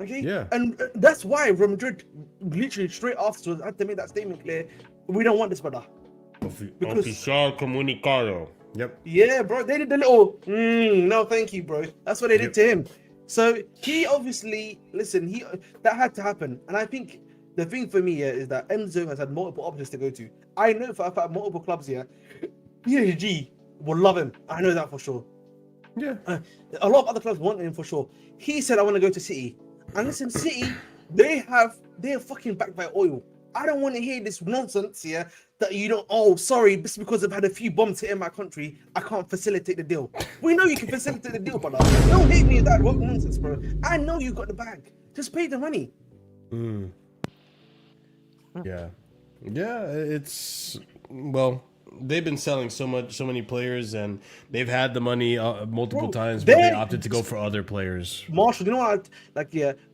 Okay. Yeah. And that's why Real Madrid literally straight afterwards had to make that statement clear. We don't want this, brother. Oficial comunicado. Yep. Yeah, bro. They did the little no, thank you, bro. That's what they did to him. So he obviously that had to happen. And I think the thing for me is that Enzo has had multiple options to go to. I know for a fact multiple clubs here. PSG will love him. I know that for sure. Yeah. A lot of other clubs want him for sure. He said, I want to go to City. And listen, City, they're fucking backed by oil. I don't want to hear this nonsense here that you don't, oh, sorry, just because I've had a few bombs hit in my country, I can't facilitate the deal. We know you can facilitate the deal, brother. Don't hit me with that wrong nonsense, bro. I know you got the bag. Just pay the money. Yeah. Yeah, it's, well, they've been selling so many players, and they've had the money multiple times, but they opted to go for other players. Marshall, you know what?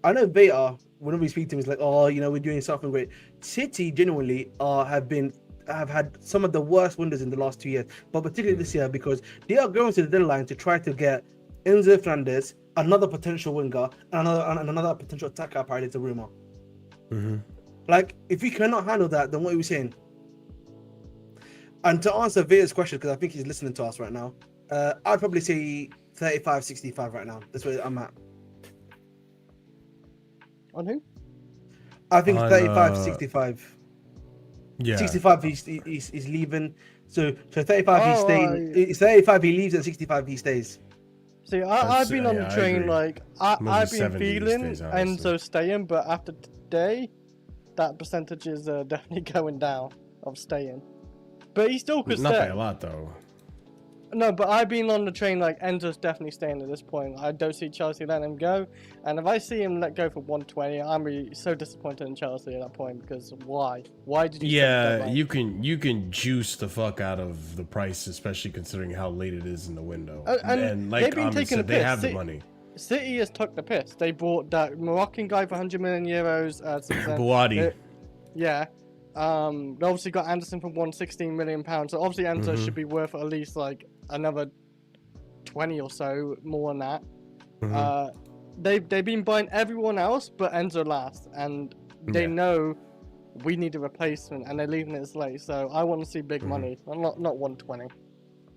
I know Beta, whenever we speak to him, he's like, oh, we're doing something great. City genuinely have had some of the worst windows in the last 2 years, but particularly this year, because they are going to the deadline to try to get Enzo Fernandez, another potential winger, and another potential attacker, apparently, it's a rumor. Like, if we cannot handle that, then what are we saying? And to answer Veer's question, because I think he's listening to us right now, I'd probably say 35, 65 right now. That's where I'm at. On who? I think On, 35, 65. Yeah. 65 he's leaving. So 35 he's Oh, staying. It's 35 he leaves and 65 he stays. See, I've been on the I train, agree. like, Mostly I've been 70 these feeling days, honestly. Enzo staying, but after today, that percentage is definitely going down of staying. But he still could Not stay. by a lot though. No, but I've been on the train, like, Enzo's definitely staying at this point. I don't see Chelsea letting him go. And if I see him let go for 120, I'm really so disappointed in Chelsea at that point, because why? Why did you Yeah, you can juice the fuck out of the price, especially considering how late it is in the window. And like they've been Ahmed taking said, the they piss. have the money. City has took the piss. They bought that Moroccan guy for 100 million euros. Buwadi. Yeah. They obviously got Anderson for 116 million pounds. So obviously Enzo should be worth at least like another 20 or so more than that. They've been buying everyone else but Enzo last, and they know we need a replacement, and they're leaving it this late. So I want to see big money, not 120.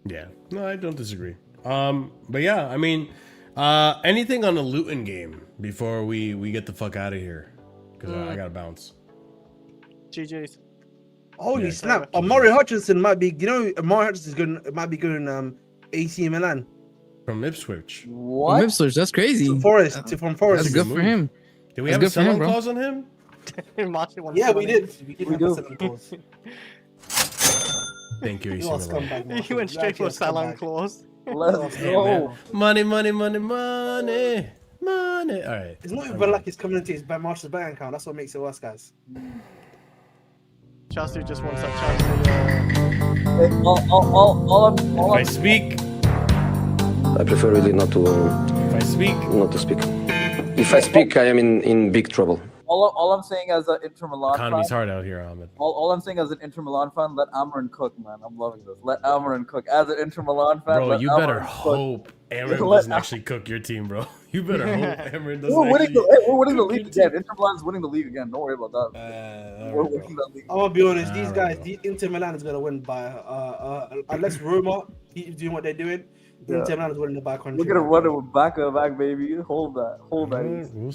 Yeah, no, I don't disagree. But yeah, I mean, anything on the Luton game before we get the fuck out of here, because I gotta bounce. GG's. Holy snap! Amari Hutchinson might be. You know, Amari Hutchinson might be going AC Milan from Ipswich. What? From Ipswich, that's crazy. From Forest. That's good for him. Do we have a selling clause on him? Yeah, we did. We did have a selling clause. Thank you, AC Milan. You went straight for a salon clause. Let's go. Money, money, money, money, money. All right. It's not even like it's coming into his master's bank account. That's what makes it worse, guys. Chelsea just wants that Chelsea. All If I speak, I prefer really not to. If I speak, not to speak. If I speak, I am in big trouble. All I'm saying as an Inter Milan economy's fan, hard out here, Ahmed. all I'm saying as an Inter Milan fan, let Amarin cook, man. I'm loving this. Let Amarin cook. As an Inter Milan fan, Bro, let you Amarin better cook. hope Amarin doesn't actually cook your team, bro. You better hope Amarin doesn't We're winning the league again. Inter Milan's winning the league again. Don't worry about that. We're winning that league. I'm gonna be honest. These guys, Inter Milan is gonna win by unless Roma keep doing what they're doing. Inter Milan is winning by country. We're gonna run it with back baby. Hold that. We'll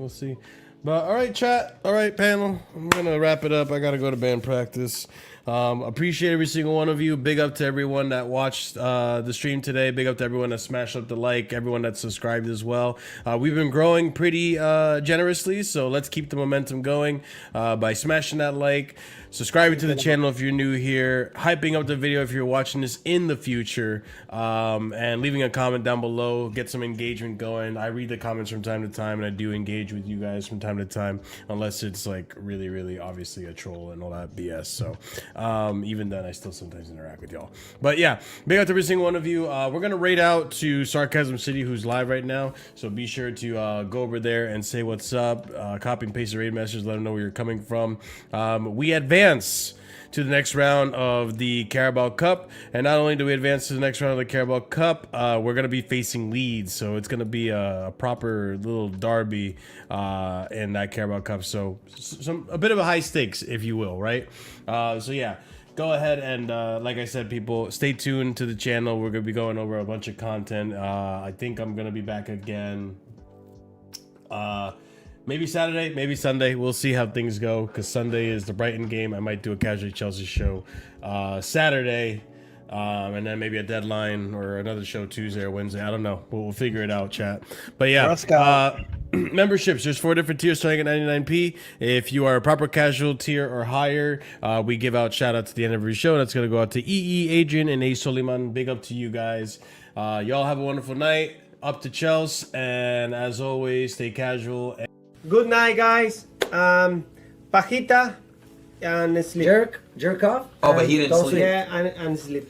see. But all right, chat. All right, panel. I'm gonna wrap it up. I gotta go to band practice. Appreciate every single one of you. Big up to everyone that watched the stream today. Big up to everyone that smashed up the like. Everyone that subscribed as well. We've been growing pretty generously, so let's keep the momentum going by smashing that like, subscribing to the channel if you're new here, hyping up the video if you're watching this in the future, and leaving a comment down below. Get some engagement going. I read the comments from time to time, and I do engage with you guys from time to time, unless it's like really, really obviously a troll and all that BS. So even then, I still sometimes interact with y'all. But yeah, big up to every single one of you. We're gonna raid out to Sarcasm City, who's live right now, so be sure to go over there and say what's up. Copy and paste the raid message, let them know where you're coming from. We advance to the next round of the Carabao Cup, and not only do we advance to the next round of the Carabao Cup, we're going to be facing Leeds, so it's going to be a proper little derby in that Carabao Cup, so a bit of a high stakes, if you will, right? So yeah, go ahead and like I said, people, stay tuned to the channel. We're going to be going over a bunch of content. I think I'm going to be back again maybe Saturday, maybe Sunday. We'll see how things go, because Sunday is the Brighton game. I might do a Casually Chelsea show Saturday, and then maybe a deadline or another show Tuesday or Wednesday. I don't know. We'll figure it out, chat. But yeah, memberships. There's 4 different tiers starting at 99p. If you are a proper casual tier or higher, we give out shout outs at the end of every show. That's going to go out to EE, Adrian, and A. Soliman. Big up to you guys. Y'all have a wonderful night. Up to Chelsea, and as always, stay casual. Good night, guys. Pajita and sleep. Jerk off? Oh, but he didn't sleep. Yeah, and sleep.